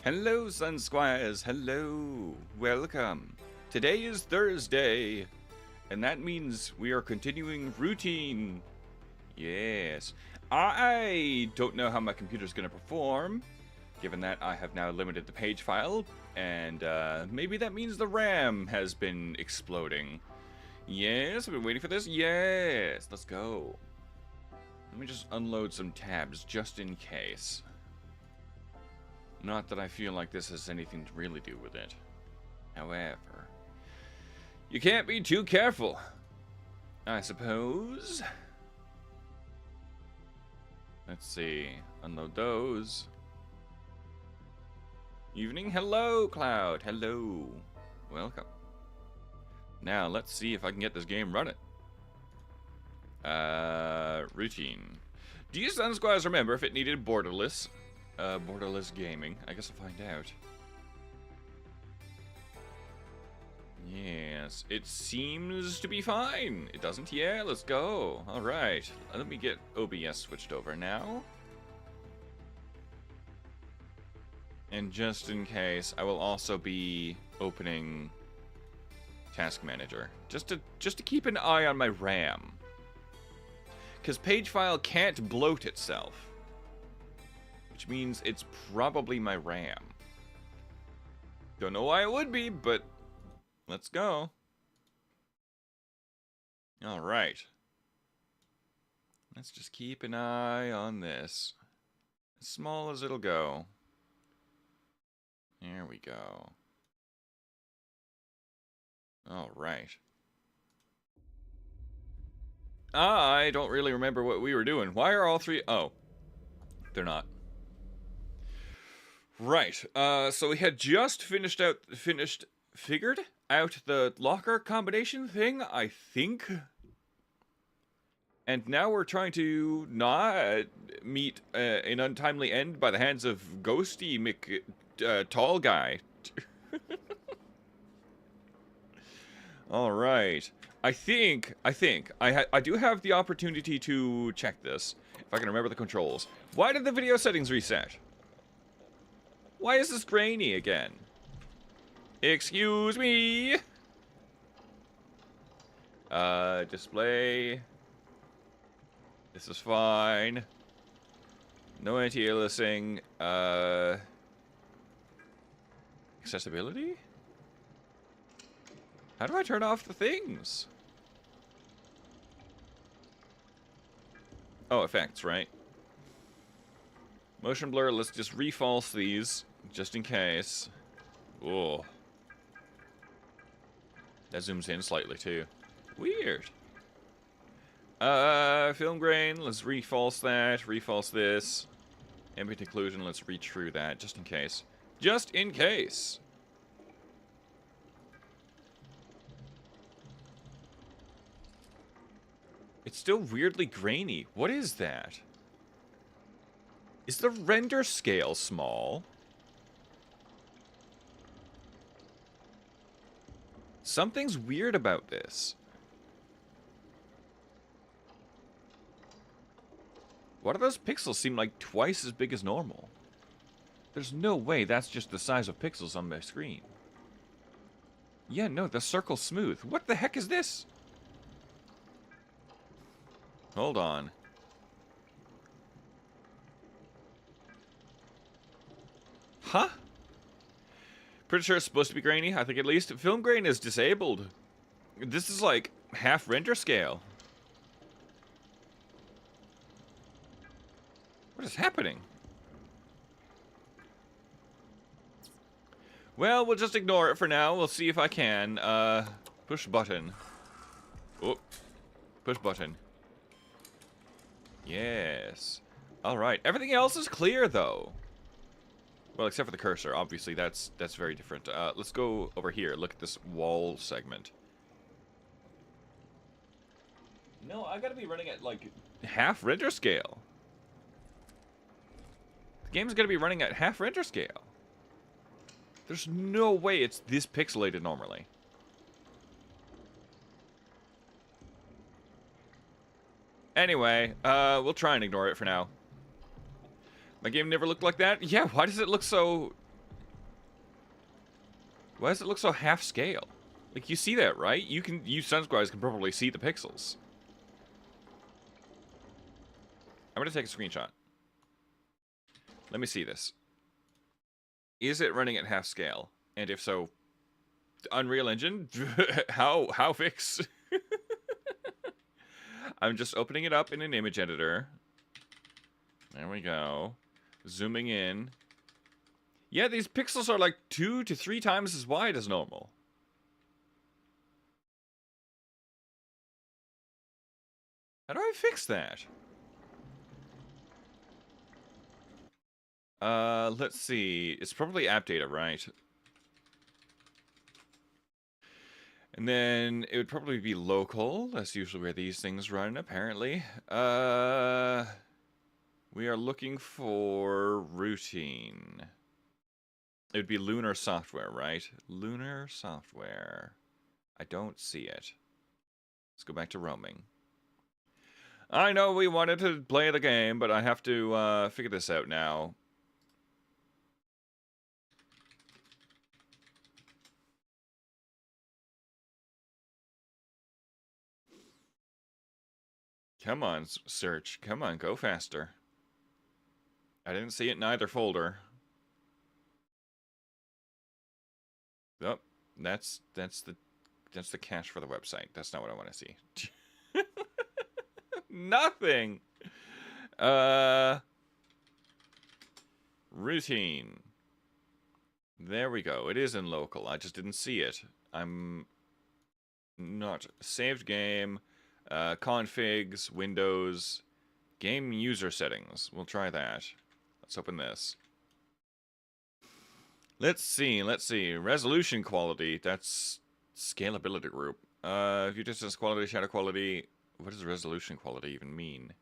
Hello, Sun Squires. Hello. Welcome. Today is Thursday, and that means we are continuing routine. Yes. I don't know how my computer's going to perform, given that I have now limited the page file, and maybe that means the RAM has been exploding. Yes, I've been waiting for this. Yes, let's go. Let me just unload some tabs just in case. Not that I feel like this has anything to really do with it. However, you can't be too careful, I suppose. Let's see. Unload those. Evening. Hello, Cloud. Hello. Welcome. Now, let's see if I can get this game running. Routine. Do you Sun Squires remember if it needed borderless? Borderless gaming. I guess I'll find out. Yes, it seems to be fine. It doesn't? Yeah, let's go. Alright. Let me get OBS switched over now. And just in case, I will also be opening Task Manager. Just to keep an eye on my RAM. Because page file can't bloat itself. Which means it's probably my RAM. Don't know why it would be, but let's go. Alright. Let's just keep an eye on this. As small as it'll go. There we go. Alright. I don't really remember what we were doing. Why are all three... Oh. They're not. Right. So we had just figured out the locker combination thing, I think. And now we're trying to not meet an untimely end by the hands of Ghosty Tall Guy. All right. I think I do have the opportunity to check this if I can remember the controls. Why did the video settings reset? Why is this grainy again? Excuse me. Display. This is fine. No anti-aliasing. Accessibility? How do I turn off the things? Oh, effects, right? Motion blur, let's just refalse these, just in case. Oh. That zooms in slightly, too. Weird. Film grain, let's refalse that, refalse this. Ambient occlusion, let's retrue that, just in case. Just in case! It's still weirdly grainy. What is that? Is the render scale small? Something's weird about this. Why do those pixels seem like twice as big as normal? There's no way that's just the size of pixels on my screen. Yeah, no, the circle's smooth. What the heck is this? Hold on. Huh? Pretty sure it's supposed to be grainy. I think at least film grain is disabled. This is like half render scale. What is happening? Well, we'll just ignore it for now. We'll see if I can. Push button. Oh. Push button. Yes. Alright. Everything else is clear, though. Well, except for the cursor. Obviously, that's very different. Let's go over here. Look at this wall segment. No, I gotta be running at, like, half render scale. The game's gonna be running at half render scale. There's no way it's this pixelated normally. Anyway, we'll try and ignore it for now. My game never looked like that? Yeah, why does it look so Why does it look so half scale? Like, you see that, right? You Sunsquires can probably see the pixels. I'm gonna take a screenshot. Let me see this. Is it running at half scale? And if so, Unreal Engine, how fix? I'm just opening it up in an image editor. There we go. Zooming in. Yeah, these pixels are like 2 to 3 times as wide as normal. How do I fix that? Let's see. It's probably app data, right? And then it would probably be local. That's usually where these things run, apparently. We are looking for routine. It would be Lunar Software, right? Lunar Software. I don't see it. Let's go back to roaming. I know we wanted to play the game, but I have to figure this out now. Come on, search. Come on, go faster. I didn't see it in either folder. Oh, that's the cache for the website. That's not what I want to see. Nothing. Routine. There we go. It is in local. I just didn't see it. I'm not saved game. Configs, Windows, game user settings. We'll try that. Let's open this. Let's see. Resolution quality. That's scalability group. View distance quality, shadow quality. What does resolution quality even mean?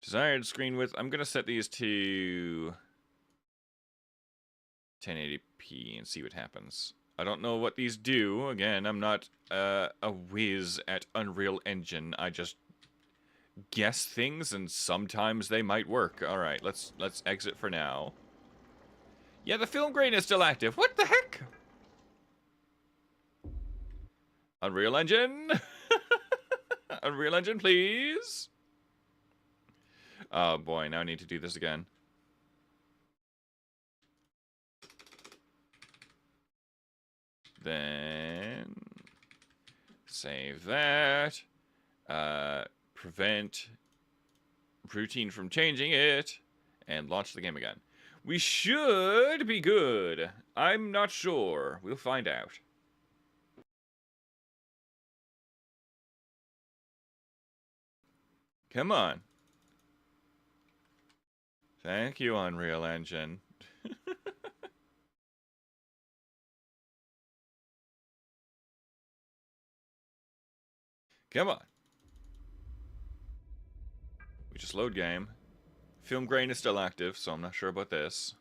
Desired screen width. I'm going to set these to 1080p and see what happens. I don't know what these do. Again, I'm not a whiz at Unreal Engine. I just guess things, and sometimes they might work. All right, let's exit for now. Yeah, the film grain is still active. What the heck? Unreal Engine? Unreal Engine, please? Oh boy, now I need to do this again. Then save that. Prevent routine from changing it, and launch the game again. We should be good. I'm not sure. We'll find out. Come on. Thank you, Unreal Engine. Come on. We just load game. Film grain is still active, so I'm not sure about this.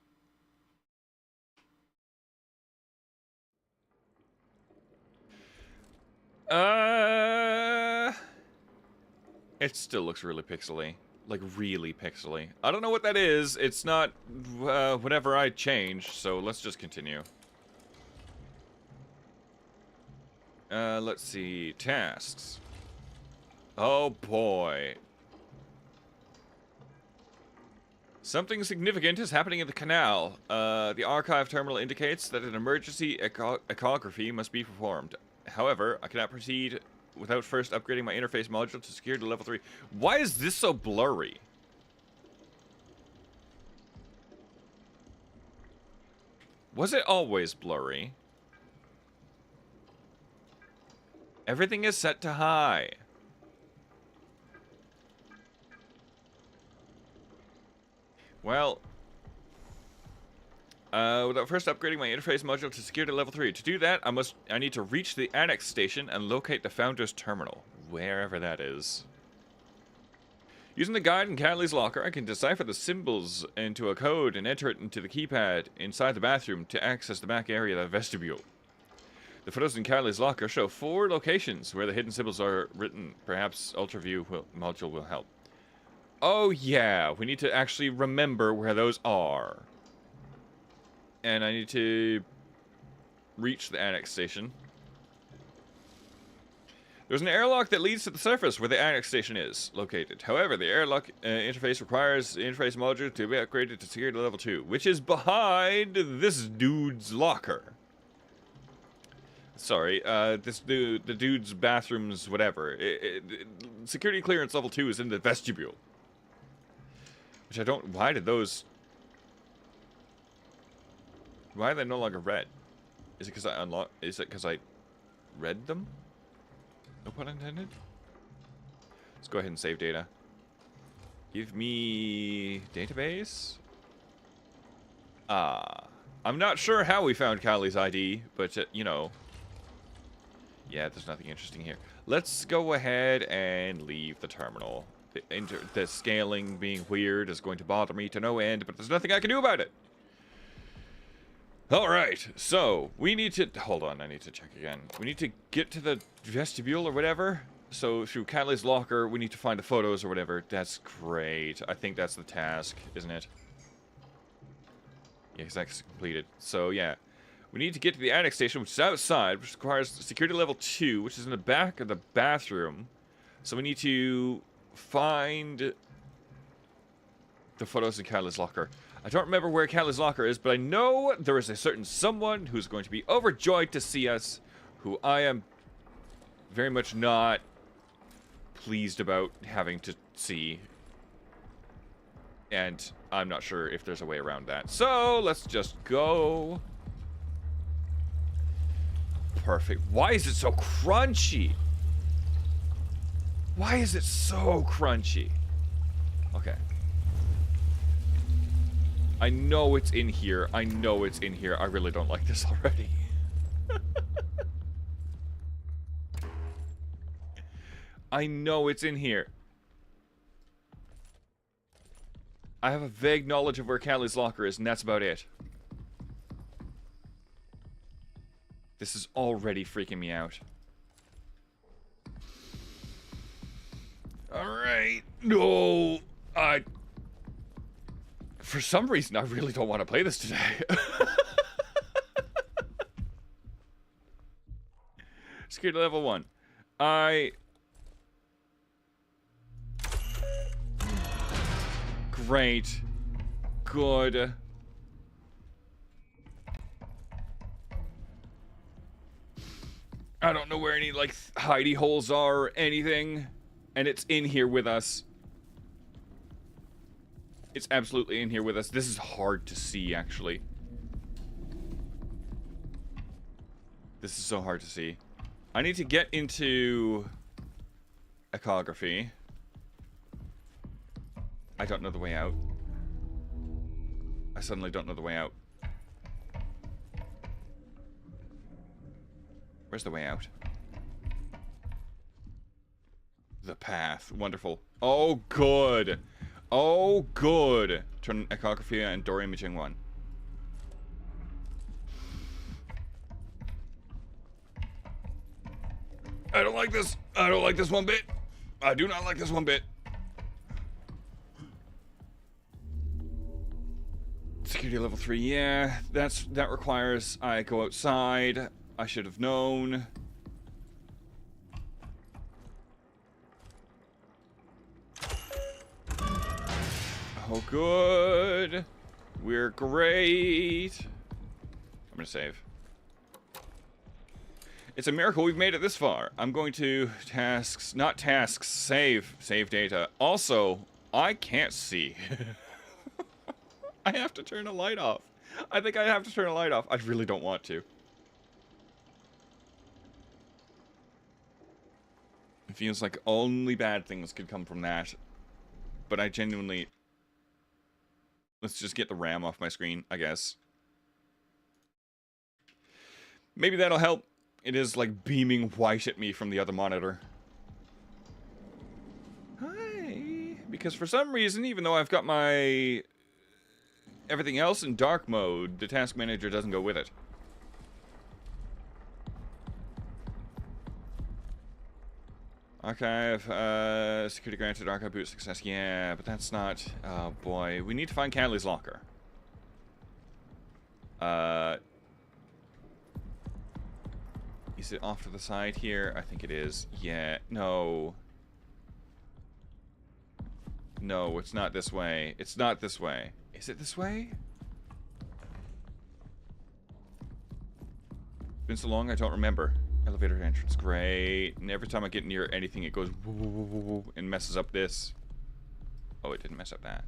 It still looks really pixely. Like, really pixely. I don't know what that is. It's not whatever I changed, so let's just continue. Let's see. Tasks. Oh, boy. Something significant is happening in the canal. The archive terminal indicates that an emergency echography must be performed. However, I cannot proceed without first upgrading my interface module to secure to level 3. Why is this so blurry? Was it always blurry? Everything is set to high. Well, without first upgrading my interface module to secure to level 3. To do that, I need to reach the annex station and locate the founder's terminal, wherever that is. Using the guide in Cadley's locker, I can decipher the symbols into a code and enter it into the keypad inside the bathroom to access the back area of the vestibule. The photos in Cadley's locker show 4 locations where the hidden symbols are written. Perhaps Ultraview module will help. Oh yeah, we need to actually remember where those are. And I need to reach the annex station. There's an airlock that leads to the surface where the annex station is located. However, the airlock interface requires the interface module to be upgraded to security level 2, which is behind this dude's locker. Sorry, the dude's bathrooms, whatever. Security clearance level 2 is in the vestibule. Which I don't... Why did those... Why are they no longer red? Is it because I unlocked... Is it because I read them? No pun intended? Let's go ahead and save data. Give me... database? I'm not sure how we found Kylie's ID, but, you know... Yeah, there's nothing interesting here. Let's go ahead and leave the terminal. The scaling being weird is going to bother me to no end, but there's nothing I can do about it. Alright, so we need to... Hold on, I need to check again. We need to get to the vestibule or whatever. So through Kylie's locker, we need to find the photos or whatever. That's great. I think that's the task, isn't it? Yeah, because that's completed. So yeah. We need to get to the annex station, which is outside, which requires security level 2, which is in the back of the bathroom. So we need to find the photos in Kylie's locker. I don't remember where Kylie's locker is, but I know there is a certain someone who's going to be overjoyed to see us, who I am very much not pleased about having to see. And I'm not sure if there's a way around that. So let's just go... Perfect. Why is it so crunchy? Why is it so crunchy? Okay. I know it's in here. I know it's in here. I really don't like this already. I know it's in here. I have a vague knowledge of where Kylie's locker is, and that's about it. This is already freaking me out. Alright. No. For some reason, I really don't want to play this today. Security level 1. Great. Good. I don't know where any, like, hidey holes are or anything. And it's in here with us. It's absolutely in here with us. This is hard to see, actually. This is so hard to see. I need to get into echography. I don't know the way out. I suddenly don't know the way out. Where's the way out? The path. Wonderful. Oh, good. Oh, good. Turn echography and door imaging 1. I don't like this. I don't like this one bit. I do not like this one bit. Security level 3. Yeah, that requires I go outside. I should have known. Oh, good. We're great. I'm gonna save. It's a miracle we've made it this far. I'm going to tasks, not tasks, save data. Also, I can't see. I have to turn a light off. I think I have to turn a light off. I really don't want to. It feels like only bad things could come from that. But I genuinely... Let's just get the RAM off my screen, I guess. Maybe that'll help. It is like beaming white at me from the other monitor. Hi. Because for some reason, even though I've got my... everything else in dark mode, the task manager doesn't go with it. Archive, security granted, archive boot success. Yeah, but that's not... Oh boy, we need to find Kylie's locker. Uh, is it off to the side here? I think it is. Yeah. No. No, it's not this way. It's not this way. Is it this way? Been so long, I don't remember. Elevator entrance, great. And every time I get near anything, it goes woo, woo, woo, woo, and messes up this. Oh, it didn't mess up that.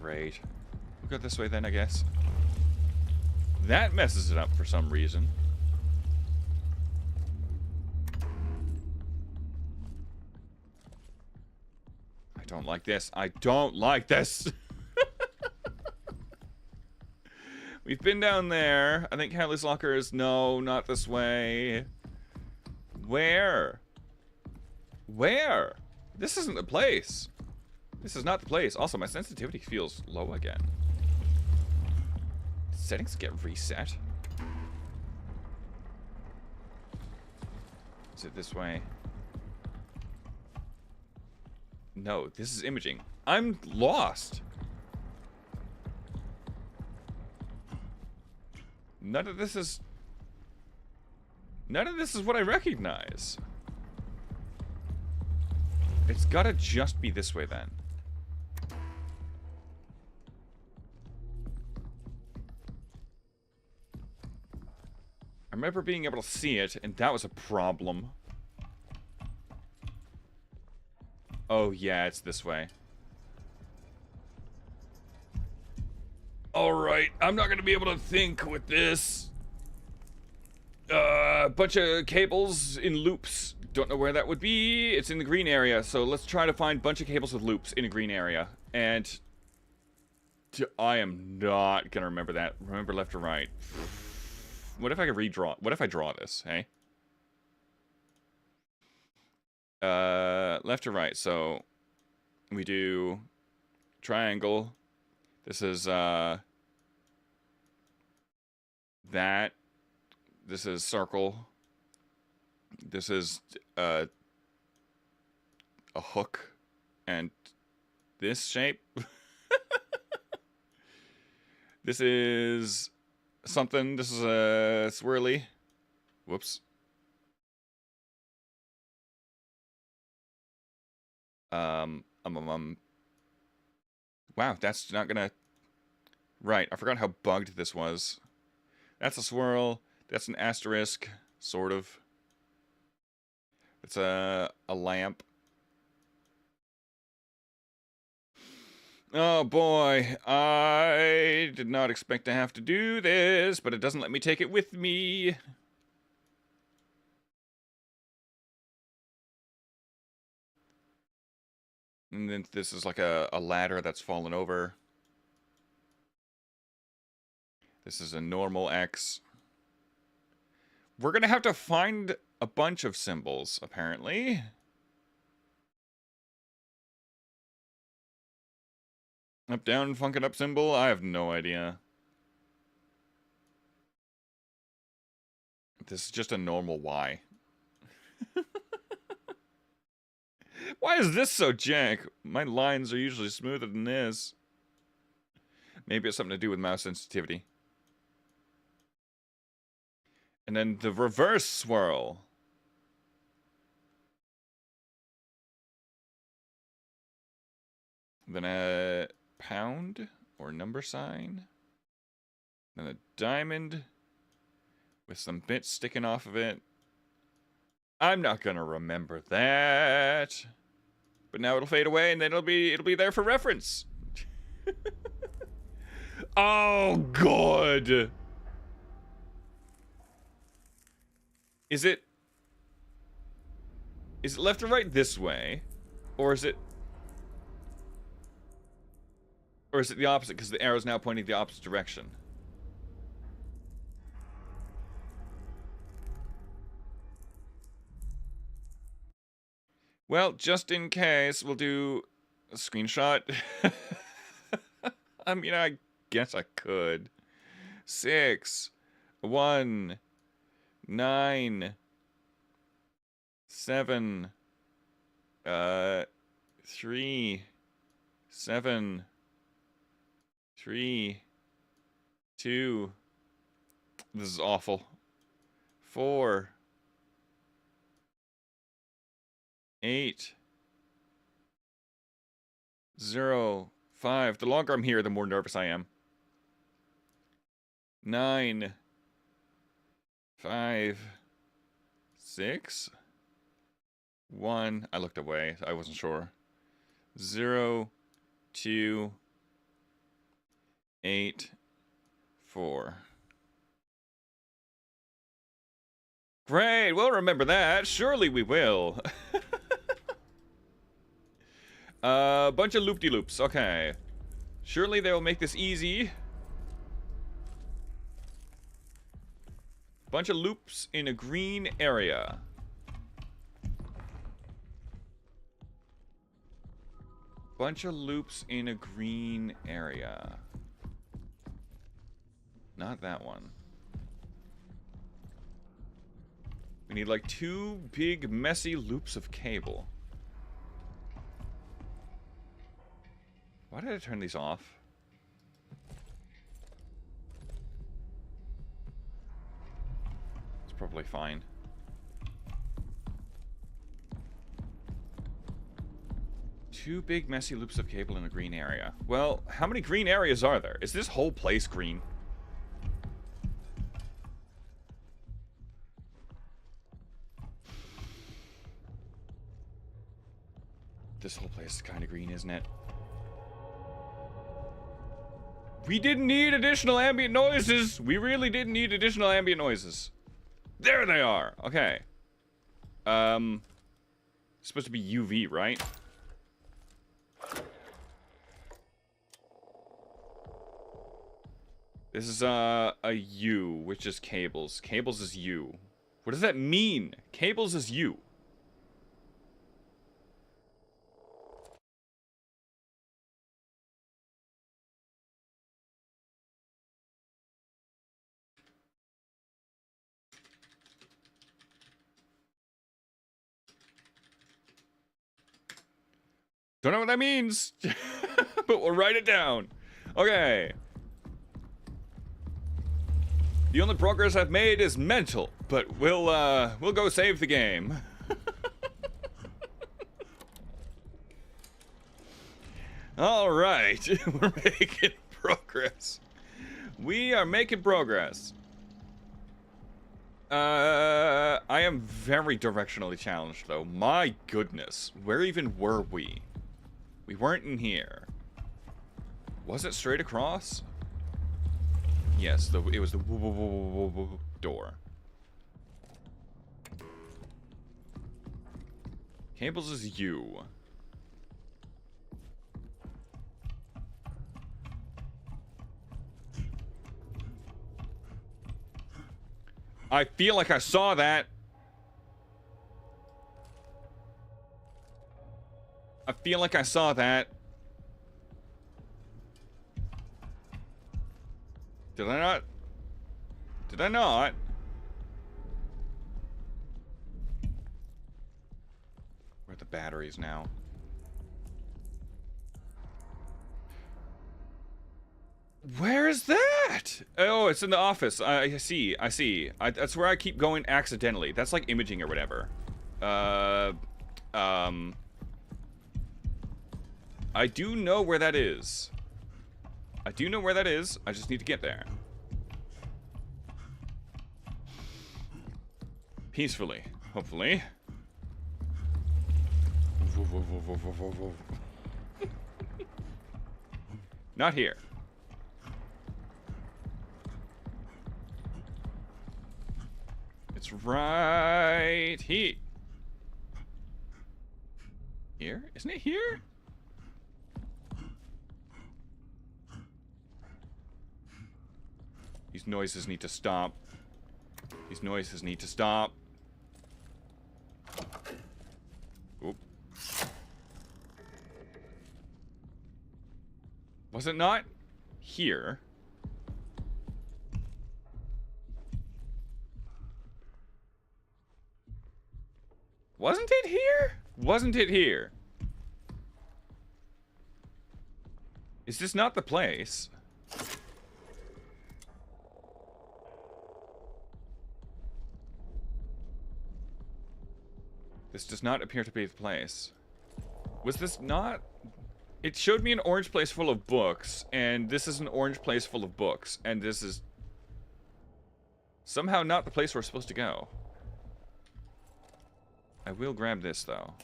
Great. We'll go this way then, I guess. That messes it up for some reason. I don't like this. I don't like this. We've been down there. I think Hadley's Locker is... No, not this way. Where? Where? This isn't the place. This is not the place. Also, my sensitivity feels low again. Settings get reset. Is it this way? No, this is imaging. I'm lost. None of this is what I recognize. It's gotta just be this way then. I remember being able to see it, and that was a problem. Oh yeah, it's this way. Alright, I'm not gonna be able to think with this. Bunch of cables in loops. Don't know where that would be. It's in the green area, so let's try to find a bunch of cables with loops in a green area. And I am not gonna remember that. Remember left or right. What if I could redraw? What if I draw this, hey? Left or right, so we do triangle. This is, that. This is circle. This is, a hook. And this shape. This is something. This is a swirly. Whoops. Wow, that's not gonna... Right, I forgot how bugged this was. That's a swirl. That's an asterisk, sort of. It's a lamp. Oh boy, I did not expect to have to do this, but it doesn't let me take it with me. And then this is like a ladder that's fallen over. This is a normal X. We're gonna have to find a bunch of symbols, apparently. Up, down, funk it up symbol? I have no idea. This is just a normal Y. Why is this so jank? My lines are usually smoother than this. Maybe it's something to do with mouse sensitivity. And then the reverse swirl. Then a pound or number sign. Then a diamond with some bits sticking off of it. I'm not gonna remember that. But now it'll fade away and then it'll be there for reference. Oh, good. Is it left or right this way? Or is it the opposite because the arrow's now pointing the opposite direction? Well, just in case, we'll do a screenshot. I mean, I guess I could. 6, 1, 9, 7, 3, 7, 3, 2. This is awful. 4, 8, 0, 5. The longer I'm here, the more nervous I am. 9, 5, 6, 1. I looked away. I wasn't sure. 0, 2, 8, 4. Great, we'll remember that. Surely we will. Bunch of loop-de-loops. Okay. Surely they will make this easy. Bunch of loops in a green area. Bunch of loops in a green area. Not that one. We need like 2 big messy loops of cable. Why did I turn these off? It's probably fine. Two big messy loops of cable in a green area. Well, how many green areas are there? Is this whole place green? This whole place is kind of green, isn't it? We didn't need additional ambient noises. We really didn't need additional ambient noises. There they are. Okay. It's supposed to be UV, right? This is a U, which is cables. Cables is U. What does that mean? Cables is U. Don't know what that means, but we'll write it down. Okay. The only progress I've made is mental, but we'll go save the game. All right, we're making progress. We are making progress. I am very directionally challenged, though. My goodness, where even were we? We weren't in here. Was it straight across? Yes, it was the door. Cables is U. I feel like I saw that. I feel like I saw that. Did I not? Did I not? Where are the batteries now? Where is that? Oh, it's in the office. I see. That's where I keep going accidentally. That's like imaging or whatever. I do know where that is. I do know where that is. I just need to get there. Peacefully, hopefully. Not here. It's right here. Here? Isn't it here? These noises need to stop. These noises need to stop. Oop. Was it not here? Wasn't it here? Wasn't it here? Is this not the place? This does not appear to be the place. Was this not... It showed me an orange place full of books, and this is an orange place full of books, and this is... somehow not the place we're supposed to go. I will grab this, though.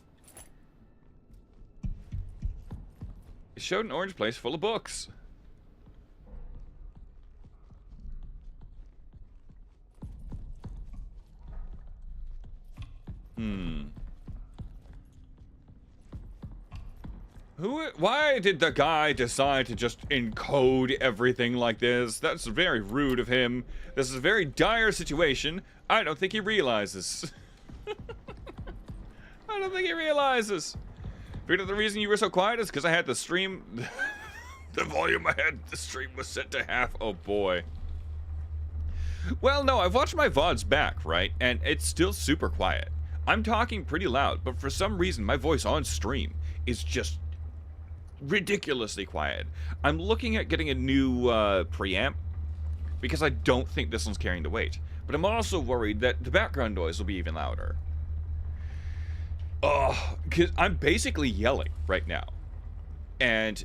It showed an orange place full of books. Why did the guy decide to just encode everything like this? That's very rude of him. This is a very dire situation. I don't think he realizes. I don't think he realizes. Figured out the reason you were so quiet is because I had the stream... the volume I had the stream was set to half. Oh boy. Well, no, I've watched my VODs back, right? And it's still super quiet. I'm talking pretty loud, but for some reason my voice on stream is just ridiculously quiet. I'm looking at getting a new preamp because I don't think this one's carrying the weight. But I'm also worried that the background noise will be even louder. Oh, because I'm basically yelling right now. And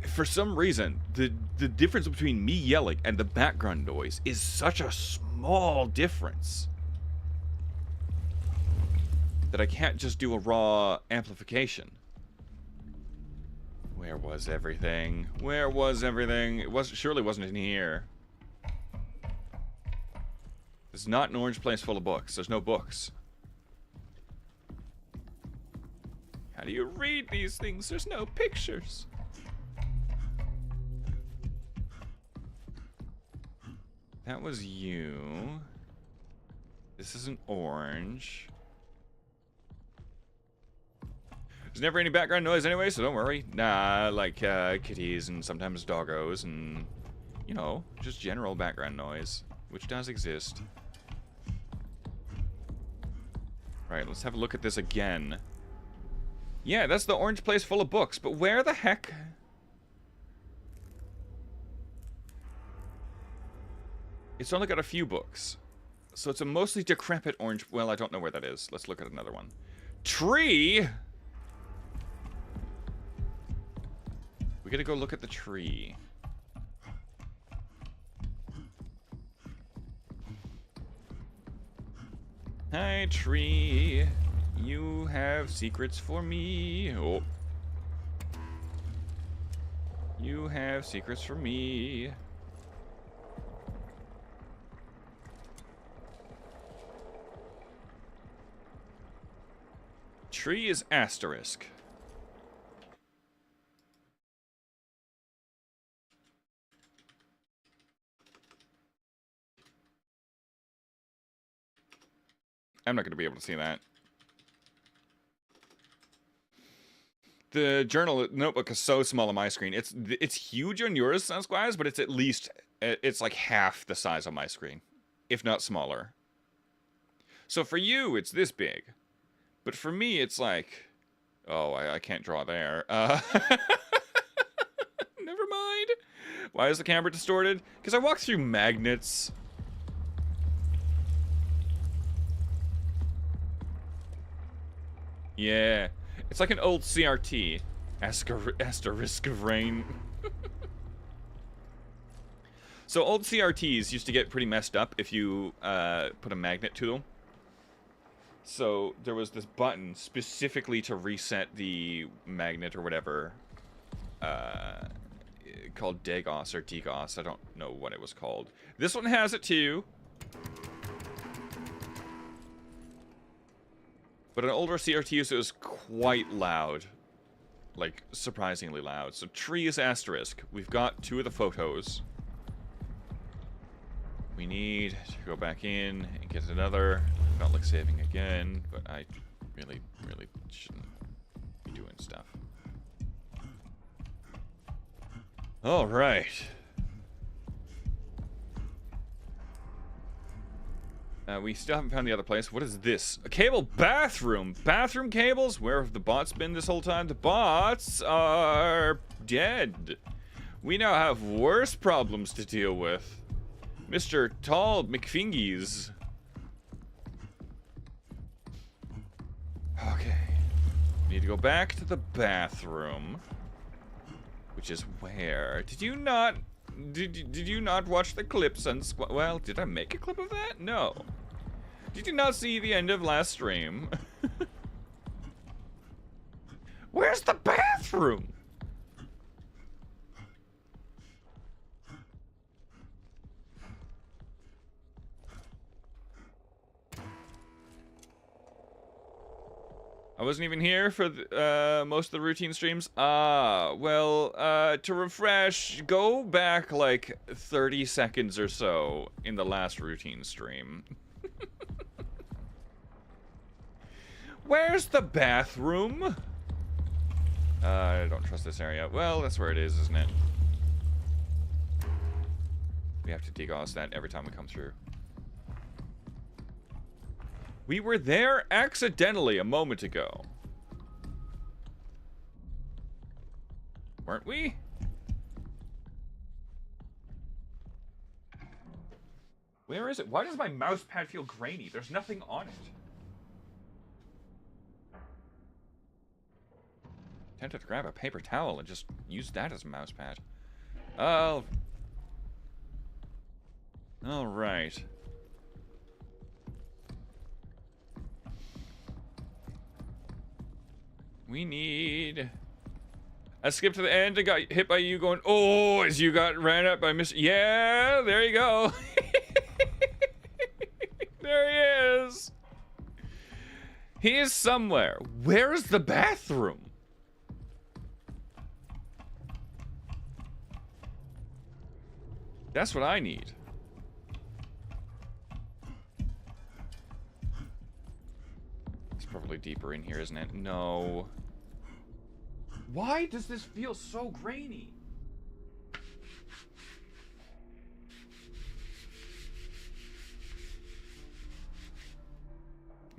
for some reason, the difference between me yelling and the background noise is such a small difference that I can't just do a raw amplification. Where was everything? Where was everything? It surely wasn't in here. It's not an orange place full of books. There's no books. How do you read these things? There's no pictures. That was you. This is an orange. There's never any background noise anyway, so don't worry. Nah, like kitties and sometimes doggos and, you know, just general background noise, which does exist. Right, let's have a look at this again. Yeah, that's the orange place full of books, but where the heck? It's only got a few books. So it's a mostly decrepit orange... Well, I don't know where that is. Let's look at another one. Tree! We gotta go look at the tree. Hi, tree. You have secrets for me. Oh. You have secrets for me. Tree is asterisk. I'm not going to be able to see that. The journal notebook is so small on my screen. It's huge on yours, Squires, but it's at least it's like half the size on my screen, if not smaller. So for you, it's this big, but for me, it's like, oh, I can't draw there. Never mind. Why is the camera distorted? Because I walk through magnets. Yeah, it's like an old CRT. Asterisk of rain. So old CRTs used to get pretty messed up if you put a magnet to them. So there was this button specifically to reset the magnet or whatever, called Dagos or Degos. I don't know what it was called. This one has it too. But an older CRT used it was quite loud. Like, surprisingly loud. So tree is asterisk. We've got 2 of the photos. We need to go back in and get another. Felt like saving again, but I really, really shouldn't be doing stuff. Alright. We still haven't found the other place. What is this? A cable bathroom. Bathroom cables? Where have the bots been this whole time? The bots are dead. We now have worse problems to deal with. Mr. Tall McFingies. Okay. We need to go back to the bathroom. Which is where? Did you not watch the clips on well, did I make a clip of that? No. Did you not see the end of last stream? Where's the bathroom? I wasn't even here for the, most of the routine streams. Well, to refresh, go back like 30 seconds or so in the last routine stream. Where's the bathroom? I don't trust this area. Well, that's where it is, isn't it? We have to degauss that every time we come through. We were there accidentally a moment ago. Weren't we? Where is it? Why does my mouse pad feel grainy? There's nothing on it. Tempted to grab a paper towel and just use that as a mouse pad. Oh. All right. We need... I skipped to the end and got hit by you going, oh, as you got ran up by Mr. Yeah, there you go. There he is. He is somewhere. Where is the bathroom? That's what I need. It's probably deeper in here, isn't it? No. Why does this feel so grainy?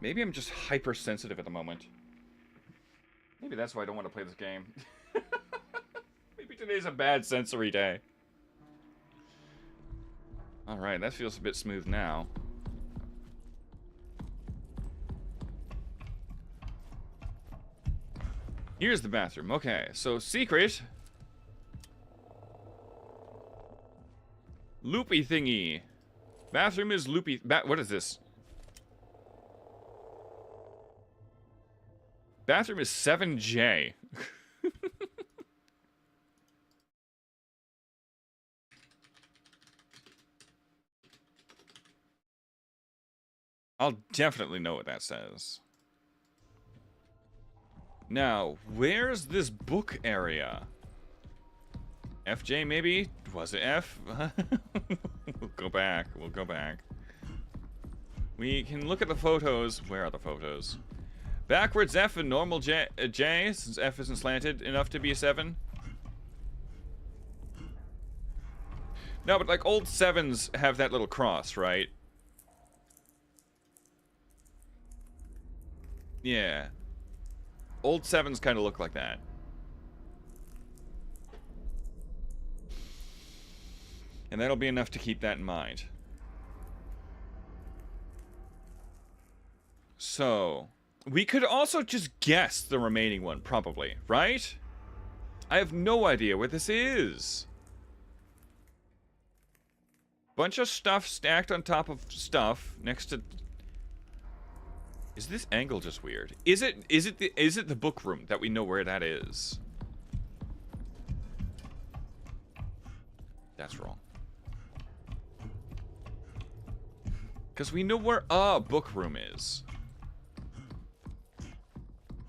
Maybe I'm just hypersensitive at the moment. Maybe that's why I don't want to play this game. Maybe today's a bad sensory day. Alright, that feels a bit smooth now. Here's the bathroom. Okay, so secret. Loopy thingy. Bathroom is loopy. What is this? Bathroom is 7J. I'll definitely know what that says. Now, where's this book area? FJ, maybe? Was it F? We'll go back. We'll go back. We can look at the photos. Where are the photos? Backwards F and normal J, since F isn't slanted enough to be a 7. No, but like old 7s have that little cross, right? Yeah. Old 7s kind of look like that. And that'll be enough to keep that in mind. So, we could also just guess the remaining one, probably, right? I have no idea what this is. Bunch of stuff stacked on top of stuff next to... Is this angle just weird? Is it the book room that we know where that is? That's wrong. Because we know where a book room is.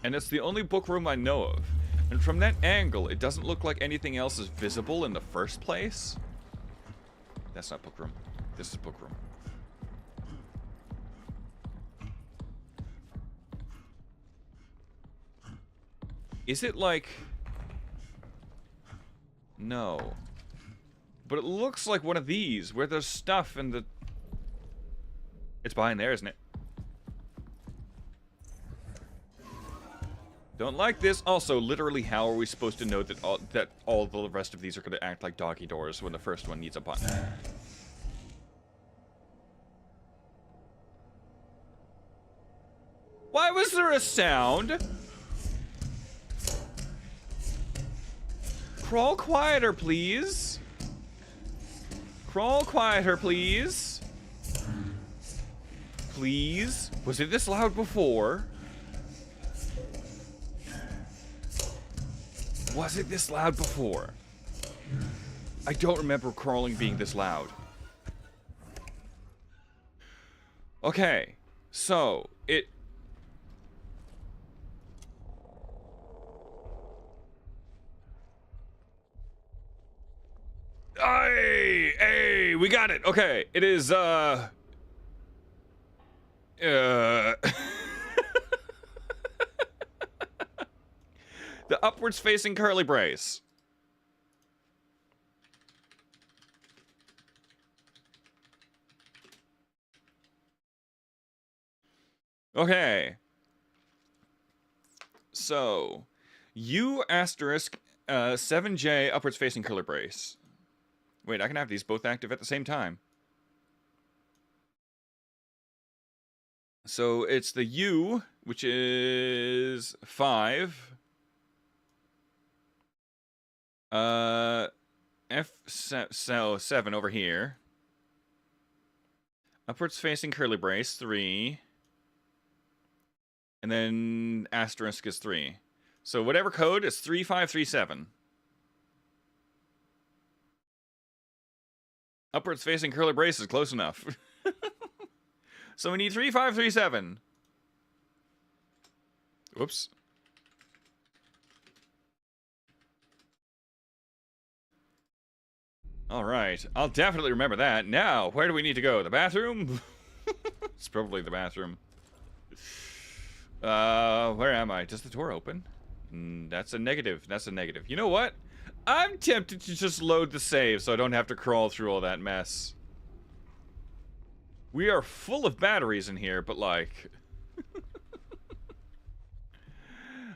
And it's the only book room I know of. And from that angle, it doesn't look like anything else is visible in the first place. That's not book room. This is book room. Is it like... No. But it looks like one of these, where there's stuff in the... It's behind there, isn't it? Don't like this. Also, literally, how are we supposed to know that all the rest of these are going to act like doggy doors when the first one needs a button? Why was there a sound? Crawl quieter, please. Crawl quieter, please. Please? Was it this loud before? Was it this loud before? I don't remember crawling being this loud. Okay, so it... Hey, we got it. Okay, it is, the upwards facing curly brace. Okay. So, U asterisk 7J upwards facing curly brace. Wait, I can have these both active at the same time. So it's the U, which is 5. So 7 over here. Upwards facing curly brace, 3. And then asterisk is 3. So whatever code is 3537. Upwards facing curly brace is close enough. So we need 3537. Whoops. All right. I'll definitely remember that. Now, where do we need to go? The bathroom? It's probably the bathroom. Where am I? Does the door open? That's a negative. That's a negative. You know what? I'm tempted to just load the save so I don't have to crawl through all that mess. We are full of batteries in here, but like...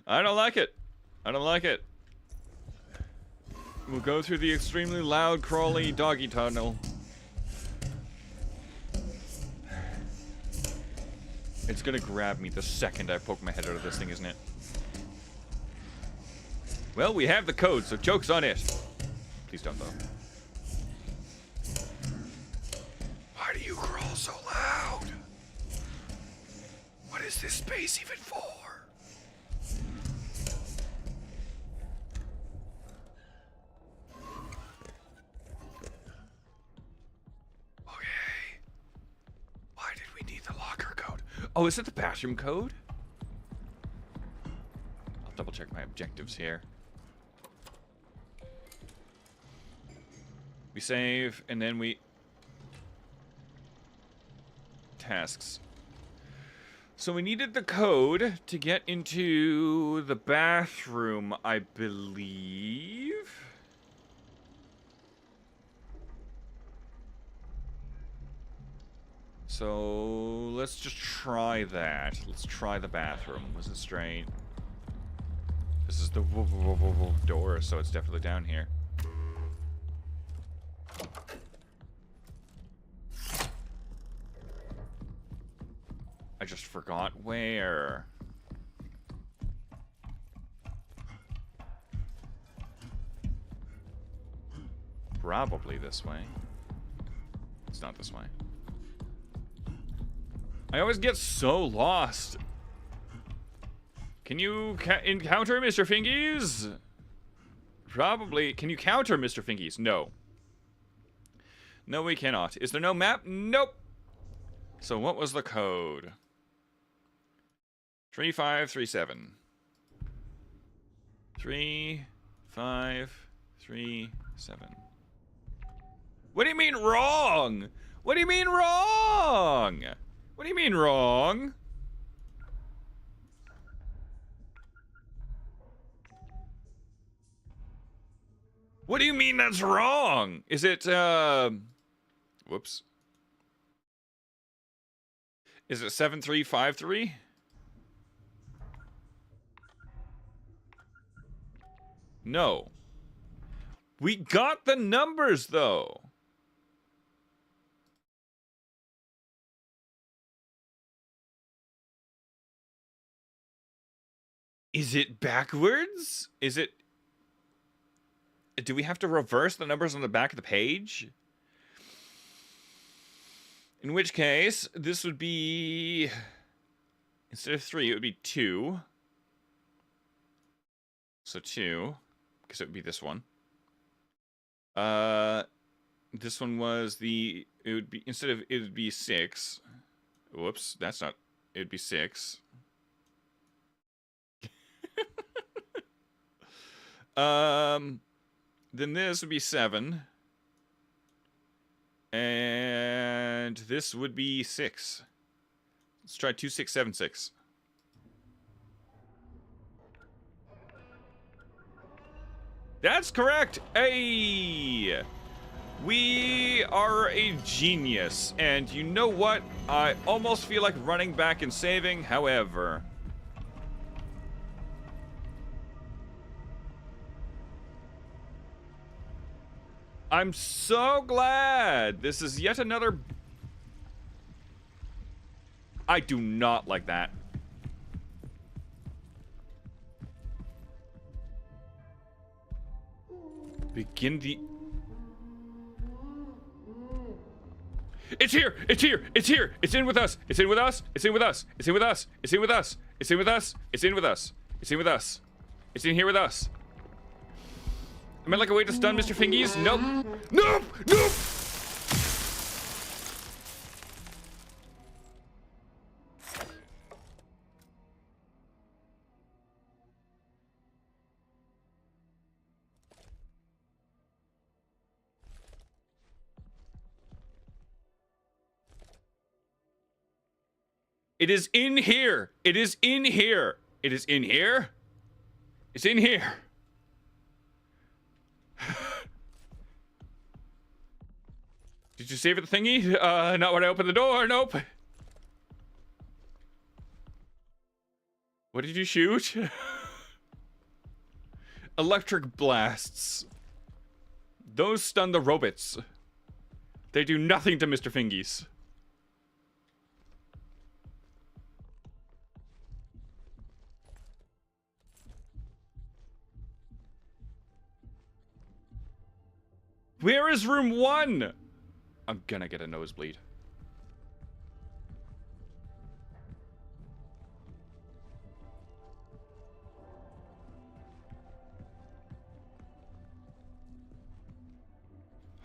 I don't like it. I don't like it. We'll go through the extremely loud, crawly doggy tunnel. It's gonna grab me the second I poke my head out of this thing, isn't it? Well, we have the code, so joke's on it. Please don't, though. Why do you crawl so loud? What is this space even for? Okay. Why did we need the locker code? Oh, is it the bathroom code? I'll double check my objectives here. We save, and then we... Tasks. So we needed the code to get into the bathroom, I believe. So let's just try that. Let's try the bathroom. Was it straight? This is the door, so it's definitely down here. I just forgot where. Probably this way. It's not this way. I always get so lost. Can you encounter Mr. Fingies? Probably. Can you counter Mr. Fingies? No. No, we cannot. Is there no map? Nope. So what was the code? 3537. 3537. What do you mean wrong? What do you mean wrong? What do you mean wrong? What do you mean that's wrong? Is it, whoops. Is it 7353? No. We got the numbers, though. Is it backwards? Is it... Do we have to reverse the numbers on the back of the page? In which case, this would be... Instead of 3, it would be 2. So 2. Because it would be this one. This one was the... It would be... Instead of... It would be 6. Whoops, that's not... It would be 6. Then this would be 7. And this would be 6. Let's try 2676. That's correct! Hey! We are a genius. And you know what? I almost feel like running back and saving, however... I'm so glad this is yet another... I do not like that. Begin the... It's here! It's here! It's here! It's in with us! It's in with us! It's in with us! It's in with us! It's in with us! It's in with us! It's in with us! It's in with us! It's in here with us! Am I like a way to stun Mr. Fingies? Nope. Nope! Nope! It is in here! It is in here! It is in here! It's in here! Did you save the thingy? Not when I opened the door, nope. What did you shoot? Electric blasts. Those stun the robots. They do nothing to Mr. Fingies. Where is room 1? I'm gonna get a nosebleed.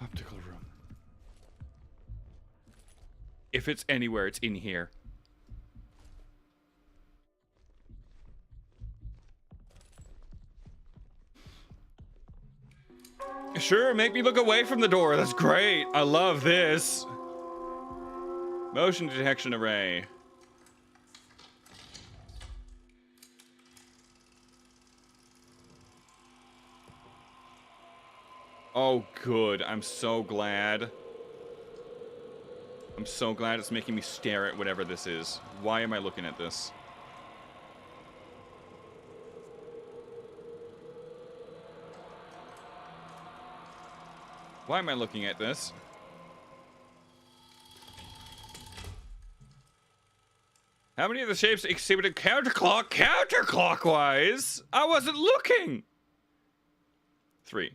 Optical room. If it's anywhere, it's in here. Sure, make me look away from the door. That's great. I love this. Motion detection array. Oh, good. I'm so glad. I'm so glad it's making me stare at whatever this is. Why am I looking at this? Why am I looking at this? How many of the shapes exhibited counterclockwise? I wasn't looking! 3.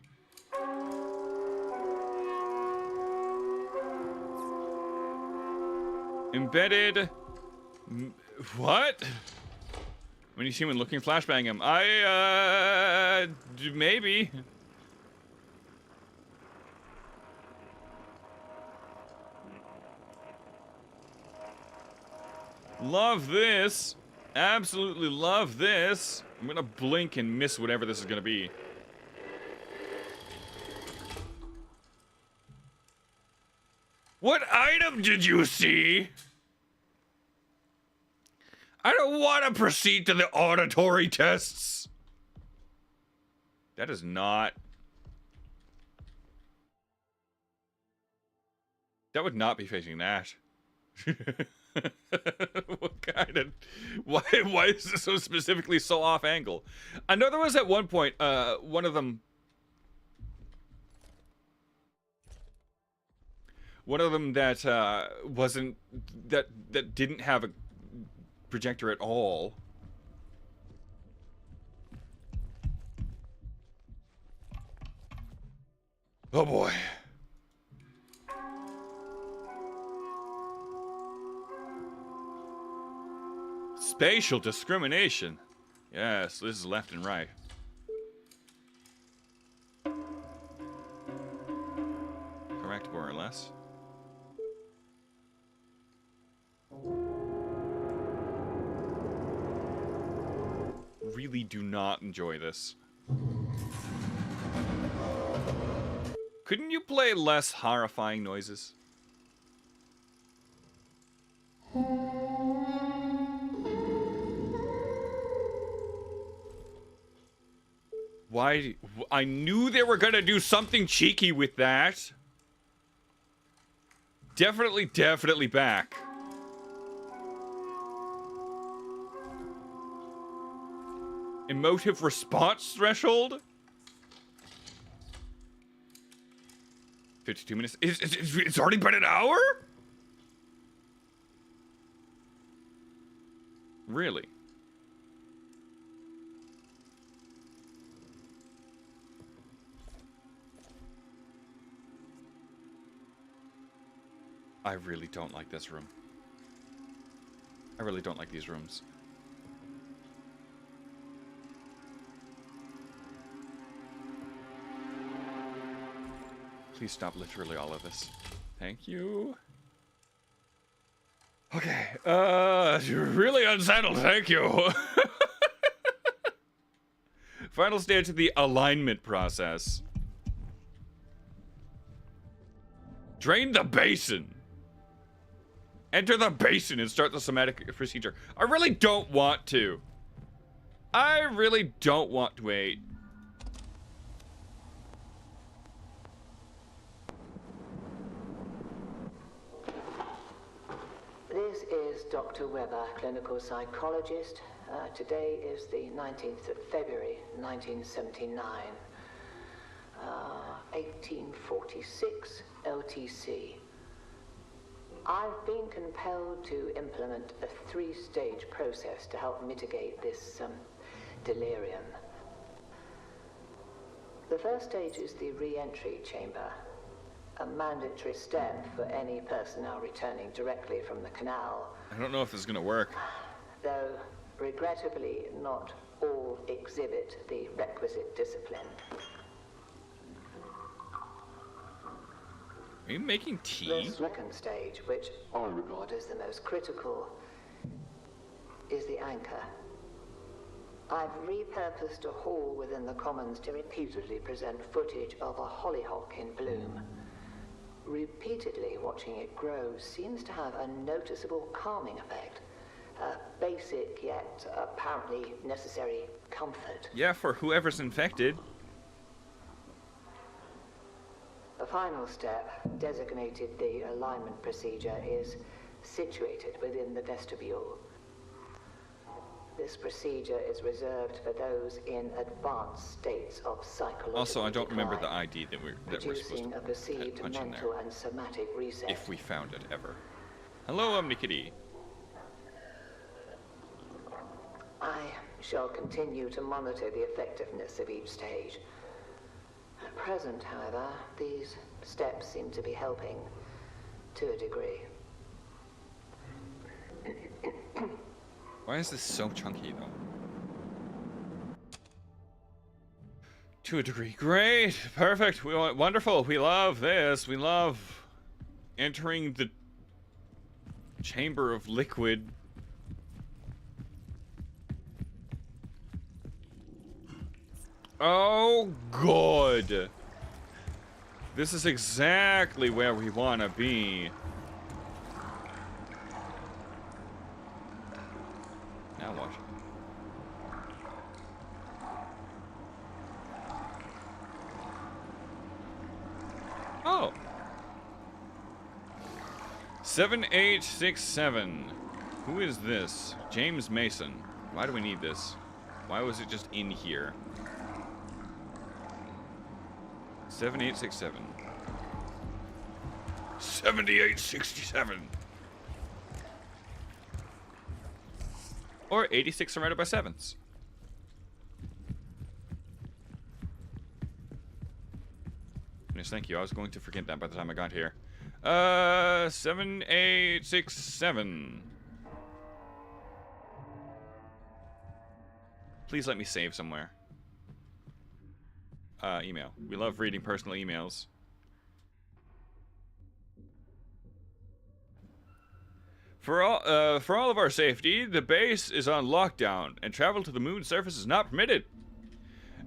Embedded... What? When you see when looking, flashbang him. Maybe. Love this. Absolutely love this. I'm gonna blink and miss whatever this is gonna be. What item did you see? I don't want to proceed to the auditory tests. That is not... That would not be facing that. What kind of... Why is this so specifically so off angle? I know there was at one point, one of them that wasn't... That didn't have a projector at all. Oh boy. Spatial discrimination. Yes, this is left and right. Correct, more or less. Really do not enjoy this. Couldn't you play less horrifying noises? Why? I knew they were gonna do something cheeky with that. Definitely back. Emotive response threshold? 52 minutes. It's already been an hour? Really? I really don't like this room. I really don't like these rooms. Please stop literally all of this. Thank you. Okay, you're really unsettled, thank you. Final stage of the alignment process. Drain the basin. Enter the basin and start the somatic procedure. I really don't want to. I really don't want to wait. This is Dr. Weber, clinical psychologist. Today is the 19th of February, 1979. 1846 LTC. I've been compelled to implement a 3-stage process to help mitigate this delirium. The first stage is the re-entry chamber, a mandatory step for any personnel returning directly from the canal. I don't know if this is gonna work. Though, regrettably, not all exhibit the requisite discipline. Are you making tea? The second stage, which I regard as the most critical, is the anchor. I've repurposed a hall within the Commons to repeatedly present footage of a hollyhock in bloom. Repeatedly watching it grow seems to have a noticeable calming effect. A basic yet apparently necessary comfort. Yeah, for whoever's infected. The final step, designated the alignment procedure, is situated within the vestibule. This procedure is reserved for those in advanced states of psychological Also, I don't remember the decline, ID that we're supposed producing a to perceived punch in mental there. and somatic reset. If we found it ever. Hello, Omnikitty. I shall continue to monitor the effectiveness of each stage. At present, however, these steps seem to be helping to a degree. Why is this so chunky, though? To a degree. Great. Perfect. Wonderful. We love this. We love entering the chamber of liquid. Oh, good. This is exactly where we want to be. Now what? Oh. 7867. Who is this? James Mason. Why do we need this? Why was it just in here? 7867. 7867. Or 86 surrounded by sevens. Yes, thank you. I was going to forget that by the time I got here. 7867. Please let me save somewhere. Email. We love reading personal emails. For all of our safety, the base is on lockdown, and travel to the moon's surface is not permitted.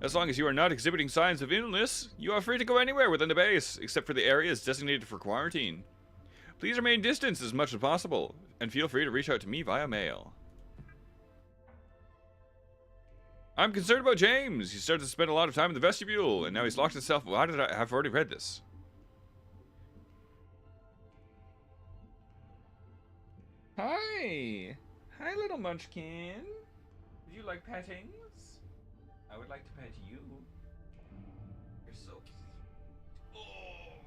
As long as you are not exhibiting signs of illness, you are free to go anywhere within the base, except for the areas designated for quarantine. Please remain distant as much as possible, and feel free to reach out to me via mail. I'm concerned about James. He started to spend a lot of time in the vestibule, and now he's locked himself. Why did I have already read this? Hi. Hi, little munchkin. Would you like pettings? I would like to pet you. You're so cute. Oh,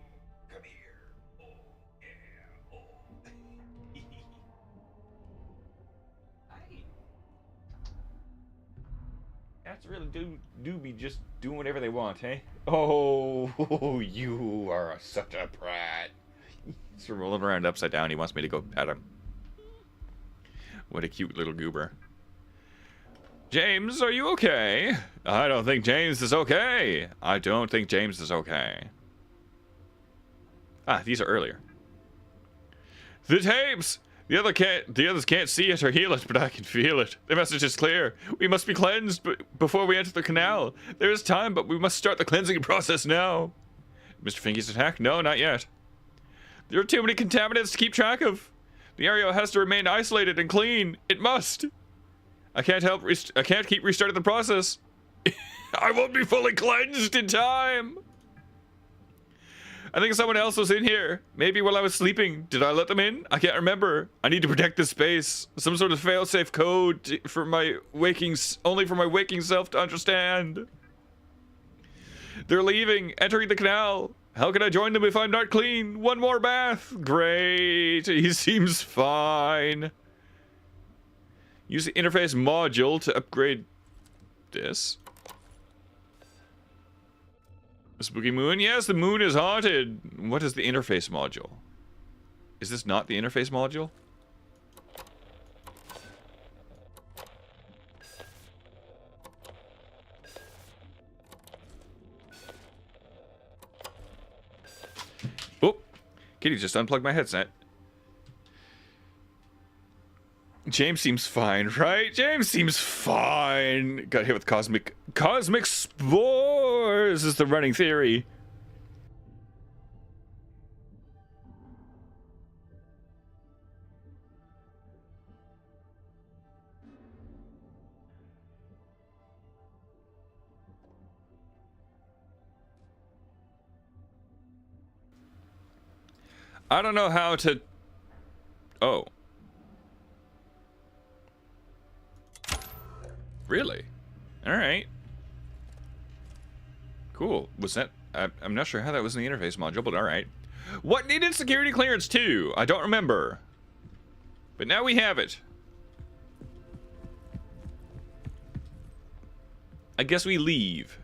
come here. Oh, yeah. Oh. Hi. Cats really do be just doing whatever they want, hey? Oh, you are such a brat. He's rolling around upside down. He wants me to go pet him. What a cute little goober. James, are you okay? I don't think James is okay. I don't think James is okay. Ah, these are earlier. The tapes! The others can't see it or heal it, but I can feel it. The message is clear. We must be cleansed before we enter the canal. There is time, but we must start the cleansing process now. Mr. Finky's attack? No, not yet. There are too many contaminants to keep track of. The area has to remain isolated and clean. It must. I can't keep restarting the process. I won't be fully cleansed in time. I think someone else was in here. Maybe while I was sleeping. Did I let them in? I can't remember. I need to protect this space. Some sort of fail-safe code for my only for my waking self to understand. They're leaving, entering the canal. How can I join them if I'm not clean? One more bath. Great. He seems fine. Use the interface module to upgrade this. A spooky moon? Yes, the moon is haunted. What is the interface module? Is this not the interface module? Oh, Kitty just unplugged my headset. James seems fine, right? James seems fine. Got hit with cosmic spores is the running theory. I don't know how to... Oh. Really? Alright. Cool. Was that... I'm not sure how that was in the interface module, but alright. What needed security clearance to? I don't remember. But now we have it. I guess we leave.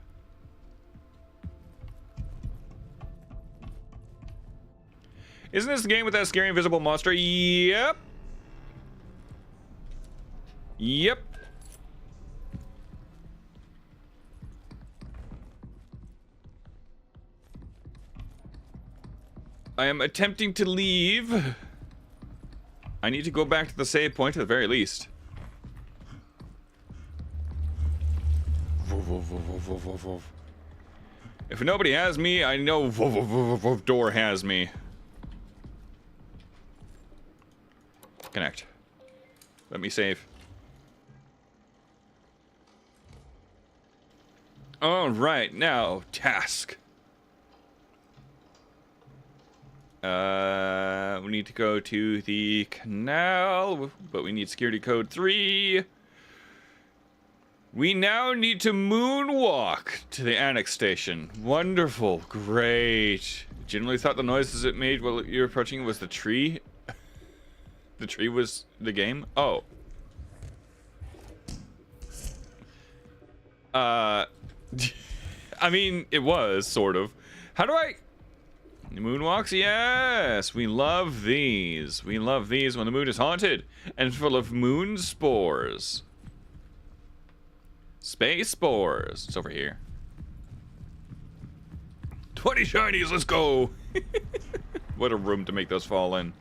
Isn't this the game with that scary invisible monster? Yep. Yep. I am attempting to leave. I need to go back to the save point at the very least. If nobody has me, I know door has me. Connect. Let me save. All right, now task. We need to go to the canal, but we need security code 3. We now need to moonwalk to the annex station. Wonderful. Great. Genuinely thought the noises it made while you were approaching was the tree. The tree was the game? Oh. I mean, it was, sort of. How do I... Moonwalks? Yes! We love these. We love these when the moon is haunted and full of moon spores. Space spores. It's over here. 20 shinies, let's go! What a room to make those fall in.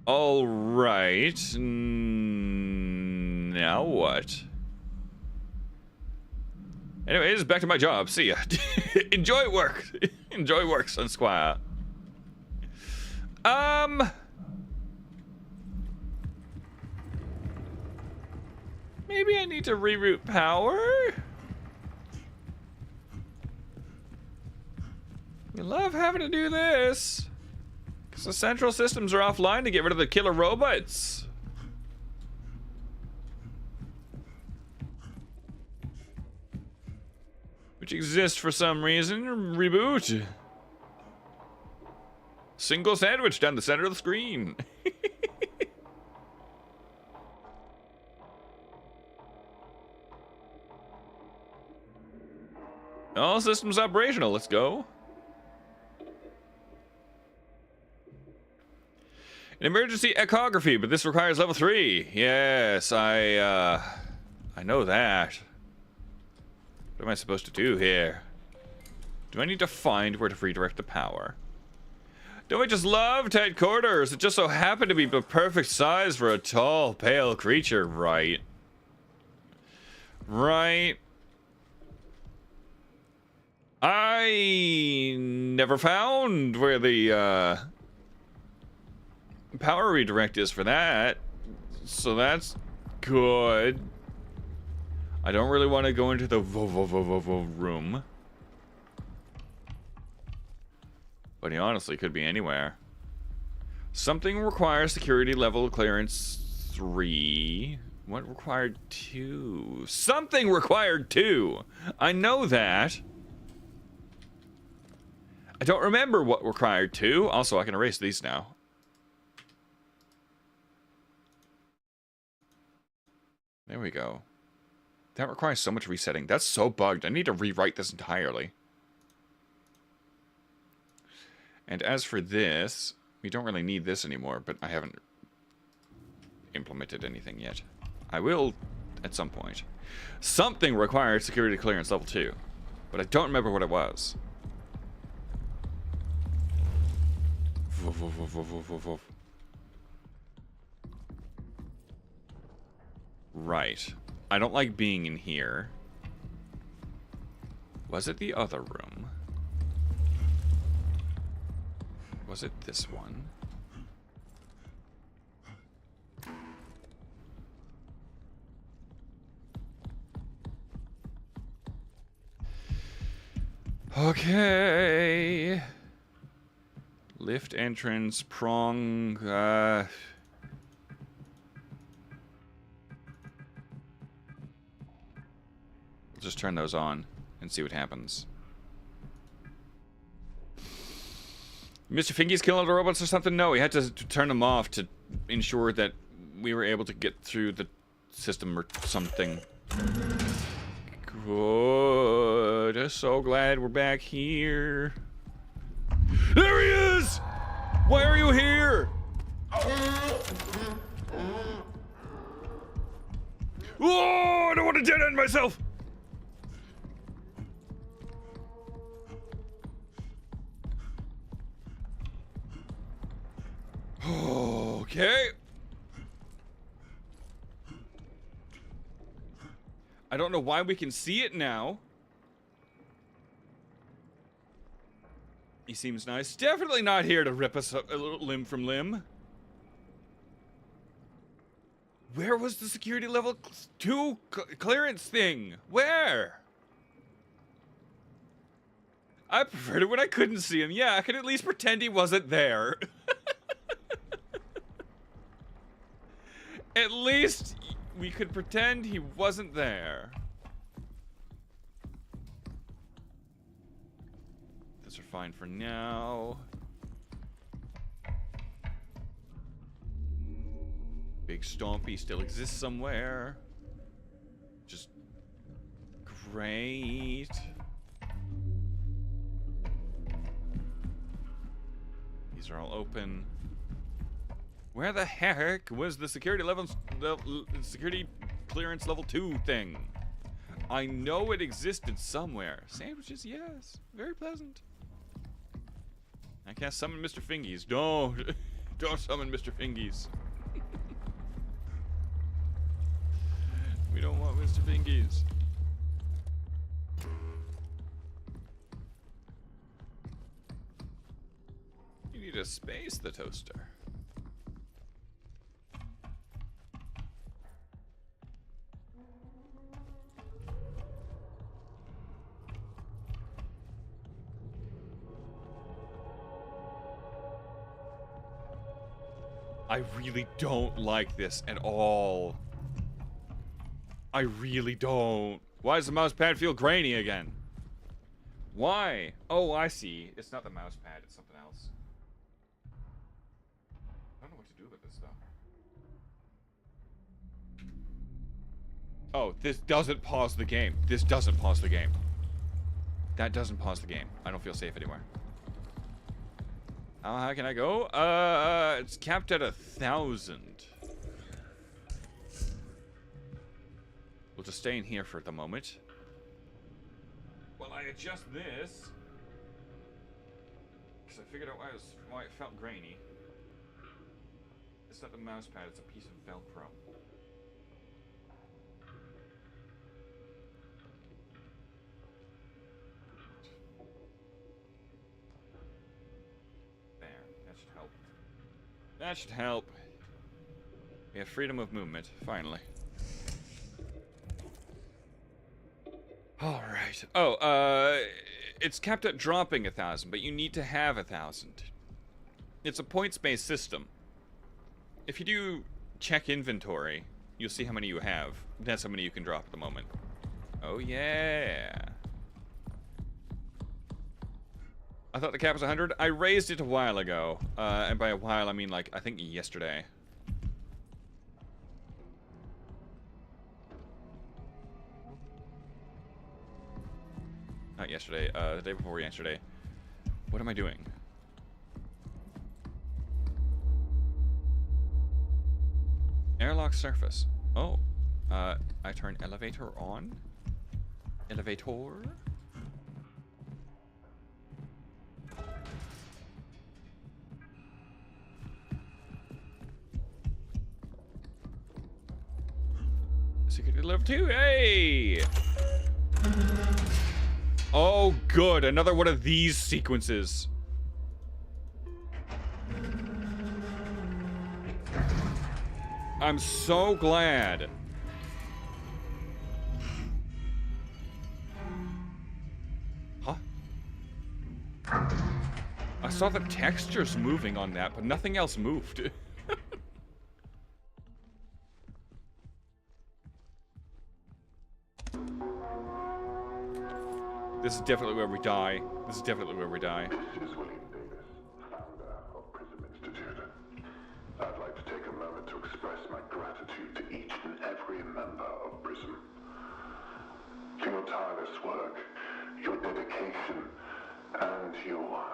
Alright. Now what? Anyways, back to my job. See ya. Enjoy work. Enjoy work, Sun Squire. Maybe I need to reroute power? We love having to do this. Because the central systems are offline to get rid of the killer robots. Which exist for some reason. Reboot. Single sandwich down the center of the screen. All systems operational. Let's go. An emergency echography, but this requires level 3. Yes, I know that. What am I supposed to do here? Do I need to find where to redirect the power? Don't I just love tight quarters? It just so happened to be the perfect size for a tall, pale creature, right? Right. I never found where the power redirect is for that, so that's good. I don't really want to go into the room, but he honestly could be anywhere. Something requires security level clearance 3. What required 2? Something required 2. I know that. I don't remember what required 2. Also, I can erase these now. There we go. That requires so much resetting. That's so bugged. I need to rewrite this entirely. And as for this, we don't really need this anymore, but I haven't implemented anything yet. I will at some point. Something required security clearance level 2, but I don't remember what it was. Right. I don't like being in here. Was it the other room? Was it this one? Okay. Lift entrance, prong, We'll just turn those on and see what happens. Mr. Fingy's killing the robots or something? No, he had to turn them off to ensure that we were able to get through the system or something. Good. So glad we're back here. There he is! Why are you here? Oh, I don't want to dead end myself! Okay. I don't know why we can see it now. He seems nice. Definitely not here to rip us a little limb from limb. Where was the security level 2 clearance thing? Where? I preferred it when I couldn't see him. Yeah, I could at least pretend he wasn't there. At least we could pretend he wasn't there. Those are fine for now. Big Stompy still exists somewhere. Just great. These are all open. Where the heck was the security security clearance level 2 thing? I know it existed somewhere. Sandwiches, yes. Very pleasant. I can't summon Mr. Fingies. Don't. Don't summon Mr. Fingies. We don't want Mr. Fingies. You need to space the toaster. I really don't like this at all. I really don't. Why does the mouse pad feel grainy again? Why? Oh, I see. It's not the mouse pad, it's something else. I don't know what to do with this stuff. Oh, this doesn't pause the game. This doesn't pause the game. That doesn't pause the game. I don't feel safe anymore. How can I go? It's capped at 1,000. We'll just stay in here for the moment. Well, I adjust this. Because I figured out why it felt grainy. It's not the mouse pad, it's a piece of Velcro. There, that should help. That should help. We have freedom of movement, finally. Alright. Oh, it's capped at dropping 1,000, but you need to have 1,000. It's a points-based system. If you do check inventory, you'll see how many you have. That's how many you can drop at the moment. Oh, yeah. I thought the cap was 100. I raised it a while ago. And by a while, I mean, like, I think yesterday. Not yesterday, the day before yesterday. What am I doing? Airlock surface. Oh. I turn elevator on. Elevator. Secret level 2. Hey! Oh, good. Another one of these sequences. I'm so glad. Huh? I saw the textures moving on that, but nothing else moved. This is definitely where we die. This is definitely where we die. This is William Davis, founder of Prism Institute. I'd like to take a moment to express my gratitude to each and every member of Prism. For your tireless work, your dedication, and your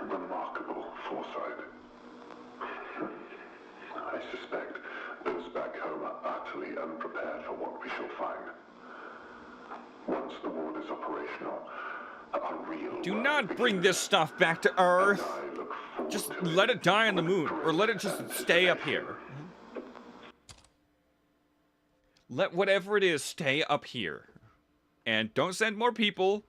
remarkable foresight. I suspect those back home are utterly unprepared for what we shall find. Once the ward is operational, a real Do not bring this stuff back to Earth. Just let it die on the moon, or let it just stay up here. Let whatever it is stay up here. And don't send more people.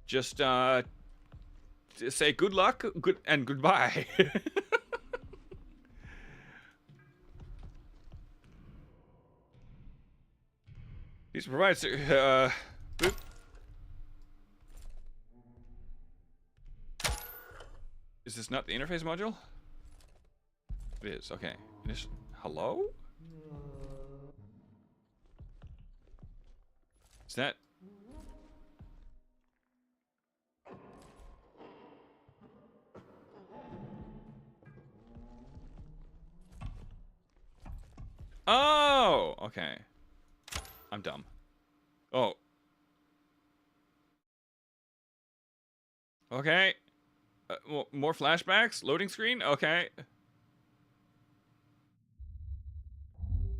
Just, say good luck, and goodbye. These provide, boop. Is this not the interface module? It is, okay. Hello? Is that... Oh! Okay. I'm dumb. Oh. Okay. More flashbacks? Loading screen? Okay.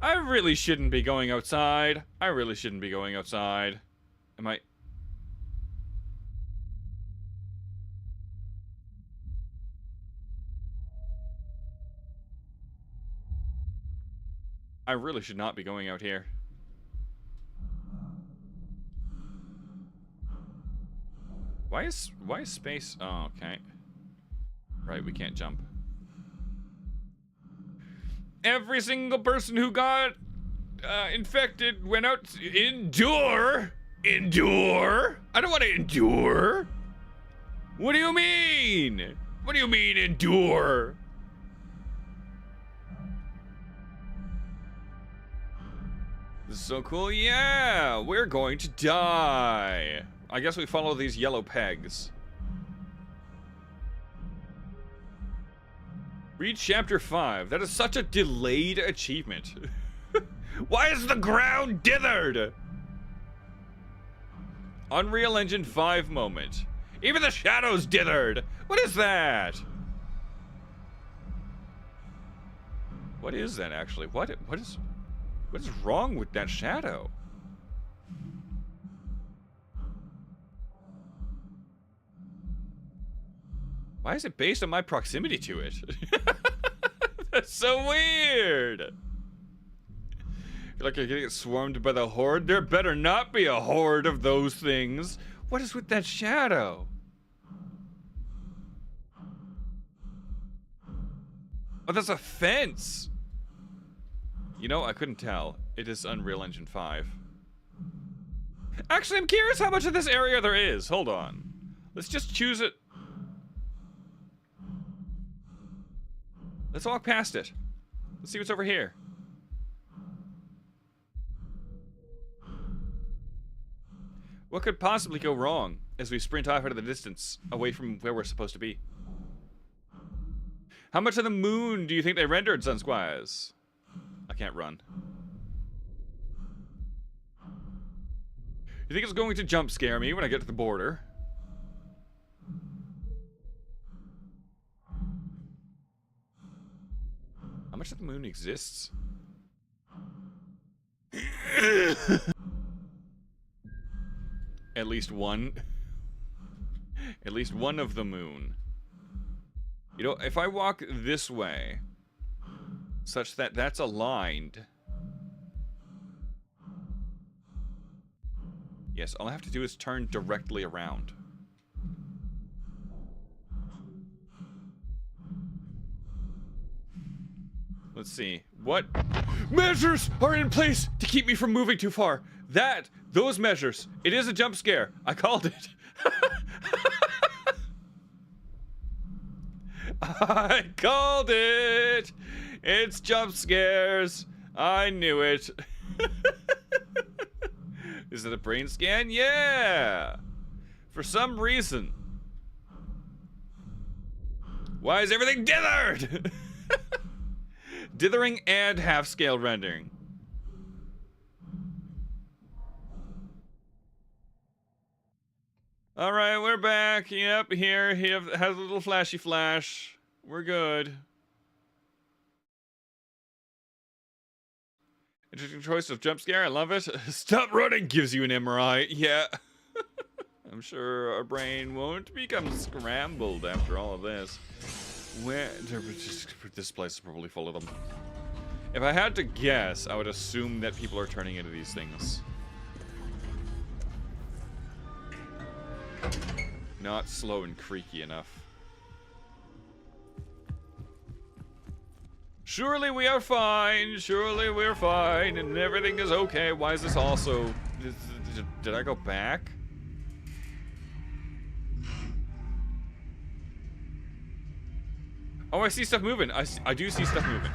I really shouldn't be going outside. I really shouldn't be going outside. Am I... I really should not be going out here. Why is space... Oh, okay. Right, we can't jump. Every single person who got infected went out to endure. Endure? I don't want to endure. What do you mean? What do you mean endure? This is so cool. Yeah, we're going to die. I guess we follow these yellow pegs. Read chapter 5. That is such a delayed achievement. Why is the ground dithered? Unreal Engine 5 moment. Even the shadows dithered. What is that? What is that actually? What is wrong with that shadow? Why is it based on my proximity to it? That's so weird. Feel like you're gonna get swarmed by the horde? There better not be a horde of those things. What is with that shadow? Oh, that's a fence. You know, I couldn't tell. It is Unreal Engine 5. Actually, I'm curious how much of this area there is. Hold on. Let's just choose it. Let's walk past it. Let's see what's over here. What could possibly go wrong as we sprint off into the distance, away from where we're supposed to be? How much of the moon do you think they rendered, Sunsquires? I can't run. You think it's going to jump scare me when I get to the border? How much of the moon exists? At least one. At least one of the moon. You know, if I walk this way, such that that's aligned. Yes, all I have to do is turn directly around. Let's see. What measures are in place to keep me from moving too far? Those measures. It is a jump scare. I called it. I called it. It's jump scares. I knew it. Is it a brain scan? Yeah. For some reason. Why is everything dithered? Dithering and half-scale rendering. Alright, we're back. Yep, here. He has a little flashy flash. We're good. Interesting choice of jump scare. I love it. Stop running gives you an MRI. Yeah. I'm sure our brain won't become scrambled after all of this. This place is probably full of them. If I had to guess, I would assume that people are turning into these things. Not slow and creaky enough. Surely we are fine. Surely we're fine, and everything is okay. Why is this also? Did I go back? Oh, I see stuff moving. I do see stuff moving.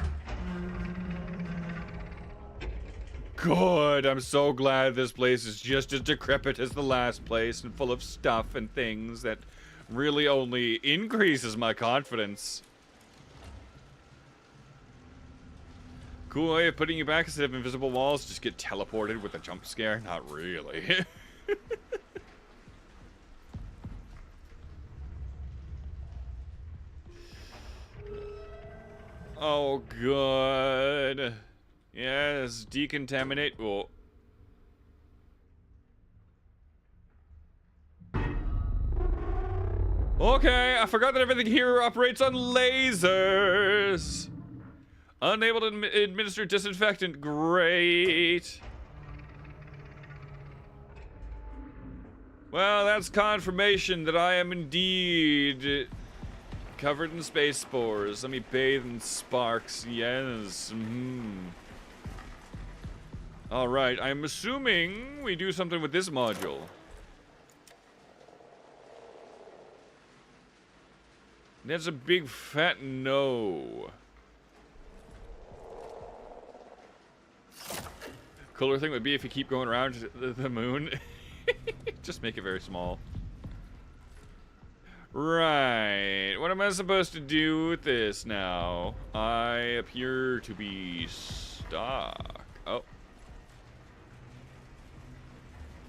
Good. I'm so glad this place is just as decrepit as the last place and full of stuff and things that really only increases my confidence. Cool way of putting you back instead of invisible walls. Just get teleported with a jump scare. Not really. Oh, good. Yes, decontaminate. Oh. Okay, I forgot that everything here operates on lasers. Unable to administer disinfectant. Great. Well, that's confirmation that I am indeed covered in space spores. Let me bathe in sparks. Yes. Alright, I'm assuming we do something with this module. That's a big fat no. Cooler thing would be if you keep going around the moon. Just make it very small. Right. What am I supposed to do with this now? I appear to be stuck. Oh.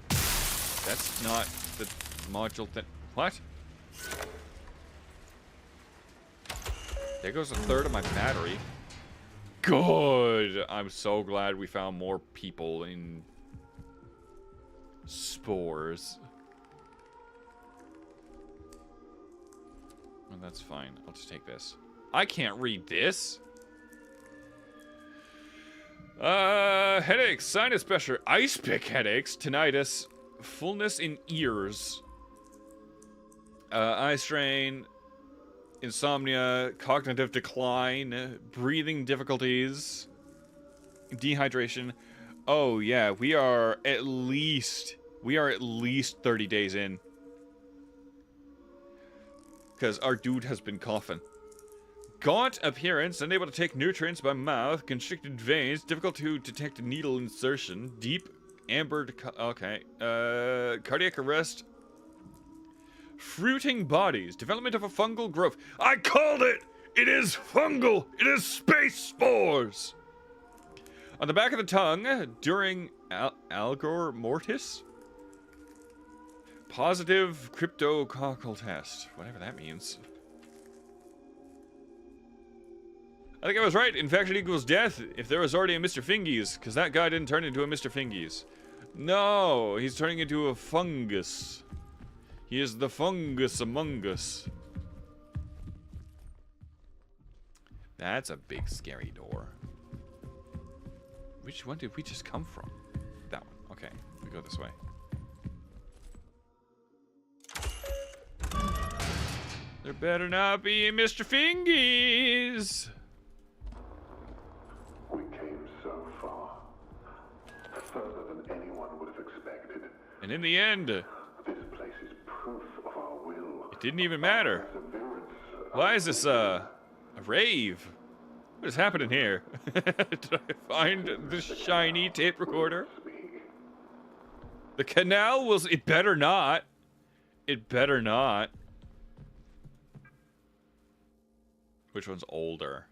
That's not the module thing. What? There goes a third of my battery. Good. I'm so glad we found more people in spores. Well, that's fine. I'll just take this. I can't read this. Headaches, sinus pressure, ice pick headaches, tinnitus, fullness in ears, eye strain, insomnia, cognitive decline, breathing difficulties, dehydration. Oh yeah, we are at least 30 days in. Because our dude has been coughing. Gaunt appearance, unable to take nutrients by mouth, constricted veins, difficult to detect needle insertion, deep ambered, okay, cardiac arrest, fruiting bodies, development of a fungal growth. I called it! It is fungal! It is space spores! On the back of the tongue, during algor mortis? Positive cryptococcal test. Whatever that means. I think I was right. Infection equals death if there was already a Mr. Fingies, because that guy didn't turn into a Mr. Fingies. No, he's turning into a fungus. He is the fungus among us. That's a big scary door. Which one did we just come from? That one. Okay, we go this way. There better not be a Mr. Fingies. We came so far. Further than anyone would have expected. And in the end, This place is proof of our will. it didn't even matter. Why is this, a rave? What is happening here? Did I find the shiny tape recorder? The canal was... It better not. It better not. Which one's older?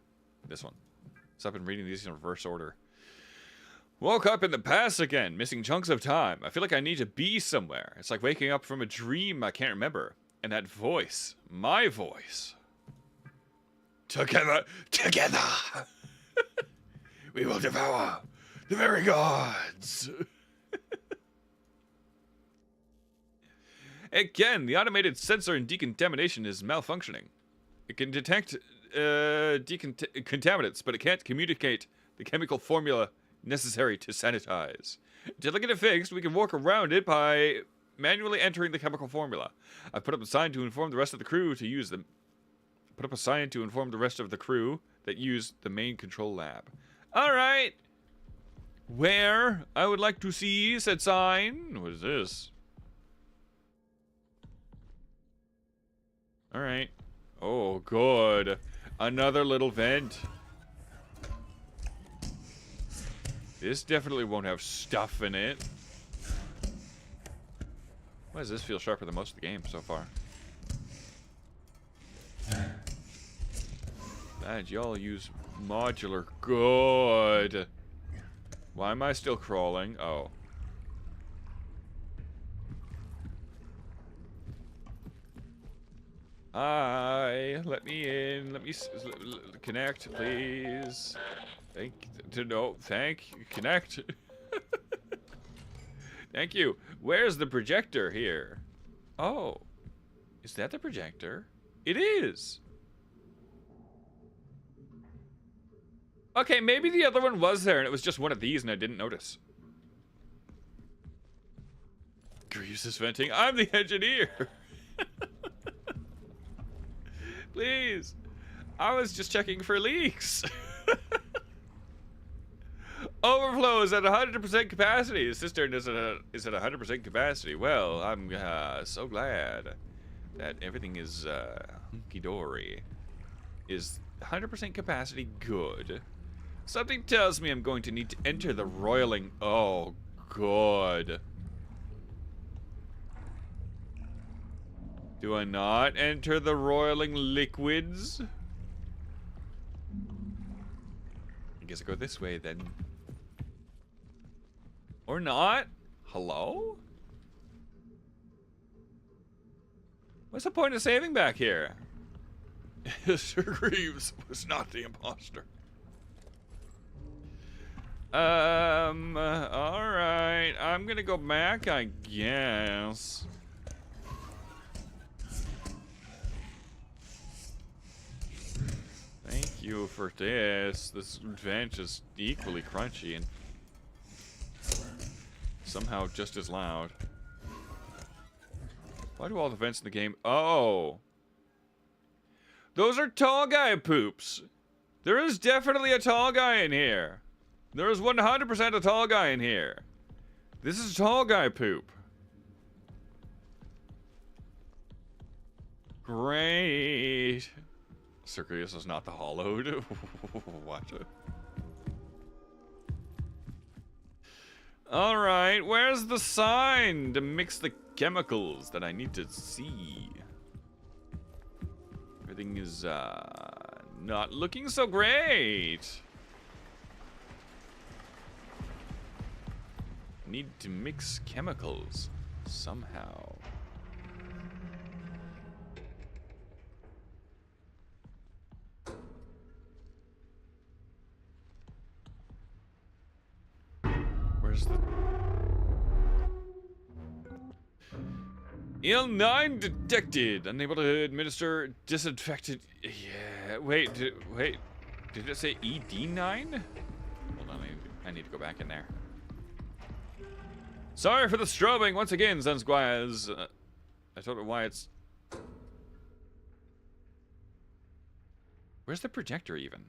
This one. So I've been reading these in reverse order. Woke up in the past again, missing chunks of time. I feel like I need to be somewhere. It's like waking up from a dream I can't remember. And that voice, my voice. Together, we will devour the very gods. Again, the automated sensor in decontamination is malfunctioning. It can detect contaminants, but it can't communicate the chemical formula necessary to sanitize. To get it fixed, we can work around it by manually entering the chemical formula. I've put up a sign to inform the rest of the crew to use them. Put up a sign to inform the rest of the crew that use the main control lab. All right. Where? I would like to see said sign. What is this? All right. Oh, good. Another little vent. This definitely won't have stuff in it. Why does this feel sharper than most of the game so far? Glad y'all use modular. Good. Why am I still crawling? Oh. Hi, let me in. Let me connect, please. Connect. Thank you. Where's the projector here? Oh, is that the projector? It is. Okay, maybe the other one was there and it was just one of these and I didn't notice. Greaves is venting. I'm the engineer. Please. I was just checking for leaks. Overflow is at 100% capacity. The cistern is at 100% capacity. Well, I'm so glad that everything is hunky-dory. Is 100% capacity good? Something tells me I'm going to need to enter the roiling. Oh, good. Do I not enter the roiling liquids? I guess I go this way then. Or not? Hello? What's the point of saving back here? Sir Greaves was not the imposter. Alright. I'm gonna go back, I guess. Thank you for this. This vent is equally crunchy and somehow just as loud. Why do all the vents in the game... Oh! Those are tall guy poops! There is definitely a tall guy in here. There is 100% a tall guy in here. This is tall guy poop. Great. Circus is not the hollowed. What? Alright, where's the sign to mix the chemicals that I need to see? Everything is not looking so great. Need to mix chemicals somehow. Where's the... EL9 detected. Unable to administer disinfectant. Yeah. Wait. Did it say ED9? Hold on. I need to go back in there. Sorry for the strobing once again, Sun Squires. I don't know why it's... Where's the projector even?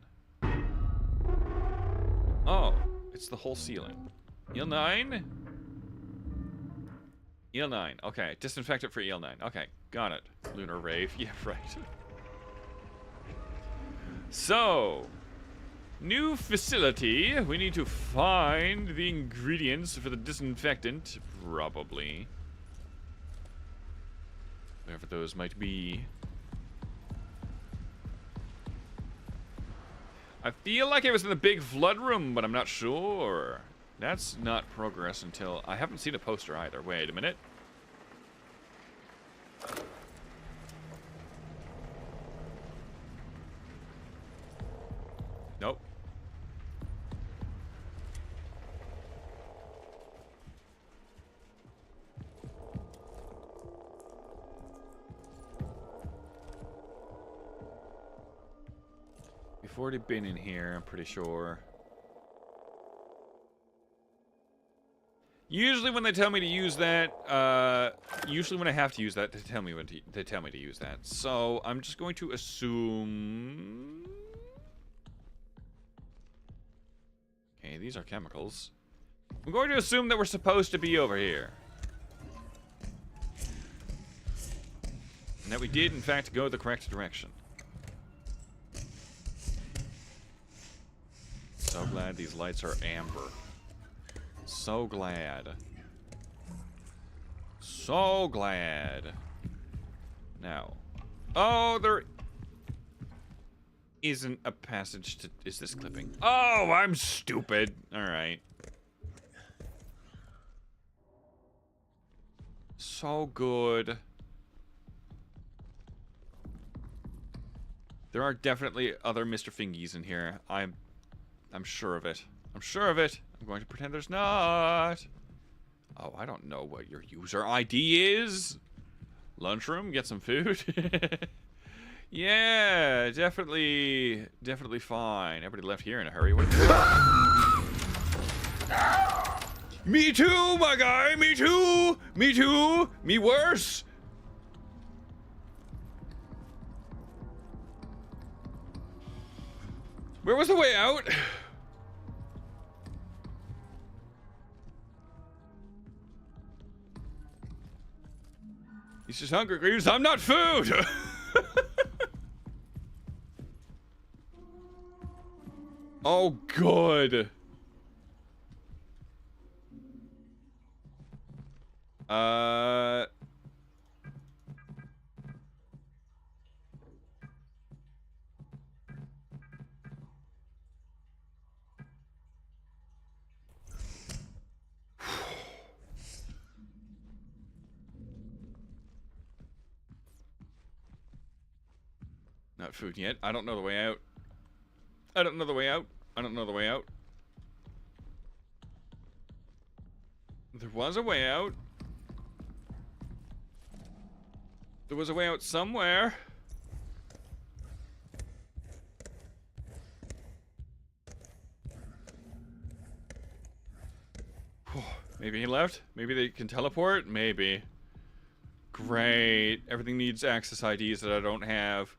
Oh, it's the whole ceiling. EL9? EL9. Okay, disinfect it for EL9. Okay, got it. Lunar Rave. Yeah, right. So, new facility. We need to find the ingredients for the disinfectant. Probably. Whatever those might be. I feel like it was in the big flood room, but I'm not sure. That's not progress until... I haven't seen a poster either. Wait a minute. Nope. We've already been in here, I'm pretty sure. Usually when they tell me to use that, usually when I have to use that, they tell me to use that. So I'm just going to assume. Okay, these are chemicals. I'm going to assume that we're supposed to be over here. And that we did, in fact, go the correct direction. So glad these lights are amber. So glad. So glad. Now. Oh, there isn't a passage to... Is this clipping? Oh, I'm stupid. Alright. So good. There are definitely other Mr. Fingies in here. I'm sure of it. I'm sure of it. I'm going to pretend there's not. Oh, I don't know what your user ID is. Lunchroom, get some food. Yeah, definitely fine. Everybody left here in a hurry. What? Me too, my guy. Me too. Me too. Me worse. Where was the way out? He's just hungry, Greaves. I'm not food. Oh, good. Not food yet. I don't know the way out. I don't know the way out. I don't know the way out. There was a way out. There was a way out somewhere. Maybe he left? Maybe they can teleport? Maybe. Great. Everything needs access IDs that I don't have.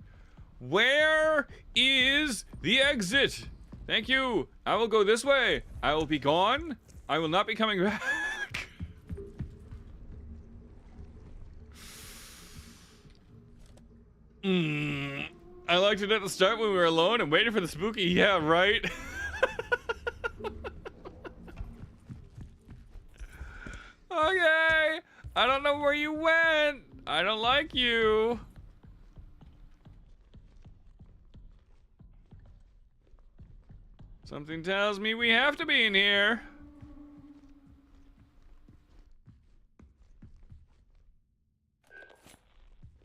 Where is the exit? Thank you. I will go this way. I will be gone. I will not be coming back. I liked it at the start when we were alone and waiting for the spooky. Yeah, right. Okay. I don't know where you went. I don't like you. Something tells me we have to be in here.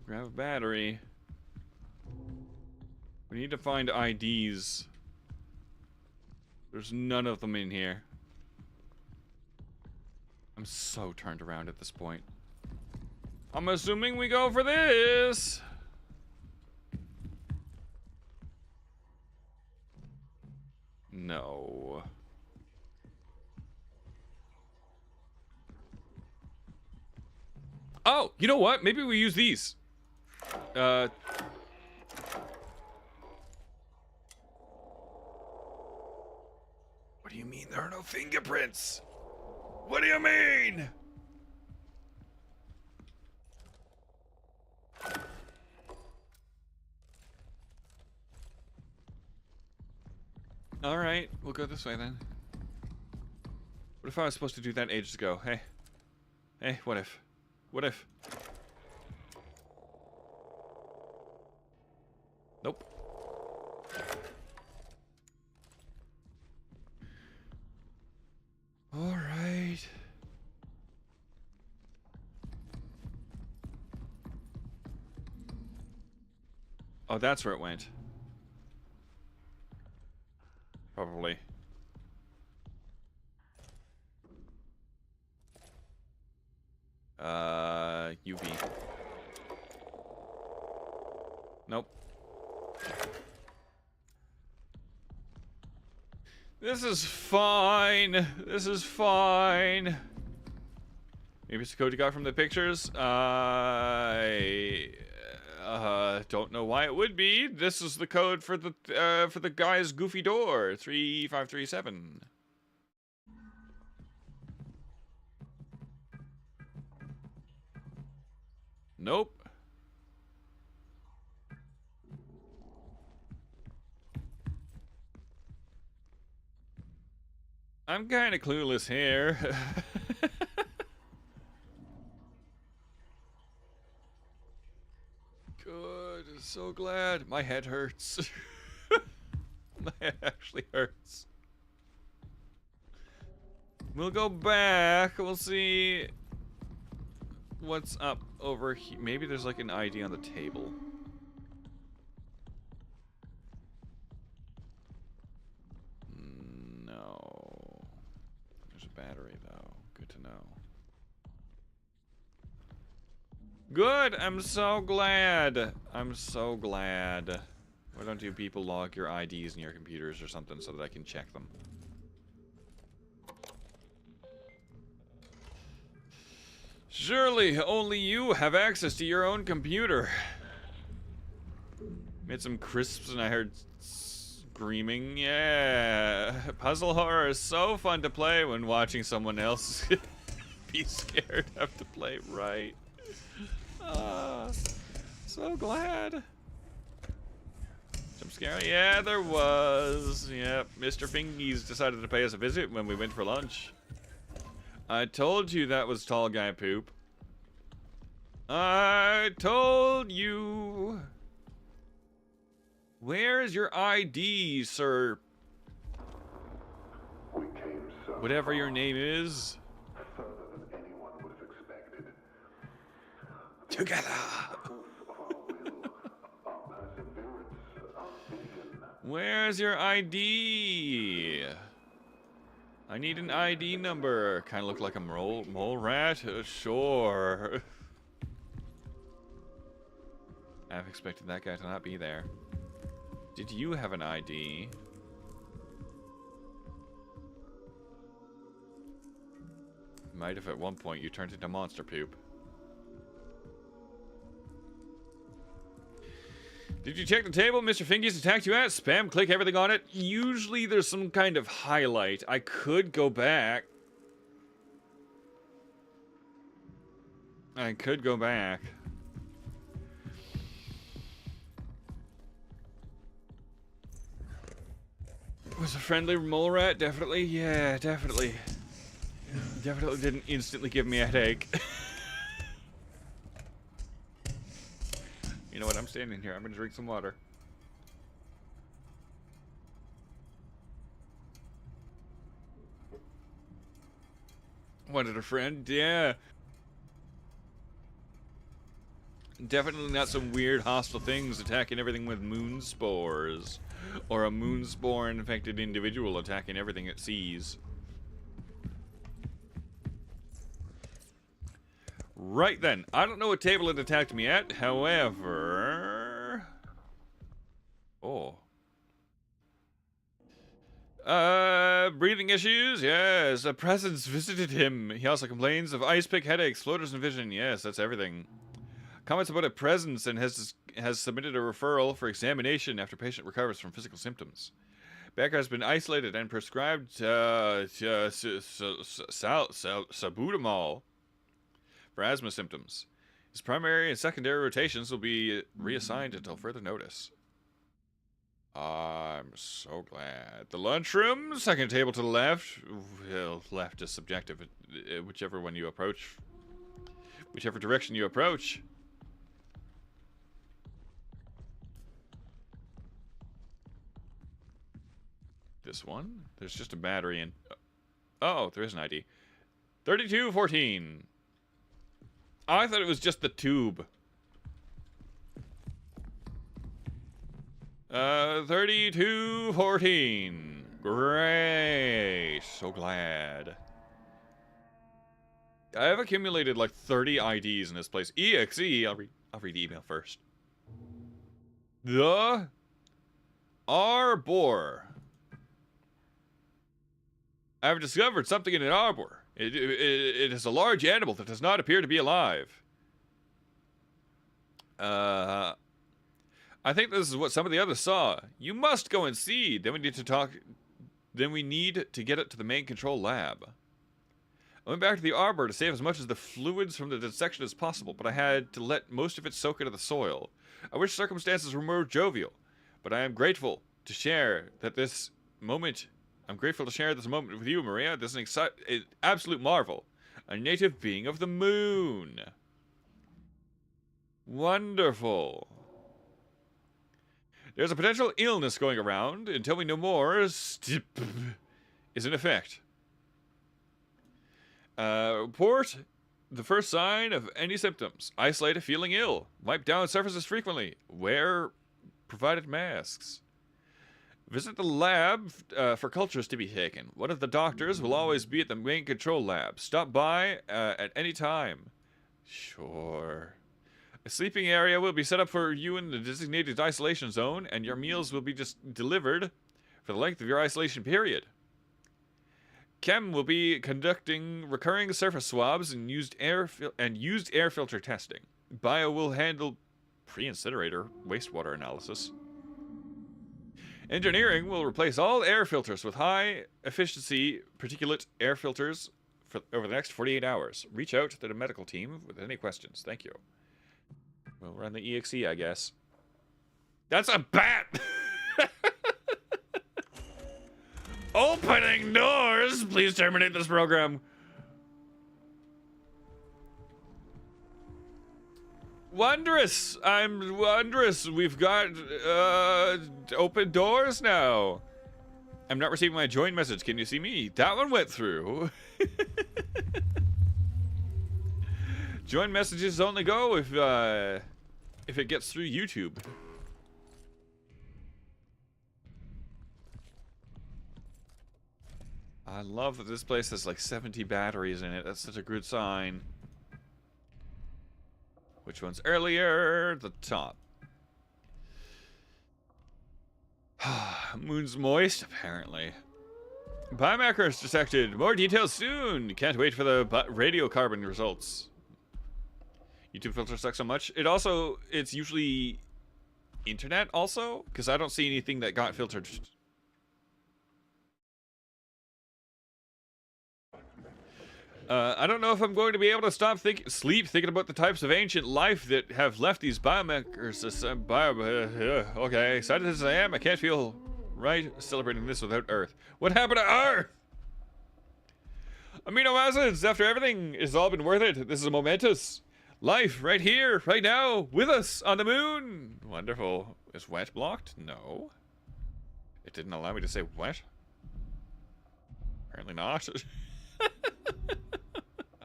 Grab a battery. We need to find IDs. There's none of them in here. I'm so turned around at this point. I'm assuming we go for this. No. Oh, you know what? Maybe we use these. What do you mean there are no fingerprints? What do you mean? All right, we'll go this way then. What if I was supposed to do that ages ago? Hey. Hey, what if? What if? Nope. All right. Oh, that's where it went. Probably. UV. Nope. This is fine. This is fine. Maybe it's the code you got from the pictures. I don't know why it would be. This is the code for the guy's goofy door. 3537. Nope. I'm kind of clueless here. Good. So glad. My head hurts. My head actually hurts. We'll go back. We'll see what's up over here. Maybe there's like an ID on the table. No. There's a battery though. Good to know. Good! I'm so glad. I'm so glad. Why don't you people log your IDs in your computers or something so that I can check them? Surely, only you have access to your own computer. Made some crisps and I heard screaming. Yeah. Puzzle horror is so fun to play when watching someone else be scared have to play right. So glad. Jump scare? Yeah, there was. Yep, Mr. Fingies decided to pay us a visit when we went for lunch. I told you that was tall guy poop. I told you. Where's your ID, sir? We came so Whatever your name is. further than anyone would have expected. Together. Proof of our will, our perseverance, our vision. Where's your ID? I need an ID number. Kind of look like a mole rat? Sure. I've expected that guy to not be there. Did you have an ID? Might have at one point you turned into monster poop. Did you check the table Mr. Fingies attacked you at? Spam, click everything on it. Usually there's some kind of highlight. I could go back. I could go back. Was a friendly mole rat? Definitely. Yeah, definitely. Definitely didn't instantly give me a headache. You know what? I'm standing here. I'm gonna drink some water. Wanted a friend? Yeah. Definitely not some weird hostile things attacking everything with moon spores. Or a moon spore infected individual attacking everything it sees. Right then. I don't know what table it attacked me at. However... Oh. Breathing issues? Yes. A presence visited him. He also complains of ice pick headaches, floaters, and vision. Yes, that's everything. Comments about a presence and has submitted a referral for examination after patient recovers from physical symptoms. Becker has been isolated and prescribed salbutamol for asthma symptoms. His primary and secondary rotations will be reassigned until further notice. I'm so glad. The lunchroom, second table to the left. Well, left is subjective. Whichever one you approach. Whichever direction you approach. This one? There's just a battery in... Oh, there is an ID. 3214. Oh, I thought it was just the tube. 3214. Great. So glad. I have accumulated like 30 IDs in this place. EXE. I'll read the email first. The Arbor. I have discovered something in an arbor. It is a large animal that does not appear to be alive. I think this is what some of the others saw. You must go and see. Then we need to talk. Then we need to get it to the main control lab. I went back to the arbor to save as much of the fluids from the dissection as possible, but I had to let most of it soak into the soil. I wish circumstances were more jovial, but I am grateful to share that this moment I'm grateful to share this moment with you, Maria. This is an absolute marvel. A native being of the moon. Wonderful. There's a potential illness going around. Until we know more, is in effect. Report the first sign of any symptoms. Isolate if feeling ill. Wipe down surfaces frequently. Wear provided masks. Visit the lab for cultures to be taken. One of the doctors will always be at the main control lab. Stop by at any time. Sure. A sleeping area will be set up for you in the designated isolation zone, and your meals will be just delivered for the length of your isolation period. Chem will be conducting recurring surface swabs and used air filter testing. Bio will handle pre-incinerator wastewater analysis. Engineering will replace all air filters with high-efficiency particulate air filters over the next 48 hours. Reach out to the medical team with any questions. Thank you. We'll run the EXE, I guess. That's a bat! Opening doors! Please terminate this program. Wondrous! I'm wondrous. We've got open doors now. I'm not receiving my join message. Can you see me? That one went through. Join messages only go if it gets through YouTube. I love that this place has like 70 batteries in it. That's such a good sign. Which one's earlier? The top. Moon's moist, apparently. Biomarkers detected. More details soon. Can't wait for the radiocarbon results. YouTube filter sucks so much. It's usually internet also, because I don't see anything that got filtered. I don't know if I'm going to be able to sleep thinking about the types of ancient life that have left these biomarkers. Okay, excited as I am, I can't feel right celebrating this without Earth. What happened to Earth? Amino acids, after everything, it's all been worth it. This is momentous. Life, right here, right now, with us, on the moon. Wonderful. Is wet blocked? No. It didn't allow me to say wet. Apparently not.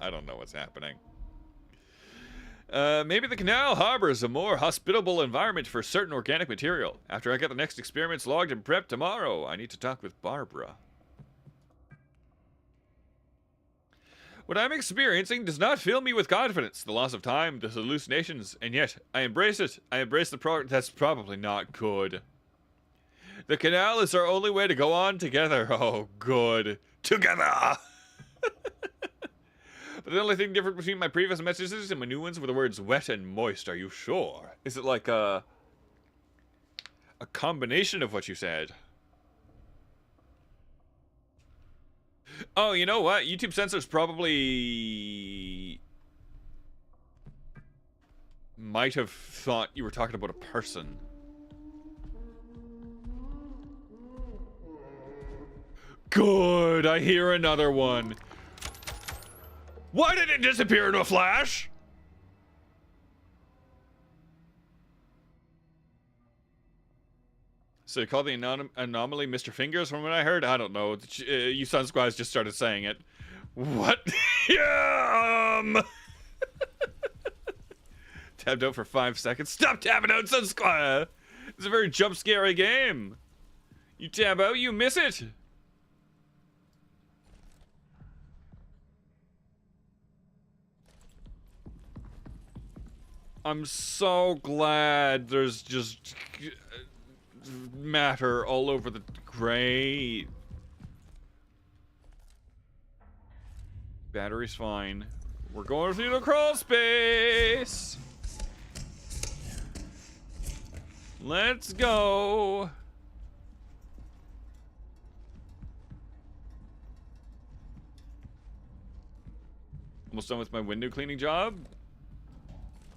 I don't know what's happening. Maybe the canal harbors a more hospitable environment for certain organic material. After I get the next experiments logged and prepped tomorrow, I need to talk with Barbara. What I'm experiencing does not fill me with confidence. The loss of time, the hallucinations, and yet I embrace it. I embrace the that's probably not good. The canal is our only way to go on together. Oh, good. Together! But the only thing different between my previous messages and my new ones were the words wet and moist. Are you sure? Is it like a combination of what you said? Oh, you know what? YouTube censors probably might have thought you were talking about a person. Good, I hear another one. Why did it disappear in a flash? So you call the anomaly Mr. Fingers from what I heard? I don't know. You Sun Squads just started saying it. What? Tabbed out for 5 seconds. Stop tabbing out, Sun Squad! It's a very jump scary game. You tab out, you miss it. I'm so glad there's just matter all over the grate. Battery's fine. We're going through the crawl space. Let's go. Almost done with my window cleaning job.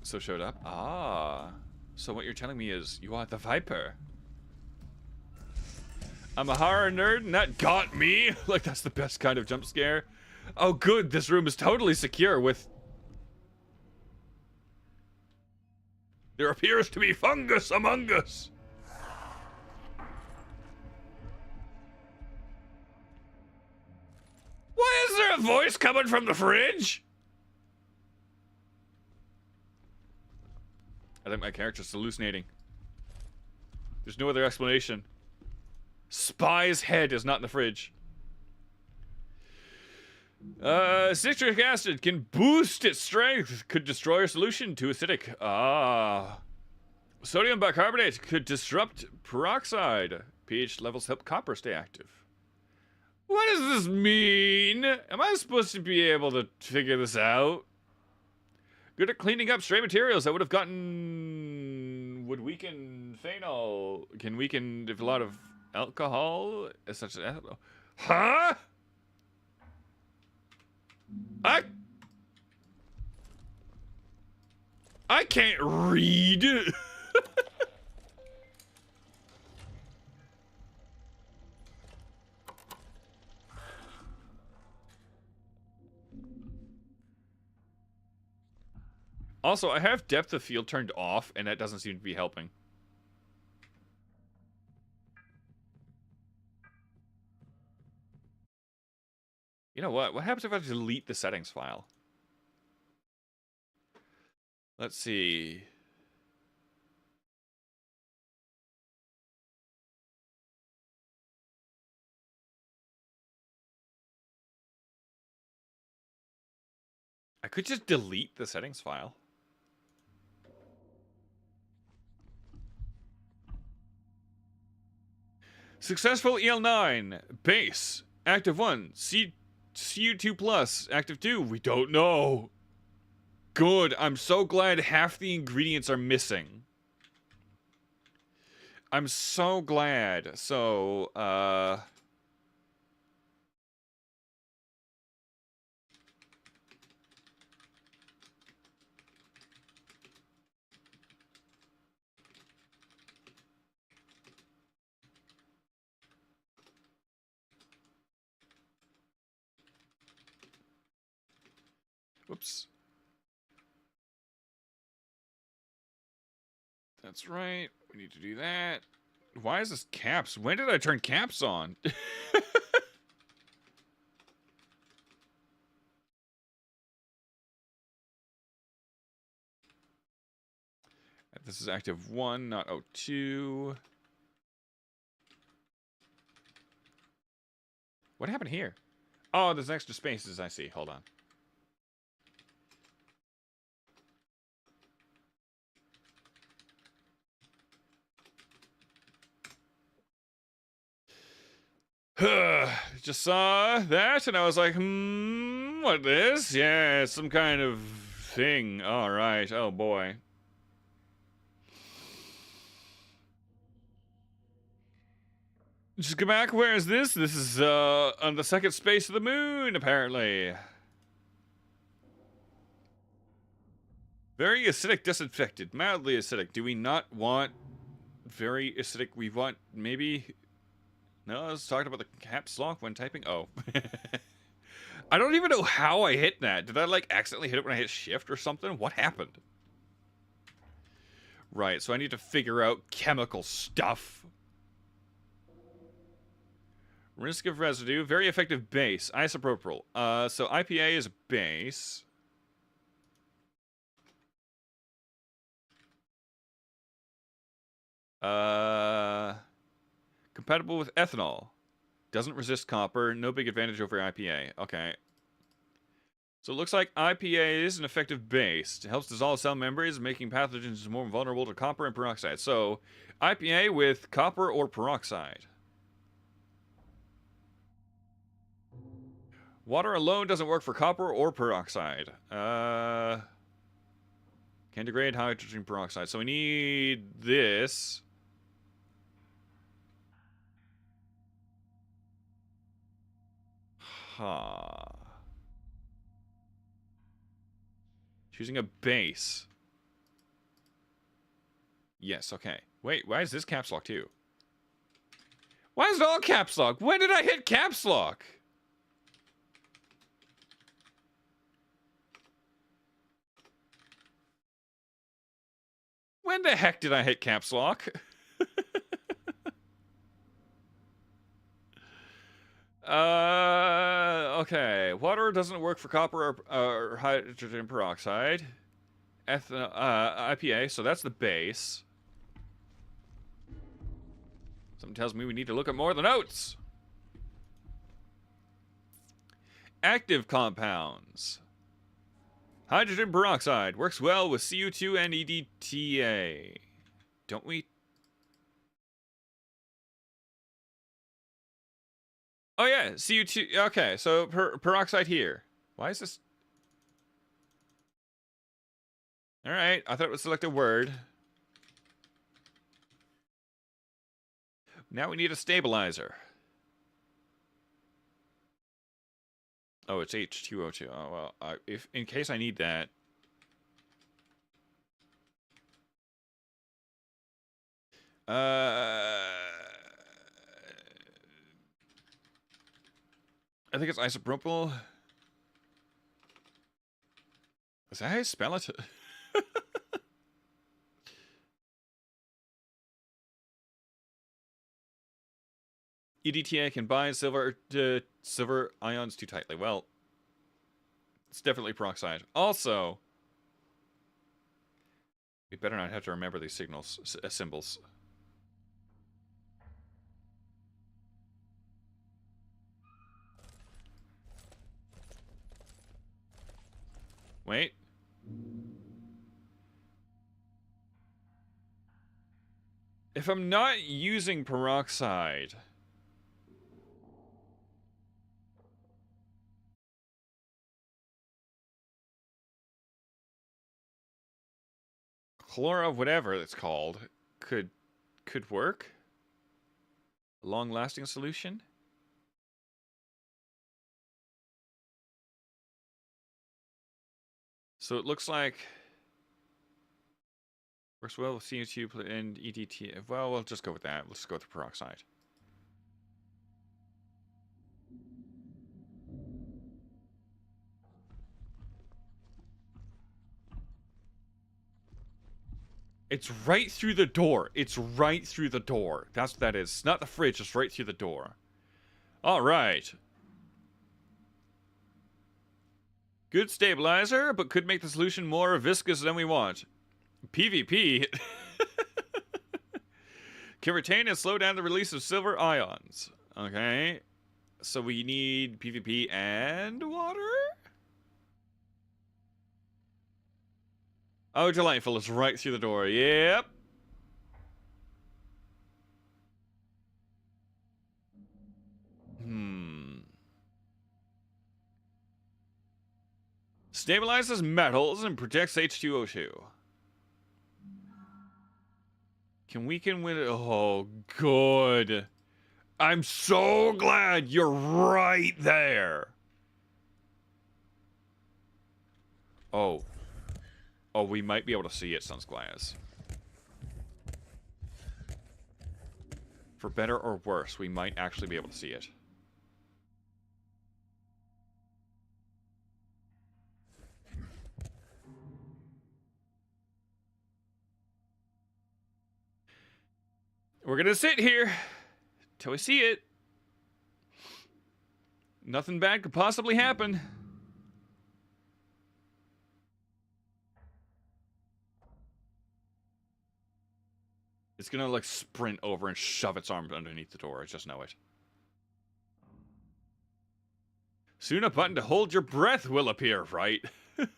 So showed up. Ah. So what you're telling me is you are the Viper. I'm a horror nerd and that got me. Like, that's the best kind of jump scare. Oh, good. This room is totally secure with... There appears to be fungus among us. Why is there a voice coming from the fridge? I think my character's hallucinating. There's no other explanation. Spy's head is not in the fridge. Citric acid can boost its strength. Could destroy your solution to acidic. Ah. Sodium bicarbonate could disrupt peroxide. pH levels help copper stay active. What does this mean? Am I supposed to be able to figure this out? Good at cleaning up stray materials that would have gotten... Would weaken phenol. Can weaken if a lot of alcohol, such as... Huh? I can't read. Also, I have depth of field turned off, and that doesn't seem to be helping. You know what? What happens if I delete the settings file? Let's see. I could just delete the settings file. Successful EL9. Base. Active 1. CU2 plus. Active 2. We don't know. Good. I'm so glad half the ingredients are missing. I'm so glad. So, whoops. That's right. We need to do that. Why is this caps? When did I turn caps on? This is active 1, not O2. What happened here? Oh, there's extra spaces, I see. Hold on. Just saw that, and I was like, what is? Yeah, it's some kind of thing. All right. Oh, boy. Just go back. Where is this? This is, on the second space of the moon, apparently. Very acidic disinfected. Mildly acidic. Do we not want very acidic? We want maybe... No, I was talking about the caps lock when typing. Oh. I don't even know how I hit that. Did I, like, accidentally hit it when I hit shift or something? What happened? Right, so I need to figure out chemical stuff. Risk of residue. Very effective base. Isopropyl. So IPA is a base. Compatible with ethanol. Doesn't resist copper. No big advantage over IPA. Okay. So it looks like IPA is an effective base. It helps dissolve cell membranes, making pathogens more vulnerable to copper and peroxide. So IPA with copper or peroxide. Water alone doesn't work for copper or peroxide. Can degrade hydrogen peroxide. So we need this. Huh. Choosing a base. Yes, okay. Wait, why is this caps lock too? Why is it all caps lock? When did I hit caps lock? When the heck did I hit caps lock? Okay. Water doesn't work for copper or hydrogen peroxide. IPA, so that's the base. Something tells me we need to look at more of the notes. Active compounds. Hydrogen peroxide works well with Cu2 and EDTA. Don't we? Oh yeah, Cu2. Okay, so peroxide here. Why is this? All right, I thought it was select a word. Now we need a stabilizer. Oh, it's H2O2. Oh well, if in case I need that. I think it's isopropyl. Is that how you spell it? EDTA can bind silver ions too tightly. Well, it's definitely peroxide. Also, we better not have to remember these symbols. Wait. If I'm not using peroxide... Chloro, whatever it's called, could work? A long-lasting solution? So it looks like... Works well with CO2 and EDTA. Well, we'll just go with that. Let's go with the peroxide. It's right through the door. It's right through the door. That's what that is. Not the fridge, it's right through the door. Alright. Good stabilizer, but could make the solution more viscous than we want. PvP can retain and slow down the release of silver ions. Okay. So we need PvP and water? Oh, delightful. It's right through the door. Yep. Stabilizes metals and protects H2O2. Can weaken with it? Oh, good. I'm so glad you're right there. Oh. Oh, we might be able to see it, Sunsglass. For better or worse, we might actually be able to see it. We're gonna sit here till we see it. Nothing bad could possibly happen. It's gonna, like, sprint over and shove its arm underneath the door. I just know it. Soon a button to hold your breath will appear, right? It's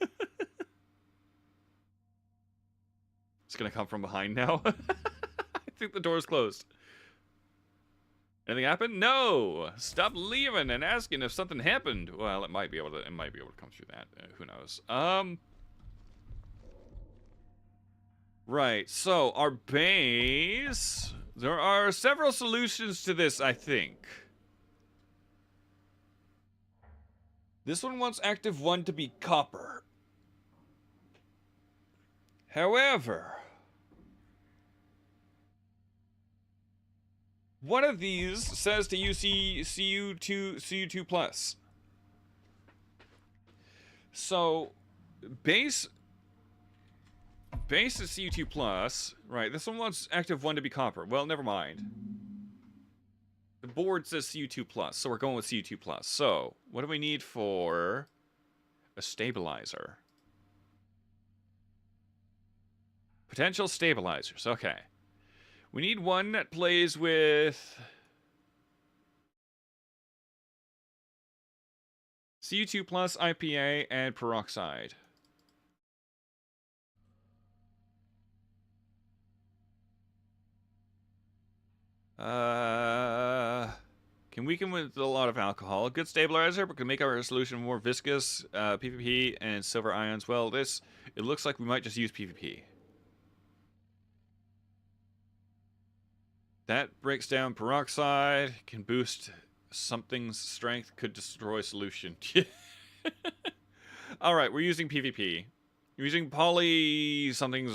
gonna come from behind now. I think the door's closed. Anything happened? No. Stop leaving and asking if something happened. Well, it might be able to come through that. Who knows? Right. So our base. There are several solutions to this, I think. This one wants active 1 to be copper. However, One of these says to use CU2 plus. So base is CU2 plus. Right, this one wants active 1 to be copper. Well, never mind. The board says CU2 plus, so we're going with CU2 plus. So, what do we need for a stabilizer? Potential stabilizers, okay. We need one that plays with CU2 plus, IPA, and peroxide. Can weaken with a lot of alcohol. Good stabilizer, but can make our solution more viscous. PvP and silver ions. Well, it looks like we might just use PvP. That breaks down peroxide. Can boost something's strength. Could destroy solution. Alright, we're using PvP. We're using poly something.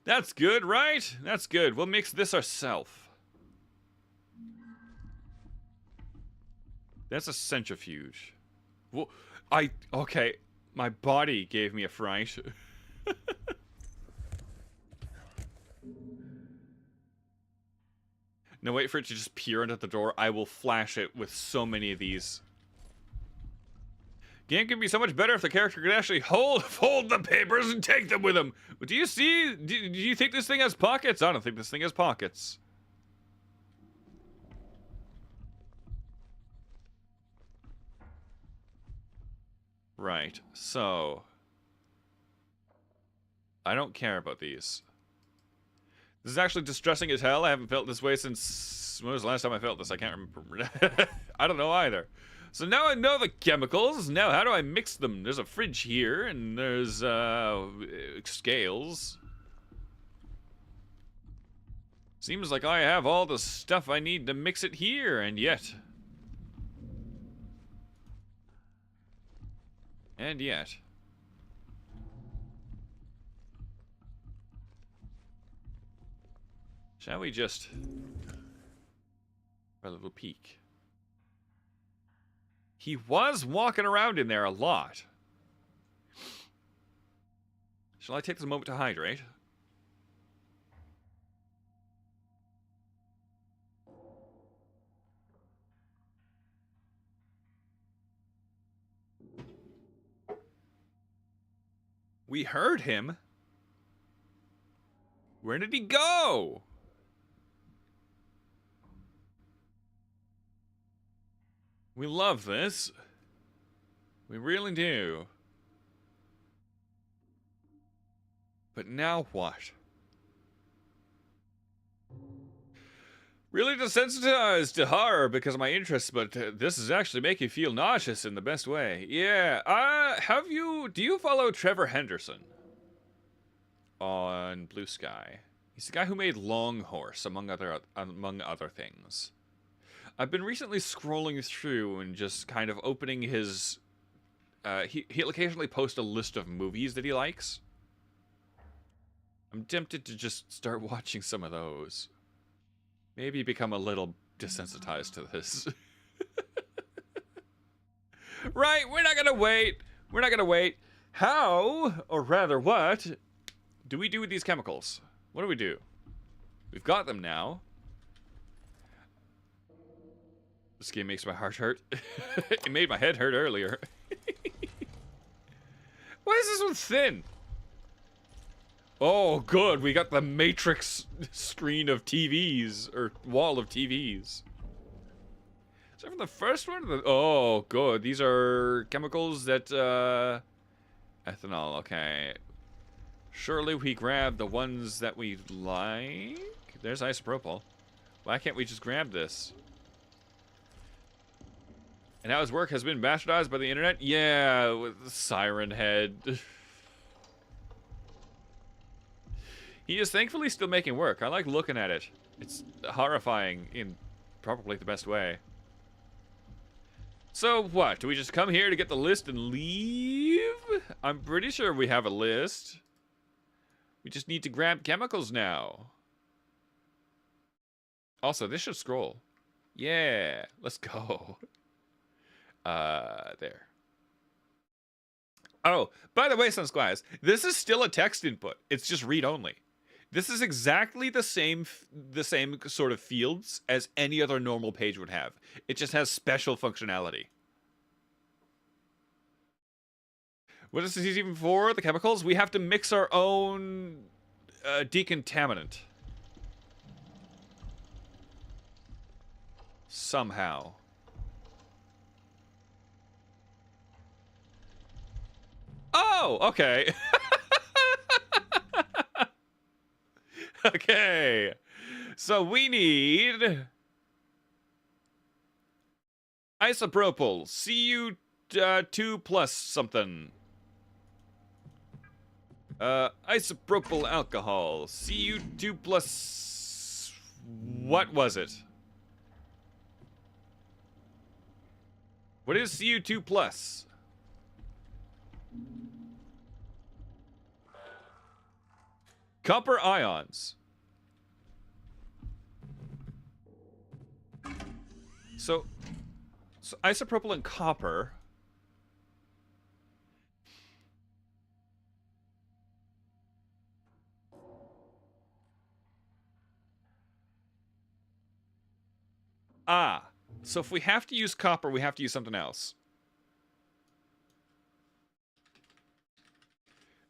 That's good, right? That's good. We'll mix this ourselves. That's a centrifuge. Well, okay. My body gave me a fright. No, wait for it to just peer into the door. I will flash it with so many of these. Game can be so much better if the character could actually fold the papers and take them with him. Do you see? Do you think this thing has pockets? I don't think this thing has pockets. Right, so I don't care about these. This is actually distressing as hell. I haven't felt this way since... When was the last time I felt this? I can't remember. I don't know either. So now I know the chemicals. Now how do I mix them? There's a fridge here, and there's scales. Seems like I have all the stuff I need to mix it here, and yet... Shall we just... a little peek. He was walking around in there a lot. Shall I take this moment to hydrate? We heard him. Where did he go? We love this. We really do. But now what? Really desensitized to horror because of my interests, but this is actually making me feel nauseous in the best way. Yeah, do you follow Trevor Henderson? On Blue Sky. He's the guy who made Long Horse, among other things. I've been recently scrolling through and just kind of opening his... he'll occasionally post a list of movies that he likes. I'm tempted to just start watching some of those. Maybe become a little desensitized to this. Right, we're not gonna wait. We're not gonna wait. How, or rather what, do we do with these chemicals? What do we do? We've got them now. This game makes my heart hurt. It made my head hurt earlier. Why is this one thin? Oh, good. We got the matrix screen of TVs, or wall of TVs. Is that from the first one? Oh, good. These are chemicals that, ethanol, okay. Surely we grab the ones that we like. There's isopropyl. Why can't we just grab this? And how his work has been bastardized by the internet? Yeah, with the Siren Head. He is thankfully still making work. I like looking at it. It's horrifying in probably the best way. So what? Do we just come here to get the list and leave? I'm pretty sure we have a list. We just need to grab chemicals now. Also, this should scroll. Yeah, let's go. There. Oh, by the way, Sunsquires, this is still a text input. It's just read only. This is exactly the same sort of fields as any other normal page would have. It just has special functionality. What is this even for? The chemicals? We have to mix our own decontaminant. Somehow. Oh, okay. Okay. So we need isopropyl, Cu2 plus something. Isopropyl alcohol, Cu2 plus... What was it? What is Cu2 plus? Copper ions. So isopropyl and copper. Ah, so if we have to use copper, we have to use something else.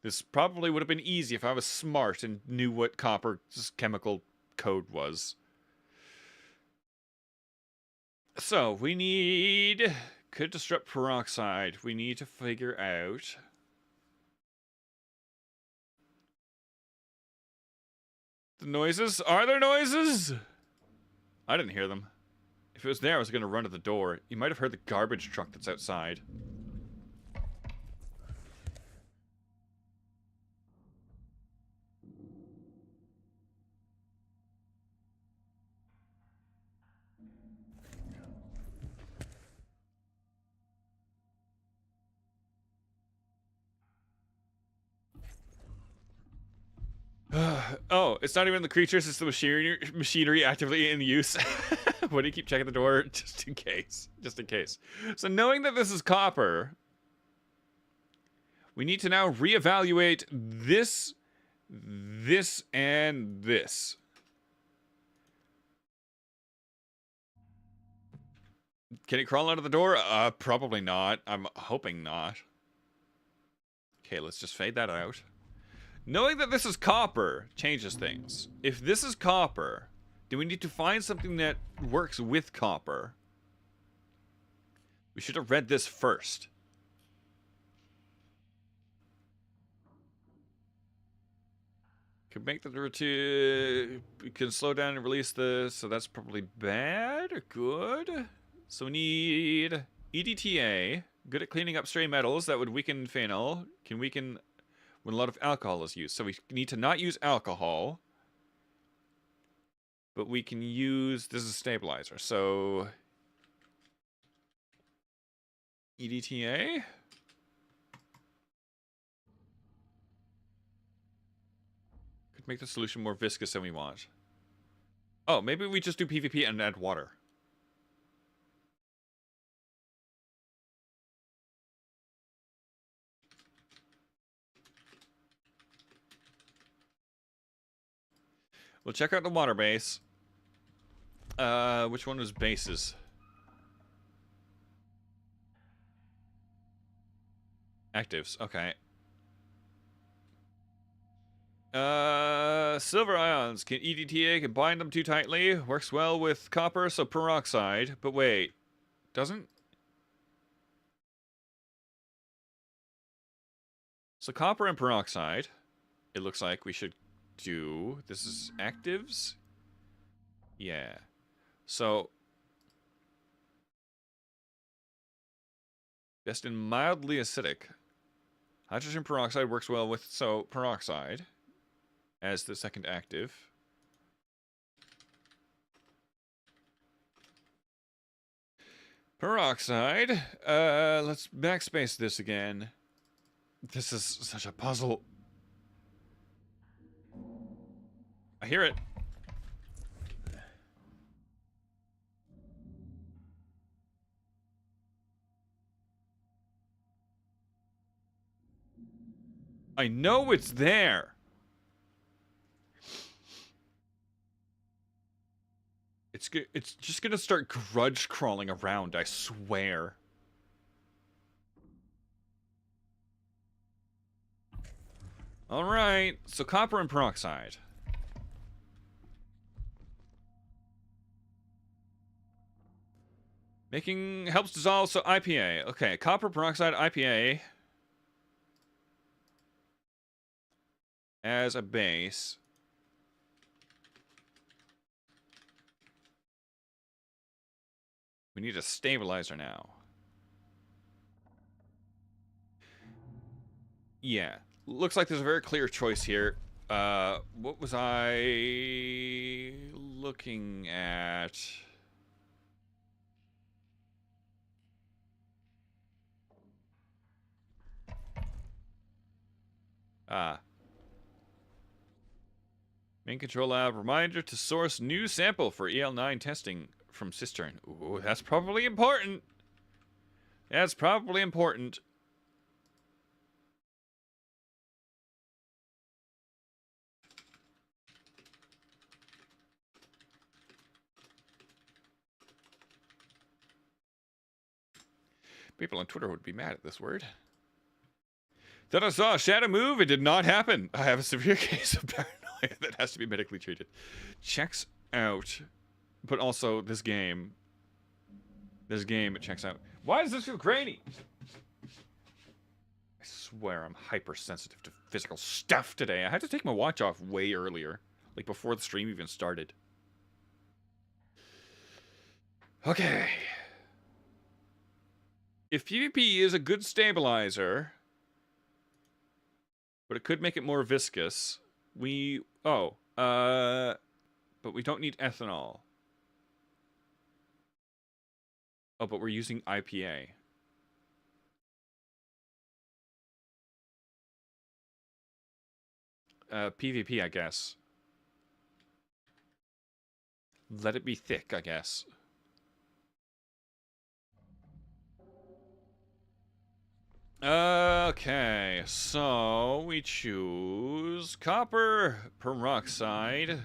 This probably would have been easy if I was smart and knew what copper's chemical code was. So, we need... Could disrupt peroxide. We need to figure out... The noises? Are there noises? I didn't hear them. If it was there, I was going to run to the door. You might have heard the garbage truck that's outside. Oh, it's not even the creatures, it's the machinery actively in use. Why do you keep checking the door? Just in case. Just in case. So knowing that this is copper, we need to now reevaluate this, and this. Can it crawl out of the door? Probably not. I'm hoping not. Okay, let's just fade that out. Knowing that this is copper changes things. If this is copper, then we need to find something that works with copper. We should have read this first. Can make the routine... Can slow down and release this, so that's probably bad or good. So we need EDTA. Good at cleaning up stray metals that would weaken phenol. Can weaken... when a lot of alcohol is used. So we need to not use alcohol. But we can use... This is a stabilizer. So... EDTA? Could make the solution more viscous than we want. Oh, maybe we just do PvP and add water. We'll check out the water base. Which one was bases? Actives, okay. Silver ions. Can EDTA can bind them too tightly. Works well with copper, so peroxide. But wait. Doesn't? So copper and peroxide. It looks like we should do... This is actives? Yeah. So... Best in mildly acidic. Hydrogen peroxide works well with... So, peroxide. As the second active. Peroxide. Let's backspace this again. This is such a puzzle. I hear it. I know it's there. It's just gonna start grudge crawling around, I swear. Alright, so copper and peroxide. Making helps dissolve, so IPA. Okay, copper, peroxide, IPA. As a base. We need a stabilizer now. Yeah. Looks like there's a very clear choice here. What was I looking at? Main control lab, reminder to source new sample for EL9 testing from cistern. Ooh, that's probably important. That's probably important. People on Twitter would be mad at this word. Then I saw a shadow move. It did not happen. I have a severe case of paranoia that has to be medically treated. Checks out. But also, this game. This game, it checks out. Why does this feel grainy? I swear I'm hypersensitive to physical stuff today. I had to take my watch off way earlier. Like, before the stream even started. Okay. If PvP is a good stabilizer... but it could make it more viscous. But we don't need ethanol. Oh, but we're using IPA. PvP, I guess. Let it be thick, I guess. Okay, so we choose copper peroxide.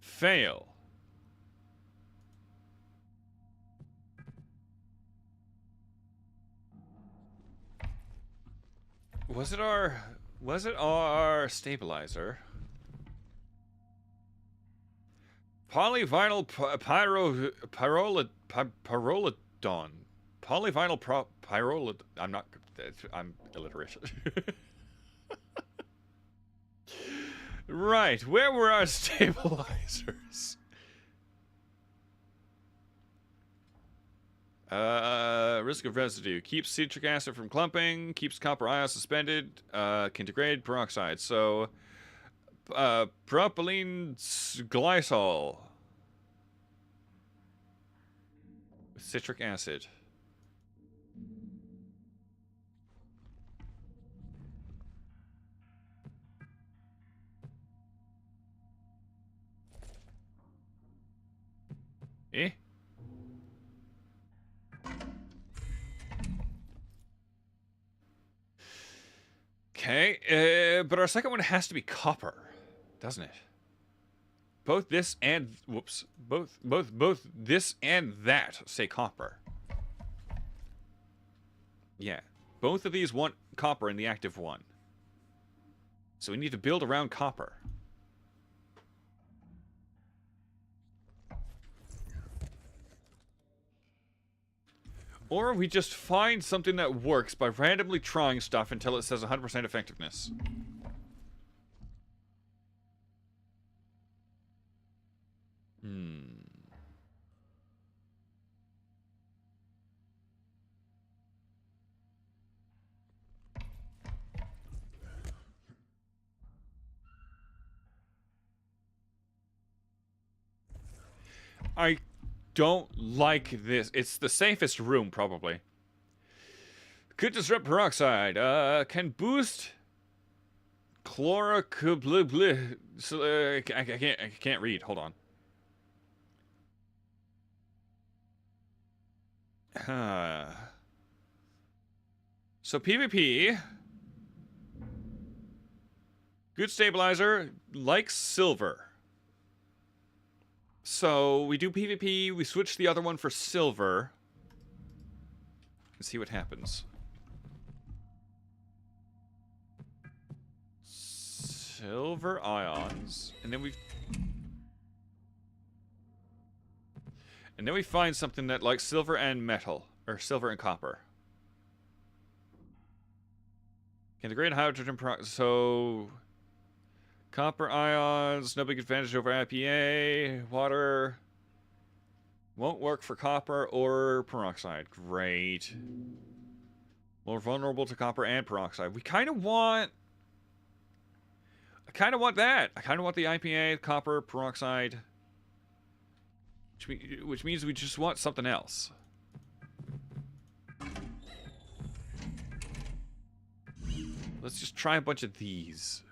Fail. Was it our stabilizer? Polyvinyl pyrrolidon. Polyvinyl pyrrolid. I'm illiterate. Right, where were our stabilizers? Risk of residue. Keeps citric acid from clumping. Keeps copper ions suspended. Can degrade peroxide. So, propylene glycol. With citric acid. Eh? Okay, but our second one has to be copper, doesn't it? Both this and both this and that say copper. Yeah, both of these want copper in the active one. So we need to build around copper. Or we just find something that works by randomly trying stuff until it says 100% effectiveness. I don't like this. It's the safest room, probably. Could disrupt peroxide. Can boost chlorocobl. I can't read. Hold on. So PvP. Good stabilizer, like silver. So we do PvP, we switch the other one for silver. Let's see what happens. Silver ions. And then we find something that likes silver and metal. Or silver and copper. Can degrade hydrogen so copper ions, no big advantage over IPA. Water won't work for copper or peroxide. Great. More vulnerable to copper and peroxide. I kind of want that. I kind of want the IPA, copper, peroxide. Which means we just want something else. Let's just try a bunch of these.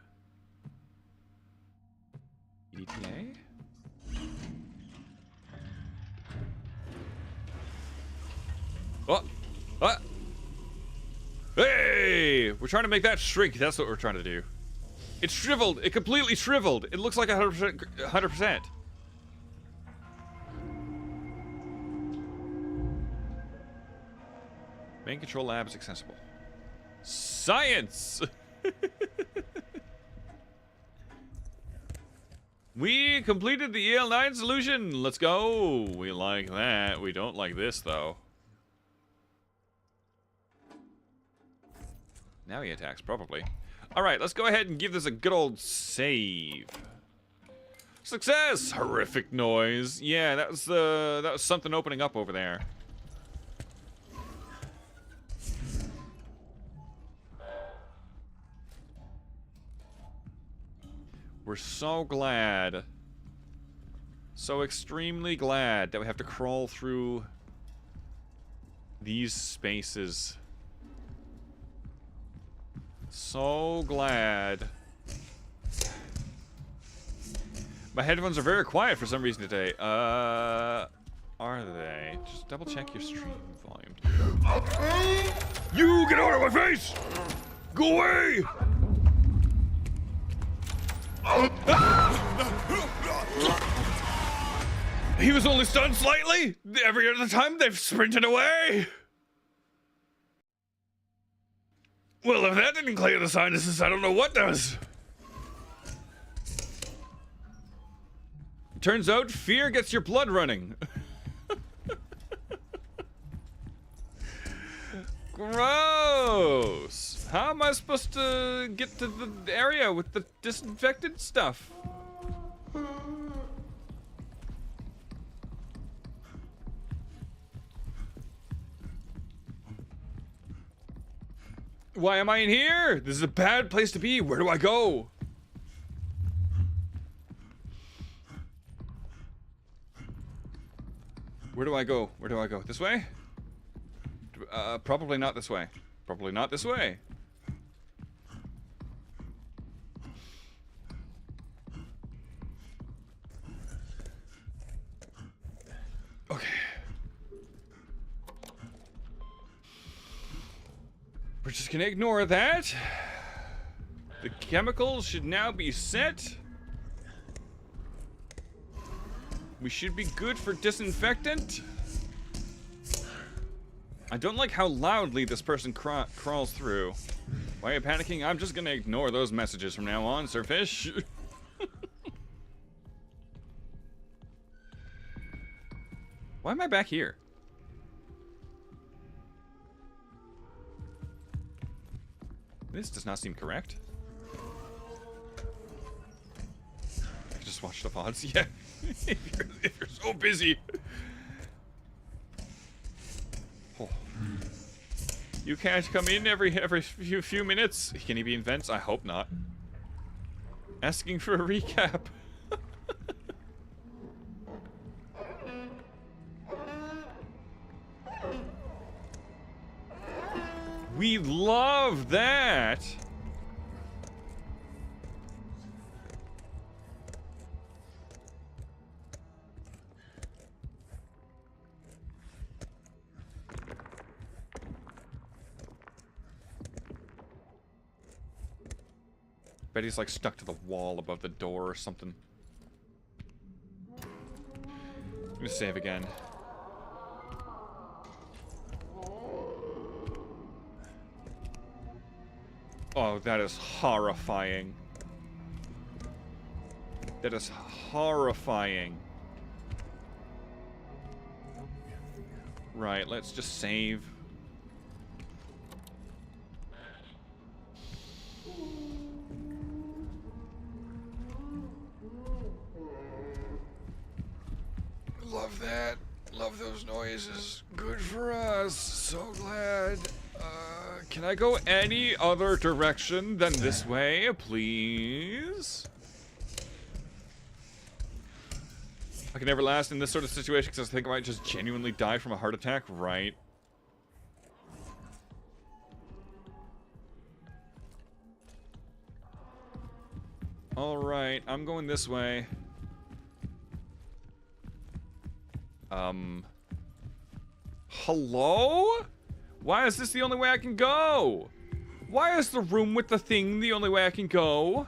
EDTA? Oh! Ah! Hey! We're trying to make that shrink. That's what we're trying to do. It's shriveled. It completely shriveled. It looks like 100%. 100%. Main control lab is accessible. Science! We completed the EL9 solution. Let's go. We like that. We don't like this, though. Now he attacks, probably. Alright, let's go ahead and give this a good old save. Success! Horrific noise. Yeah, that was something opening up over there. We're so glad. So extremely glad that we have to crawl through these spaces. So glad. My headphones are very quiet for some reason today. Are they? Just double check your stream volume. You get out of my face! Go away! He was only stunned slightly. Every other time they've sprinted away. Well, if that didn't clear the sinuses, I don't know what does. Turns out fear gets your blood running. Gross. How am I supposed to get to the area with the disinfected stuff? Why am I in here? This is a bad place to be. Where do I go? Where do I go? Where do I go? This way? Probably not this way. Probably not this way. Okay. We're just gonna ignore that. The chemicals should now be set. We should be good for disinfectant. I don't like how loudly this person crawls through. Why are you panicking? I'm just gonna ignore those messages from now on, Sir Fish. Why am I back here? This does not seem correct. I can just watch the VODs. Yeah. if you're so busy. Oh. You can't come in every few minutes. Can he be in vents? I hope not. Asking for a recap. We love that. Bet he's like stuck to the wall above the door or something. I'm gonna save again. Oh, that is horrifying. That is horrifying. Right, let's just save. Love that. Love those noises. Good for us. So glad. Can I go any other direction than this way, please? I can never last in this sort of situation because I think I might just genuinely die from a heart attack, right? Alright, I'm going this way. Hello? Why is this the only way I can go? Why is the room with the thing the only way I can go?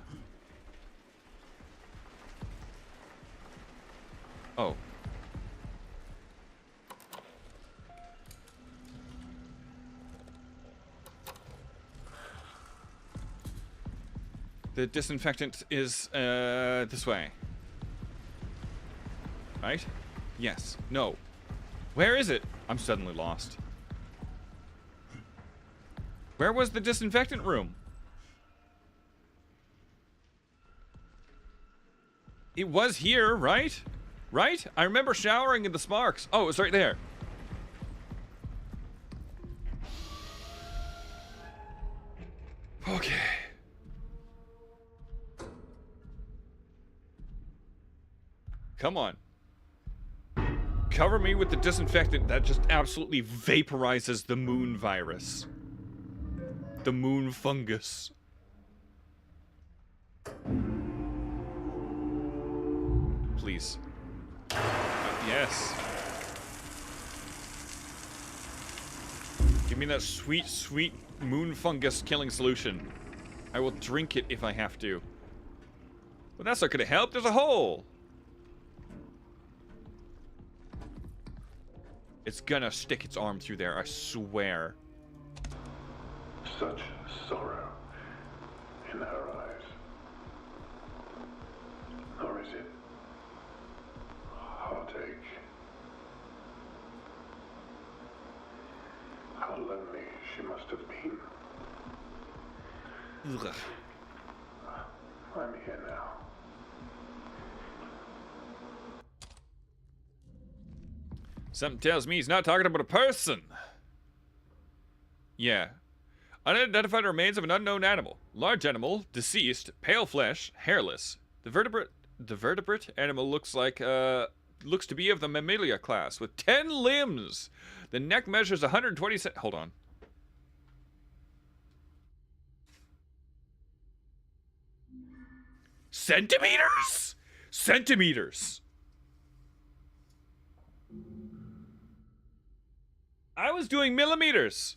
Oh. The disinfectant is, this way. Right? Yes. No. Where is it? I'm suddenly lost. Where was the disinfectant room? It was here, right? Right? I remember showering in the sparks. Oh, it was right there. Okay. Come on. Cover me with the disinfectant that just absolutely vaporizes the moon virus. The moon fungus. Please. Yes. Give me that sweet, sweet moon fungus killing solution. I will drink it if I have to. But that's not gonna help. There's a hole. It's gonna stick its arm through there, I swear. Such sorrow in her eyes. Or is it heartache? How lonely she must have been. Ugh. I'm here now. Something tells me he's not talking about a person. Yeah. Unidentified remains of an unknown animal. Large animal, deceased, pale flesh, hairless. The vertebrate animal looks to be of the mammalia class with 10 limbs. The neck measures 120 hold on. Centimeters? Centimeters. I was doing millimeters.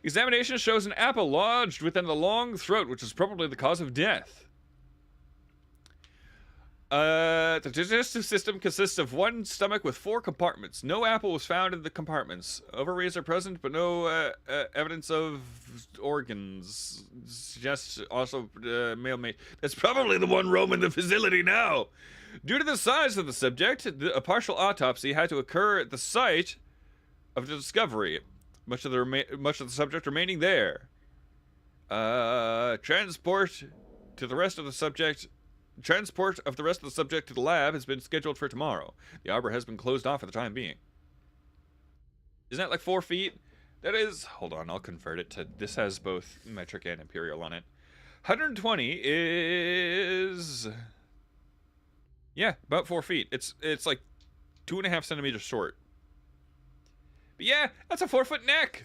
Examination shows an apple lodged within the long throat, which is probably the cause of death. The digestive system consists of one stomach with 4 compartments. No apple was found in the compartments. Ovaries are present, but no evidence of organs. Suggests also male mate. That's probably the one roaming the facility now. Due to the size of the subject, a partial autopsy had to occur at the site of the discovery. Much of the subject remaining there. Transport of the rest of the subject to the lab has been scheduled for tomorrow. The arbor has been closed off for the time being. Isn't that like 4 feet? That is... Hold on, I'll convert it to... This has both metric and imperial on it. 120 is... Yeah, about 4 feet. It's like 2.5 centimeters short. But yeah, that's a 4-foot neck.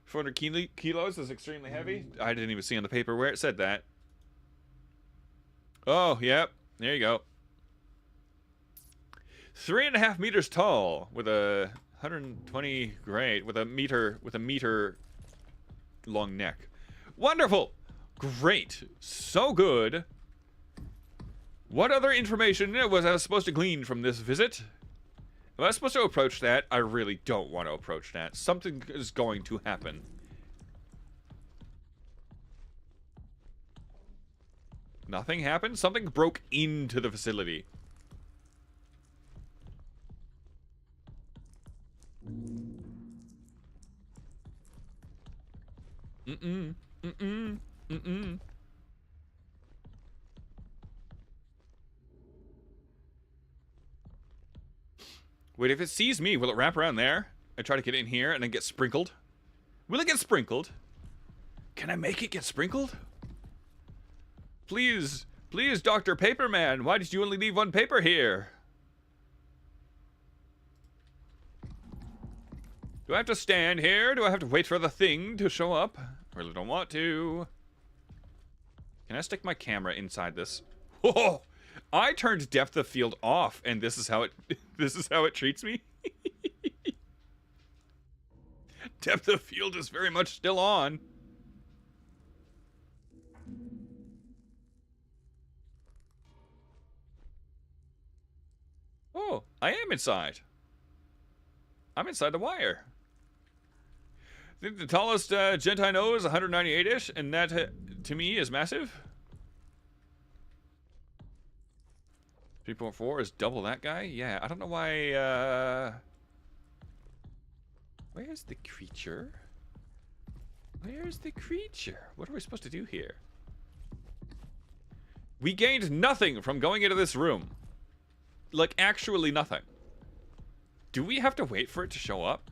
400 kilos is extremely heavy. I didn't even see on the paper where it said that. Oh, yep. There you go. 3.5 meters tall with a 120 great with a meter long neck. Wonderful. Great. So good. What other information was I supposed to glean from this visit? Am I supposed to approach that? I really don't want to approach that. Something is going to happen. Nothing happened? Something broke into the facility. Mm-mm. Mm-mm. Mm-mm. Wait, if it sees me, will it wrap around there? I try to get in here and then get sprinkled? Will it get sprinkled? Can I make it get sprinkled? Please, please, Dr. Paperman, why did you only leave one paper here? Do I have to stand here? Do I have to wait for the thing to show up? I really don't want to. Can I stick my camera inside this? Whoa! I turned depth of field off, and this is how it treats me. Depth of field is very much still on. Oh, I am inside. I'm inside the wire. I think the tallest gent I know is 198-ish, and that, to me, is massive. 3.4 is double that guy? Yeah, I don't know why, Where's the creature? Where's the creature? What are we supposed to do here? We gained nothing from going into this room. Like, actually nothing. Do we have to wait for it to show up?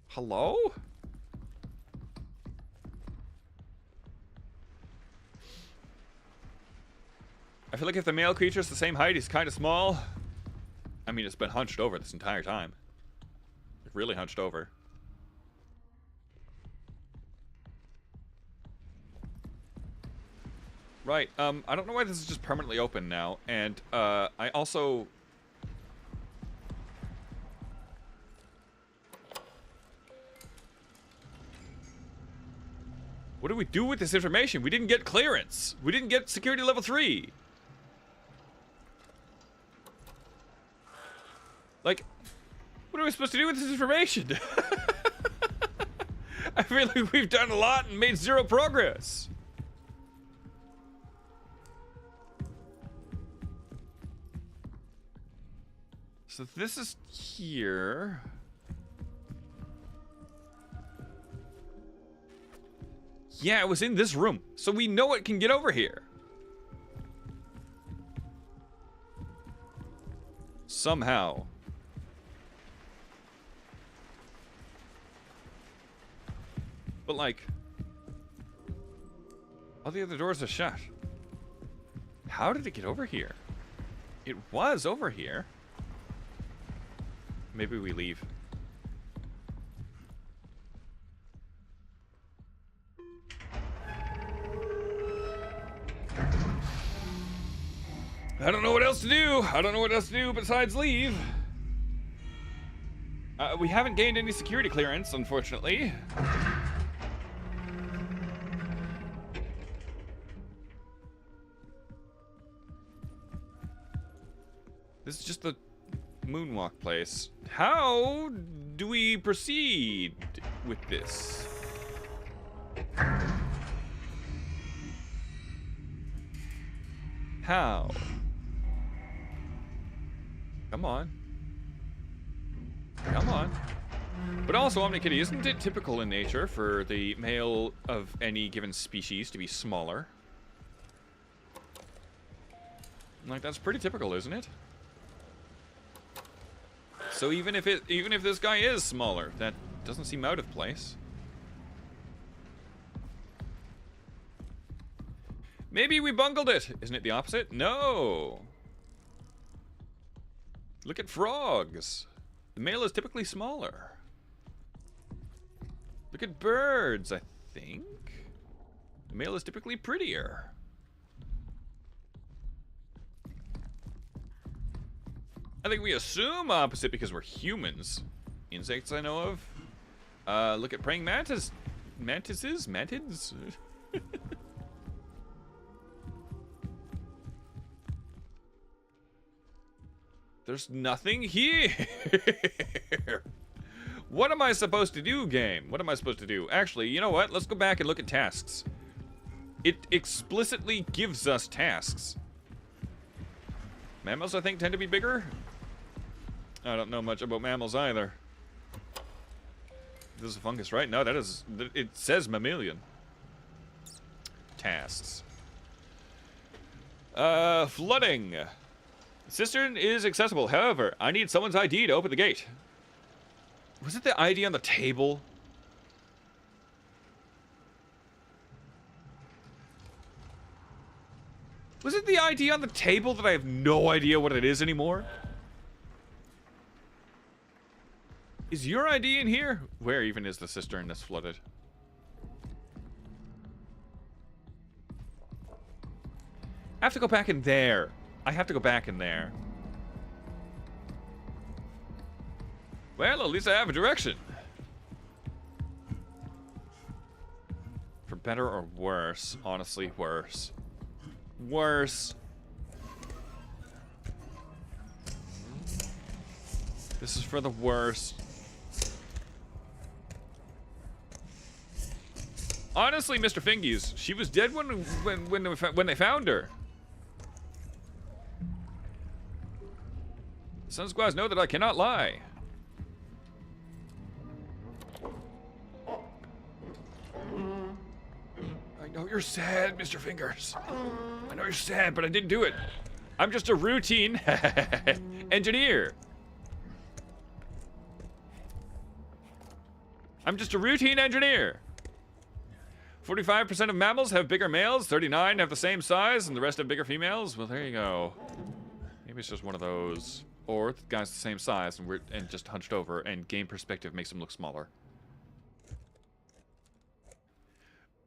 Hello? I feel like if the male creature's the same height, he's kind of small. I mean, it's been hunched over this entire time. Really hunched over. Right, I don't know why this is just permanently open now, and, I also... What do we do with this information? We didn't get clearance. We didn't get security level 3. Like, what are we supposed to do with this information? I feel like we've done a lot and made 0 progress. So this is here. Yeah, it was in this room. So we know it can get over here. Somehow. But like, all the other doors are shut. How did it get over here? It was over here. Maybe we leave. I don't know what else to do. I don't know what else to do besides leave. We haven't gained any security clearance, unfortunately. This is just the moonwalk place. How do we proceed with this? How? Come on. Come on. But also, Omnikitty, isn't it typical in nature for the male of any given species to be smaller? Like, that's pretty typical, isn't it? So even if this guy is smaller, that doesn't seem out of place. Maybe we bungled it. Isn't it the opposite? No. Look at frogs. The male is typically smaller. Look at birds, I think. The male is typically prettier. I think we assume opposite because we're humans. Insects I know of. Look at praying mantis. Mantises? Mantids? There's nothing here. What am I supposed to do, game? What am I supposed to do? Actually, you know what? Let's go back and look at tasks. It explicitly gives us tasks. Mammals, I think, tend to be bigger. I don't know much about mammals either. This is a fungus, right? No, that is... It says mammalian. Tasks. Flooding. Cistern is accessible. However, I need someone's ID to open the gate. Was it the ID on the table? Was it the ID on the table that I have no idea what it is anymore? Is your ID in here? Where even is the cistern that's flooded? I have to go back in there. I have to go back in there. Well, at least I have a direction. For better or worse? Honestly, worse. Worse. This is for the worst. Honestly, Mr. Fingies, she was dead when they found her. Sun squads know that I cannot lie. I know you're sad, Mr. Fingers. I know you're sad, but I didn't do it. I'm just a routine engineer. I'm just a routine engineer. 45% of mammals have bigger males, 39 have the same size, and the rest have bigger females. Well, there you go. Maybe it's just one of those. Or the guy's the same size and just hunched over, and game perspective makes him look smaller.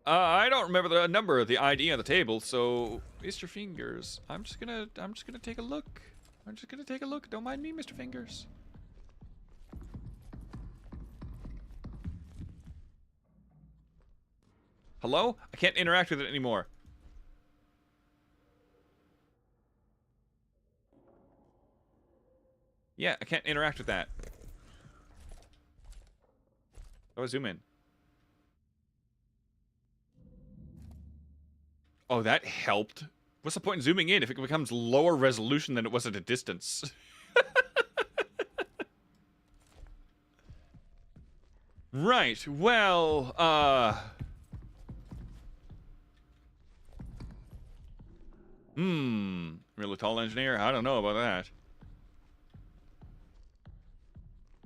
I don't remember the number of the ID on the table, so Mr. Fingers, I'm just gonna take a look. I'm just gonna take a look. Don't mind me, Mr. Fingers. Hello? I can't interact with it anymore. Yeah, I can't interact with that. How do I zoom in? Oh, that helped. What's the point in zooming in if it becomes lower resolution than it was at a distance? Right, well, really tall engineer? I don't know about that.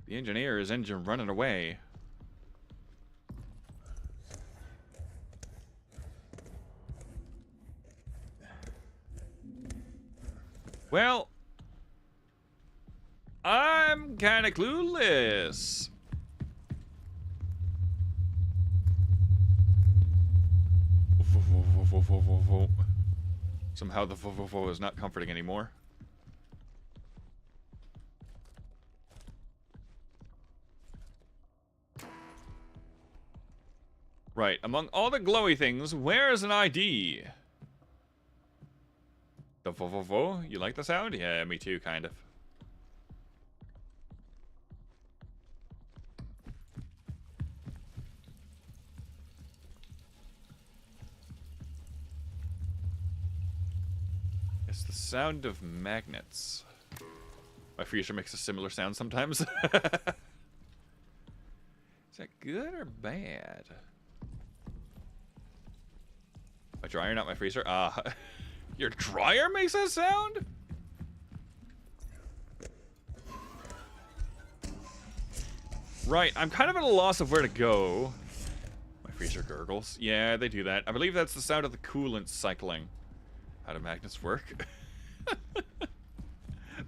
The engineer is engine running away. Well, I'm kind of clueless. Somehow the vo is not comforting anymore. Right, among all the glowy things, where is an ID? The vo. You like the sound? Yeah, me too, kind of. It's the sound of magnets. My freezer makes a similar sound sometimes. Is that good or bad? My dryer, not my freezer? Your dryer makes that sound? Right, I'm kind of at a loss of where to go. My Creature gurgles. Yeah, they do that. I believe that's the sound of the coolant cycling. How do magnets work?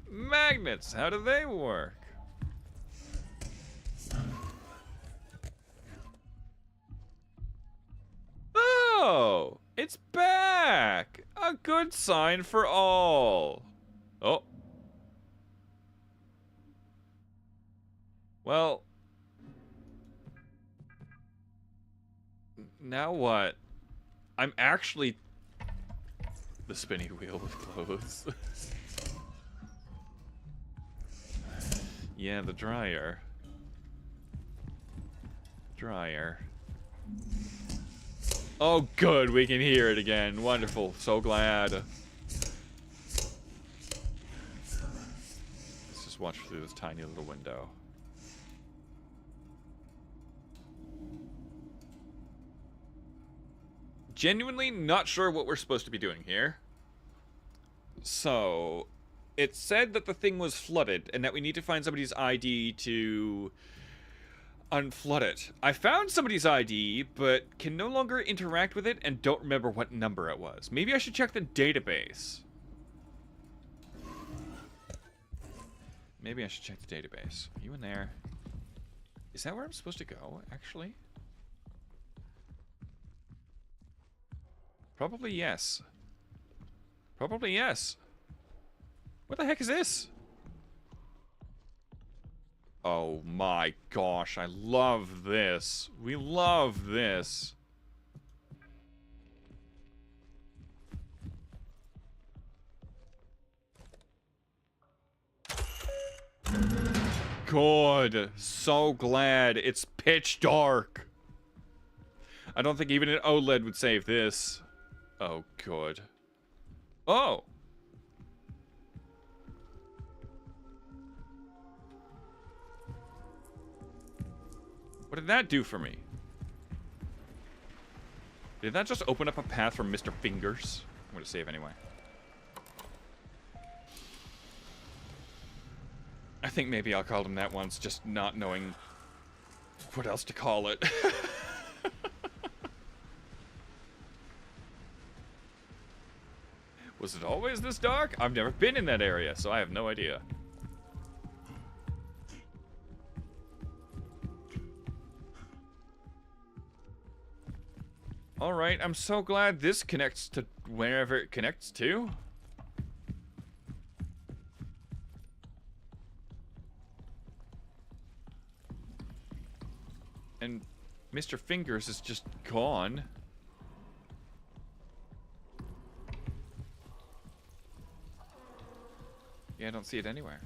Magnets, how do they work? Oh, it's back! A good sign for all. Oh. Well. Now what? I'm actually... The spinny wheel with clothes. Yeah, the dryer. Dryer. Oh, good. We can hear it again. Wonderful. So glad. Let's just watch through this tiny little window. Genuinely not sure what we're supposed to be doing here. So, it said that the thing was flooded and that we need to find somebody's ID to unflood it. I found somebody's ID, but can no longer interact with it and don't remember what number it was. Maybe I should check the database. Maybe I should check the database. Are you in there? Is that where I'm supposed to go, actually? Probably yes. Probably yes. What the heck is this? Oh my gosh, I love this. We love this. Good. So glad it's pitch dark. I don't think even an OLED would save this. Oh, good. Oh! What did that do for me? Did that just open up a path for Mr. Fingers? I'm gonna save anyway. I think maybe I'll call him that once, just not knowing what else to call it. Was it always this dark? I've never been in that area, so I have no idea. Alright, I'm so glad this connects to wherever it connects to. And Mr. Fingers is just gone. Yeah, I don't see it anywhere.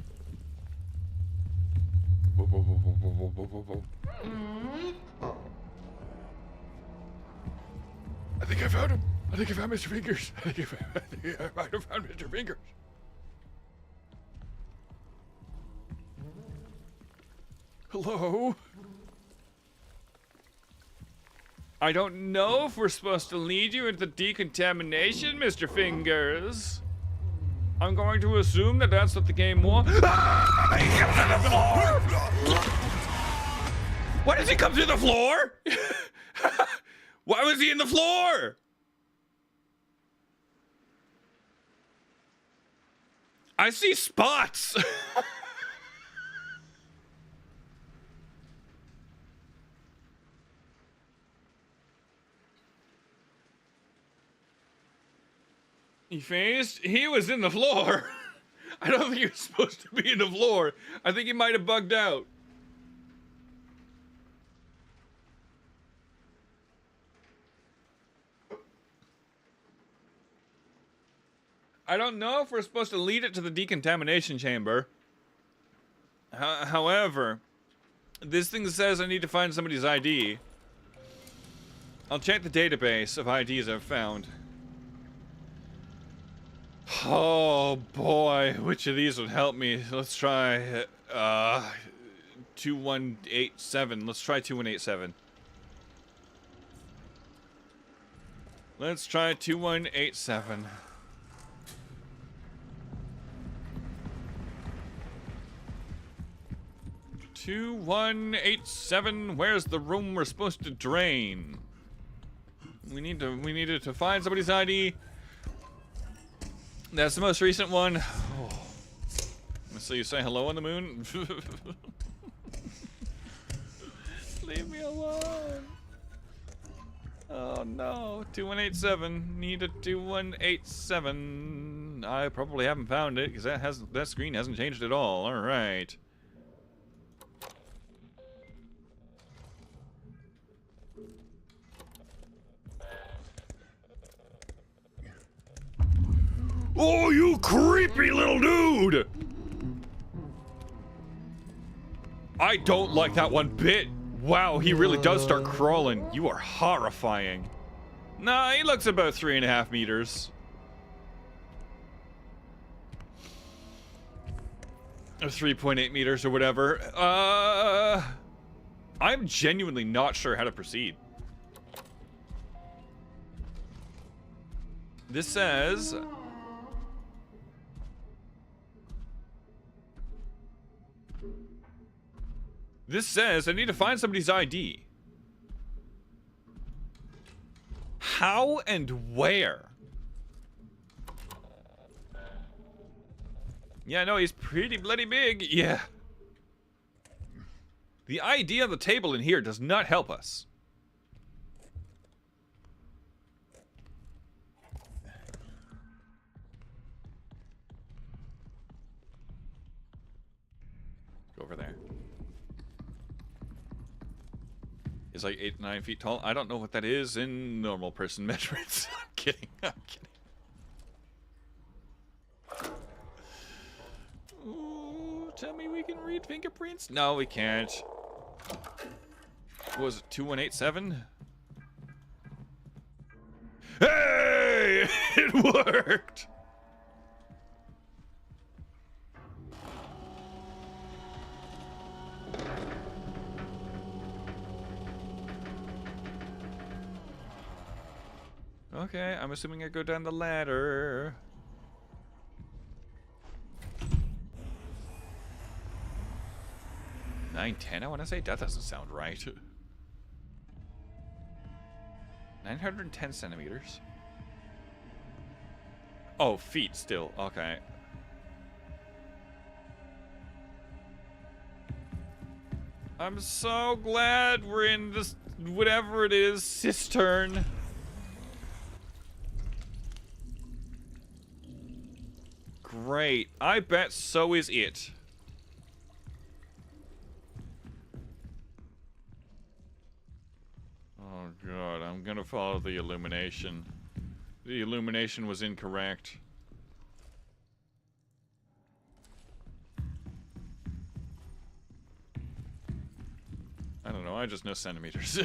Whoa, whoa, whoa, whoa, whoa, whoa, whoa, whoa. I think I found him. I think I found Mr. Fingers. I think I might have found Mr. Fingers. Hello? I don't know if we're supposed to lead you into decontamination, Mr. Fingers. I'm going to assume that that's what the game wants. Why does he come through the floor? Why was he in the floor? I see spots. He phased? He was in the floor. I don't think he was supposed to be in the floor. I think he might have bugged out. I don't know if we're supposed to lead it to the decontamination chamber. However, this thing says I need to find somebody's ID. I'll check the database of IDs I've found. Oh boy, which of these would help me? Let's try 2187. Let's try 2187. Let's try 2187. 2187. Where's the room we're supposed to drain? We needed to find somebody's ID. That's the most recent one. Oh. So you say hello on the moon? Leave me alone. Oh no, 2187. Need a 2187. I probably haven't found it because that screen hasn't changed at all. All right. Oh, you creepy little dude! I don't like that one bit. Wow, he really does start crawling. You are horrifying. Nah, he looks about 3.5 meters. Or 3.8 meters or whatever. I'm genuinely not sure how to proceed. This says... I need to find somebody's ID. How and where? Yeah, no, he's pretty bloody big. Yeah. The ID on the table in here does not help us. Go over there. Is like 8 to 9 feet tall. I don't know what that is in normal person measurements. I'm kidding. I'm kidding. Ooh, tell me we can read fingerprints? No, we can't. What was it, 2187? Hey! It worked! Okay, I'm assuming I go down the ladder. $910, I want to say? That doesn't sound right. 910 centimeters. Oh, feet still. Okay. I'm so glad we're in this, whatever it is, cistern. Great. I bet so is it. Oh god, I'm gonna follow the illumination. The illumination was incorrect. I don't know, I just know centimeters.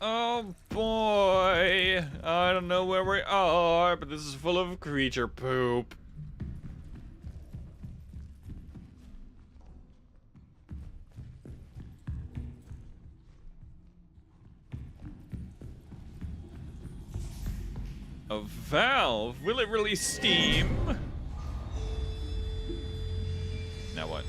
Oh boy, I don't know where we are, but this is full of creature poop. A valve? Will it release steam? Now what?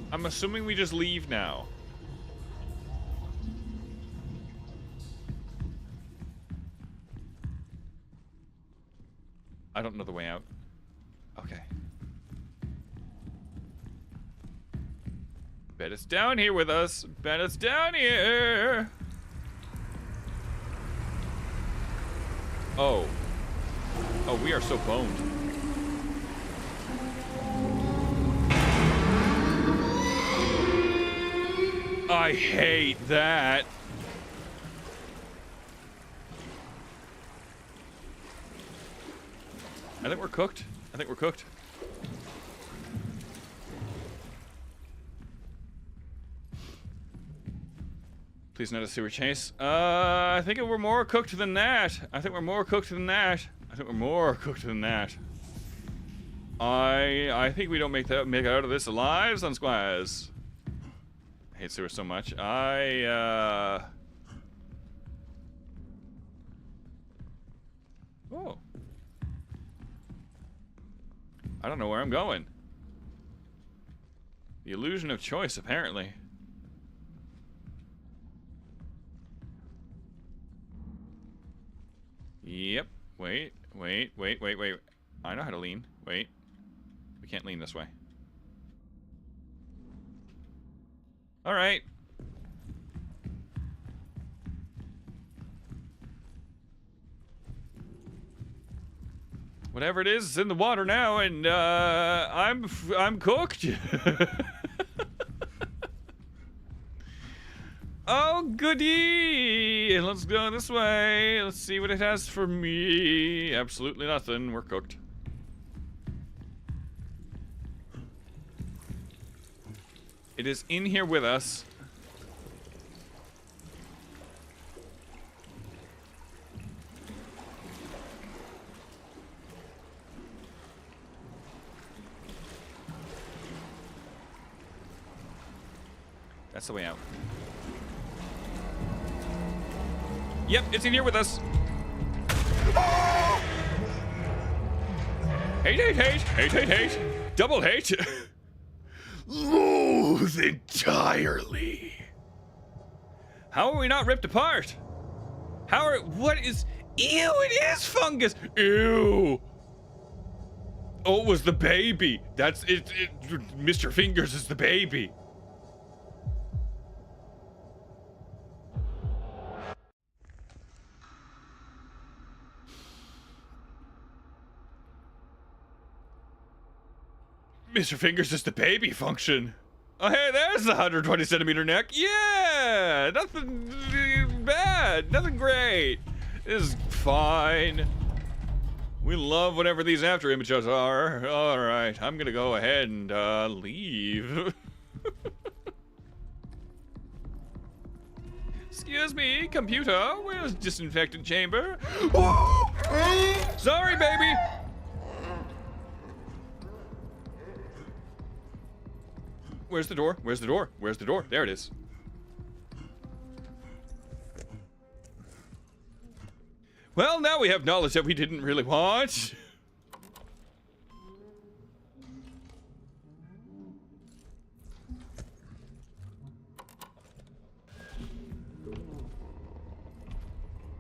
I'm assuming we just leave now. I don't know the way out. Okay. Bet it's down here with us. Bet it's down here. Oh. Oh, we are so boned. I hate that. I think we're cooked. I think we're cooked. Please not a sewer chase. I think we're more cooked than that. I think we're more cooked than that. I think we're more cooked than that. I think we don't make it out of this alive, Sun Squires. I hate sewer so much. Oh. I don't know where I'm going. The illusion of choice, apparently. Yep. Wait. I know how to lean. Wait. We can't lean this way. Alright. Whatever it is, it's in the water now, and I'm cooked. Oh, goody! Let's go this way. Let's see what it has for me. Absolutely nothing. We're cooked. It is in here with us. That's the way out. Yep, it's in here with us. Hate. Double hate. Loathe entirely. How are we not ripped apart? What is, ew, it is fungus. Ew. Oh, it was the baby. That's it. Mr. Fingers is the baby. Mr. Fingers is the baby function. Oh, hey, there's the 120 centimeter neck. Yeah, nothing bad, nothing great. This is fine. We love whatever these after images are. All right, I'm gonna go ahead and leave. Excuse me, computer. Where's disinfectant chamber? Sorry, baby. Where's the door? Where's the door? Where's the door? There it is. Well, now we have knowledge that we didn't really want.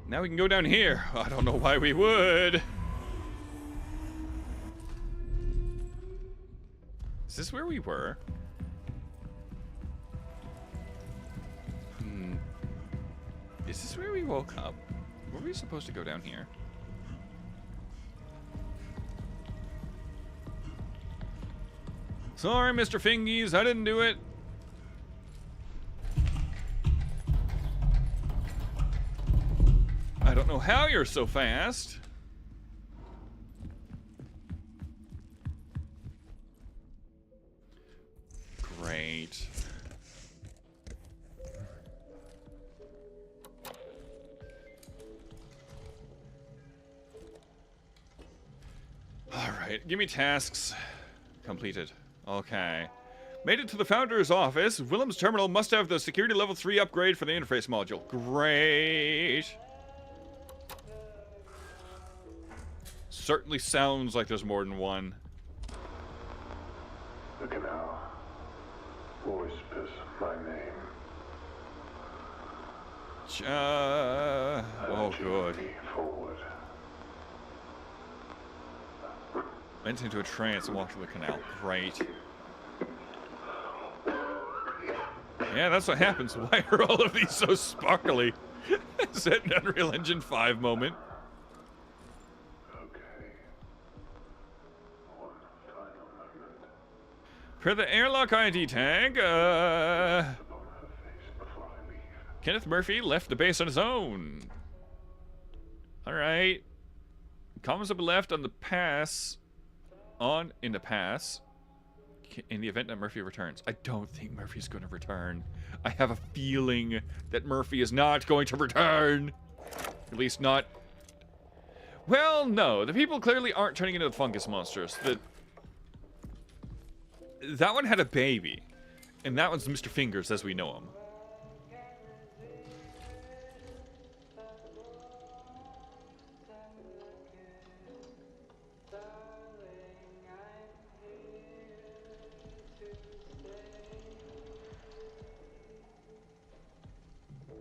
Now we can go down here. I don't know why we would. Is this where we were? Is this where we woke up? Were we supposed to go down here? Sorry, Mr. Fingies, I didn't do it. I don't know how you're so fast. Great. Alright, give me tasks. Completed. Okay. Made it to the founder's office. Willem's terminal must have the security level 3 upgrade for the interface module. Great. Certainly sounds like there's more than one. The canal whispers my name. Oh, good. Forward. Went into a trance and walked through the canal. Great. Yeah, that's what happens. Why are all of these so sparkly? Is that an Unreal Engine 5 moment? Okay. One final moment. Per the airlock ID tag, Upon her face before I leave. Kenneth Murphy left the base on his own. Alright. Comms have been left on the pass. In the pass. In the event that Murphy returns. I don't think Murphy's going to return. I have a feeling that Murphy is not going to return. At least not. Well, no. The people clearly aren't turning into the fungus monsters. That one had a baby. And that one's Mr. Fingers as we know him.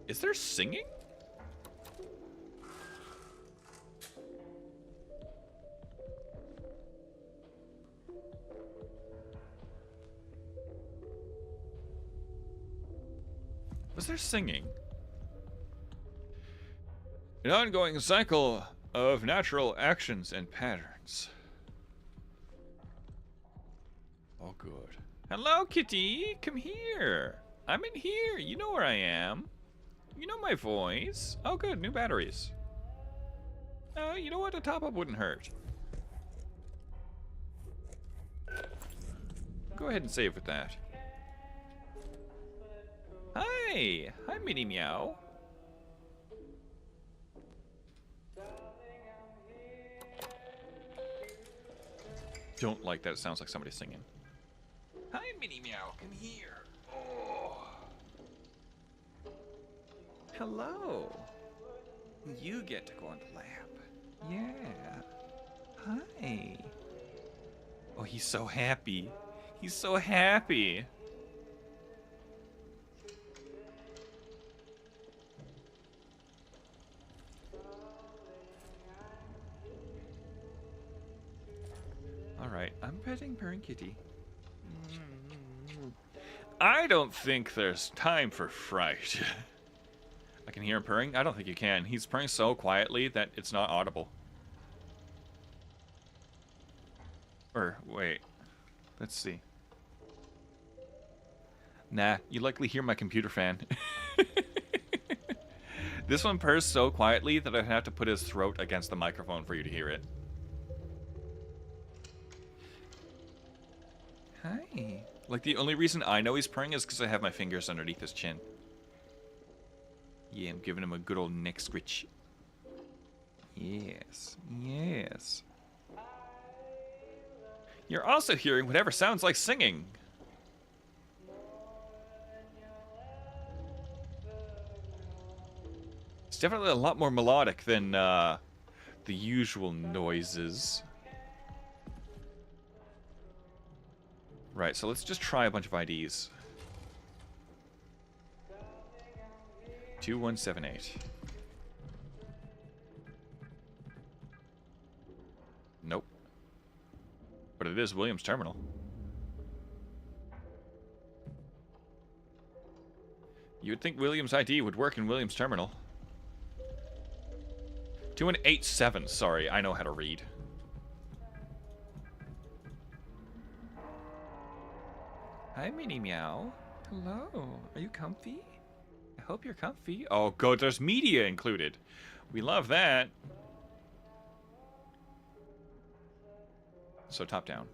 Is there singing? Was there singing? An ongoing cycle of natural actions and patterns. Oh, good. Hello, kitty. Come here. I'm in here. You know where I am. You know my voice. Oh, good. New batteries. You know what? A top-up wouldn't hurt. Go ahead and save with that. Hi. Hi, Minnie Meow. Don't like that. It sounds like somebody singing. Hi, Minnie Meow. Come here. Oh. Hello. You get to go on the lap. Yeah. Hi. Oh, he's so happy. He's so happy. Alright, I'm petting Purring Kitty. I don't think there's time for fright. I can hear him purring? I don't think you can. He's purring so quietly that it's not audible. Or, wait. Let's see. Nah, you likely hear my computer fan. This one purrs so quietly that I'd have to put his throat against the microphone for you to hear it. Hi. Like, the only reason I know he's purring is because I have my fingers underneath his chin. Yeah, I'm giving him a good old neck scritch. Yes. Yes. You're also hearing whatever sounds like singing. It's definitely a lot more melodic than the usual noises. Right, so let's just try a bunch of IDs. 2178. Nope. But it is Williams Terminal. You would think Williams ID would work in Williams Terminal. 2187, sorry, I know how to read. Hi, Minnie Meow. Hello. Are you comfy? I hope you're comfy. Oh, good. There's media included. We love that. So top down.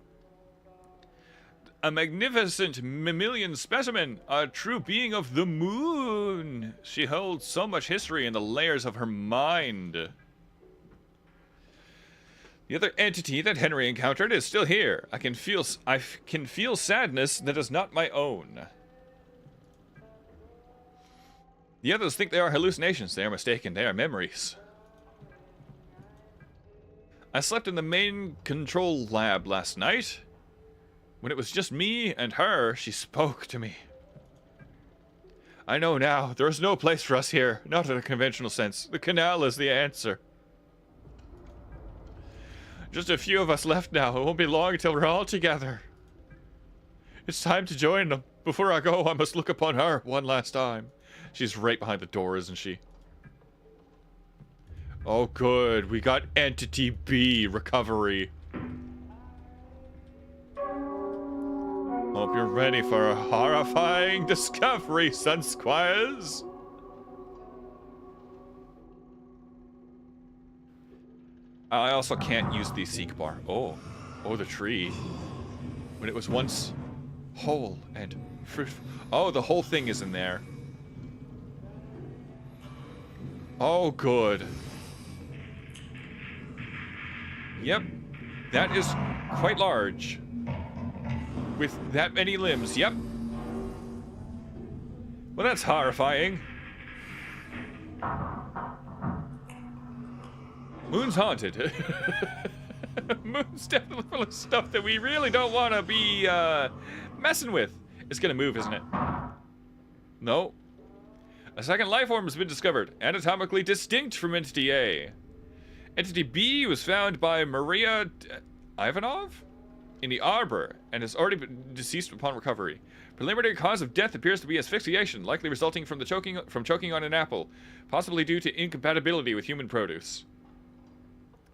A magnificent mammalian specimen. A true being of the moon. She holds so much history in the layers of her mind. The other entity that Henry encountered is still here. I can feel sadness that is not my own. The others think they are hallucinations. They are mistaken. They are memories. I slept in the main control lab last night. When it was just me and her, she spoke to me. I know now. There is no place for us here. Not in a conventional sense. The canal is the answer. Just a few of us left now. It won't be long until we're all together. It's time to join them. Before I go, I must look upon her one last time. She's right behind the door, isn't she? Oh, good. We got Entity B recovery. Hope you're ready for a horrifying discovery, Sun Squires. I also can't use the seek bar. Oh, the tree. When it was once whole and fruitful. Oh, the whole thing is in there. Oh, good. Yep, that is quite large. With that many limbs, yep. Well, that's horrifying. Moon's haunted. Moon's definitely full of stuff that we really don't want to be messing with. It's gonna move, isn't it? No. A second life form has been discovered, anatomically distinct from Entity A. Entity B was found by Maria Ivanov in the Arbor and has already been deceased upon recovery. Preliminary cause of death appears to be asphyxiation, likely resulting from choking on an apple, possibly due to incompatibility with human produce.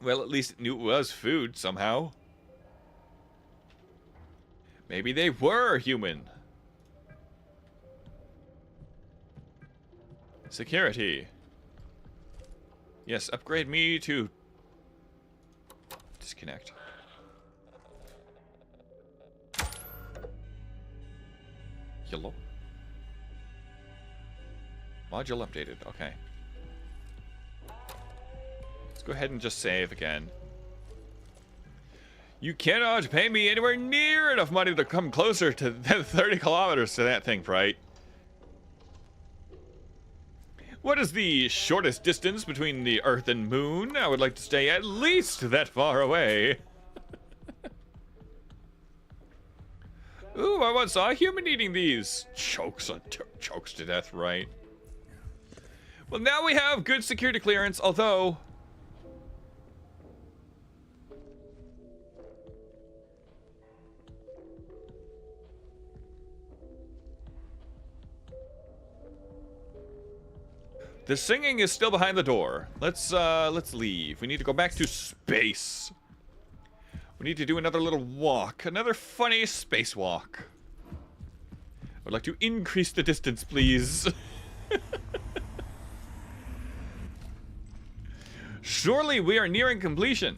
Well, at least it knew it was food somehow. Maybe they were human. Security. Yes, upgrade me to disconnect. Hello? Module updated, okay. Let's go ahead and just save again. You cannot pay me anywhere near enough money to come closer to 30 kilometers to that thing, right? What is the shortest distance between the Earth and Moon? I would like to stay at least that far away. Ooh, I once saw a human eating these. Chokes to death, right? Well, now we have good security clearance, although... the singing is still behind the door. Let's leave. We need to go back to space. We need to do another little walk. Another funny space walk. I would like to increase the distance, please. Surely we are nearing completion.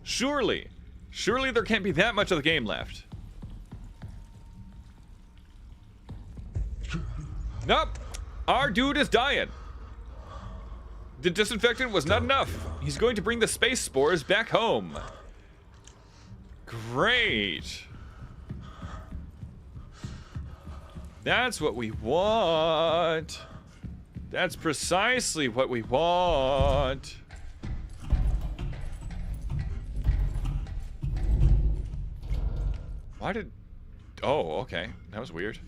Surely. Surely there can't be that much of the game left. Nope. Our dude is dying. The disinfectant was not enough. He's going to bring the space spores back home. Great. That's what we want. That's precisely what we want. Why did... oh, okay. That was weird.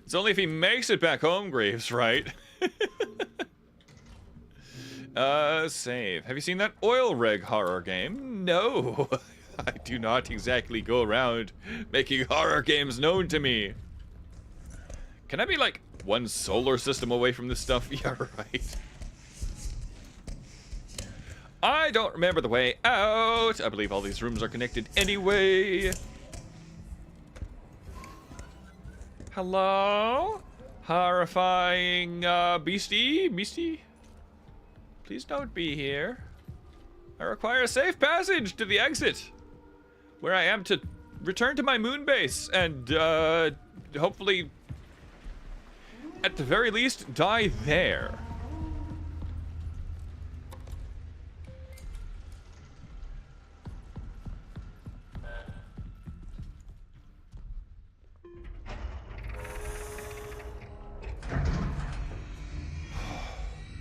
It's only if he makes it back home, Greaves, right? Save. Have you seen that oil rig horror game? No. I do not exactly go around making horror games known to me. Can I be like one solar system away from this stuff? Yeah, right. I don't remember the way out. I believe all these rooms are connected anyway. Hello? Horrifying, beastie? Please don't be here. I require a safe passage to the exit, where I am to return to my moon base and, hopefully, at the very least, die there.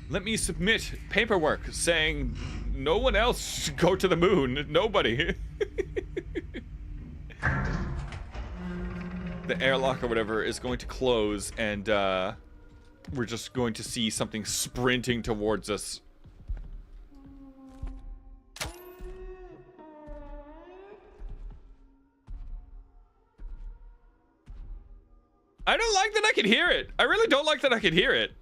Let me submit paperwork saying no one else should go to the moon. Nobody. The airlock or whatever is going to close, and we're just going to see something sprinting towards us. I don't like that I can hear it. I really don't like that I can hear it.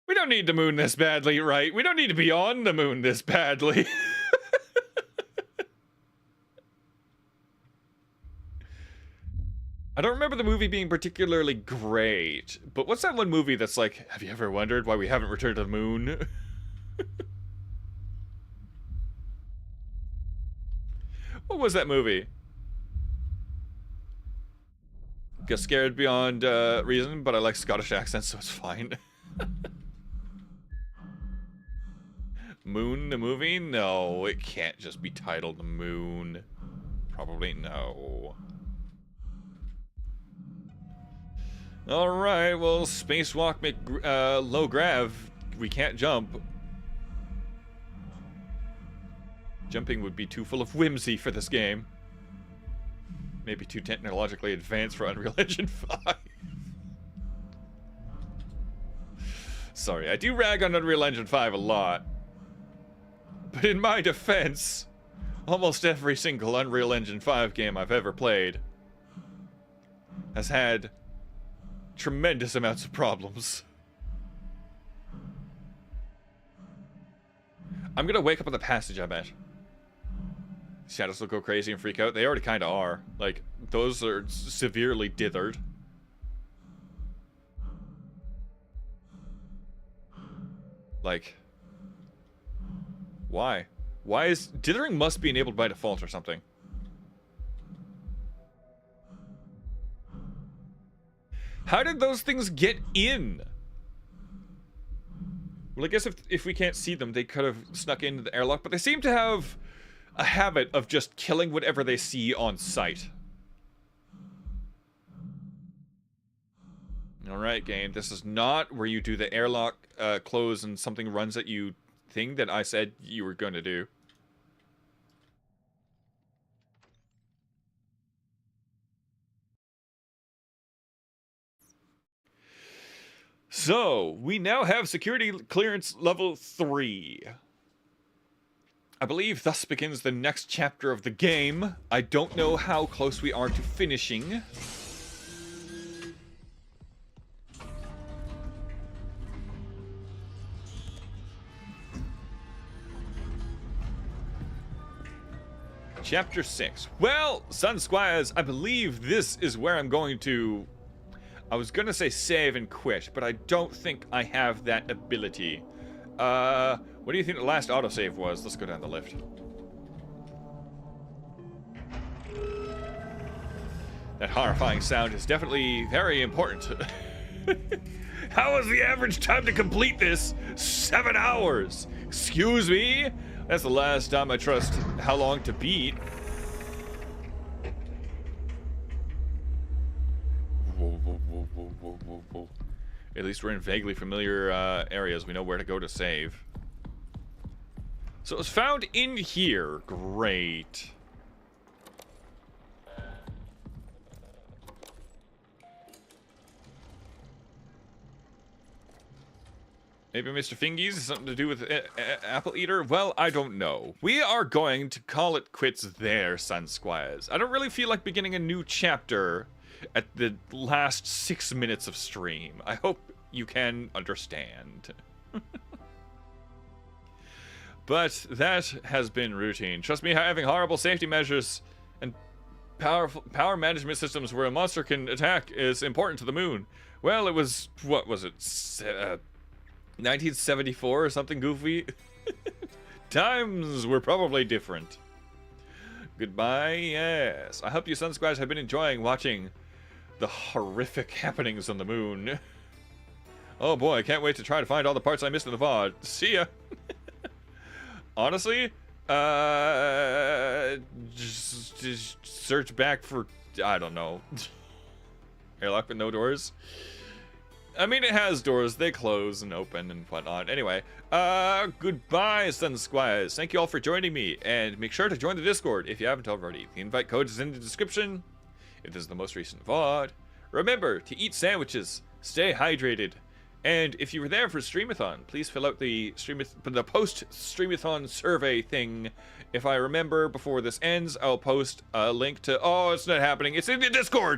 We don't need the moon this badly, right? We don't need to be on the moon this badly. I don't remember the movie being particularly great, but what's that one movie that's like, have you ever wondered why we haven't returned to the moon? What was that movie? Get scared beyond reason, but I like Scottish accents, so it's fine. Moon, the movie? No, it can't just be titled The Moon. Probably no. Alright, well, spacewalk make low grav. We can't jump. Jumping would be too full of whimsy for this game. maybe too technologically advanced for Unreal Engine 5. Sorry, I do rag on Unreal Engine 5 a lot. But in my defense, almost every single Unreal Engine 5 game I've ever played has had tremendous amounts of problems. I'm gonna wake up in the passage, I bet. Shadows will go crazy and freak out. They already kind of are. Like, those are severely dithered. Like, why? Why is... Dithering must be enabled by default or something. How did those things get in? Well, I guess if we can't see them, they could have snuck into the airlock, but they seem to have a habit of just killing whatever they see on sight. Alright, game, this is not where you do the airlock close and something runs at you thing that I said you were going to do. So, we now have security clearance level 3. I believe thus begins the next chapter of the game. I don't know how close we are to finishing. Chapter 6. Well, Sun Squires, I believe this is where I'm going to... I was gonna say save and quit, but I don't think I have that ability. What do you think the last autosave was? Let's go down the lift. That horrifying sound is definitely very important. How is the average time to complete this? 7 hours! Excuse me? That's the last time I trust how long to beat. Whoa. At least we're in vaguely familiar areas. We know where to go to save. So it was found in here. Great. Maybe Mr. Fingies has something to do with Apple Eater? Well, I don't know. We are going to call it quits there, Sun Squires. I don't really feel like beginning a new chapter at the last 6 minutes of stream. I hope you can understand. But that has been routine. Trust me, having horrible safety measures and power management systems where a monster can attack is important to the moon. Well, it was, what was it, 1974 or something goofy? Times were probably different. Goodbye, yes. I hope you Sun Squires have been enjoying watching the horrific happenings on the moon. Oh boy, I can't wait to try to find all the parts I missed in the VOD. See ya! Honestly, just search back for, I don't know. Airlock with no doors? I mean, it has doors. They close and open and whatnot. Anyway, goodbye, Sun Squires. Thank you all for joining me, and make sure to join the Discord if you haven't already. The invite code is in the description. If this is the most recent VOD, remember to eat sandwiches, stay hydrated, and if you were there for Streamathon, please fill out the post-Streamathon survey thing. If I remember before this ends, I'll post a link to... Oh, it's not happening. It's in the Discord!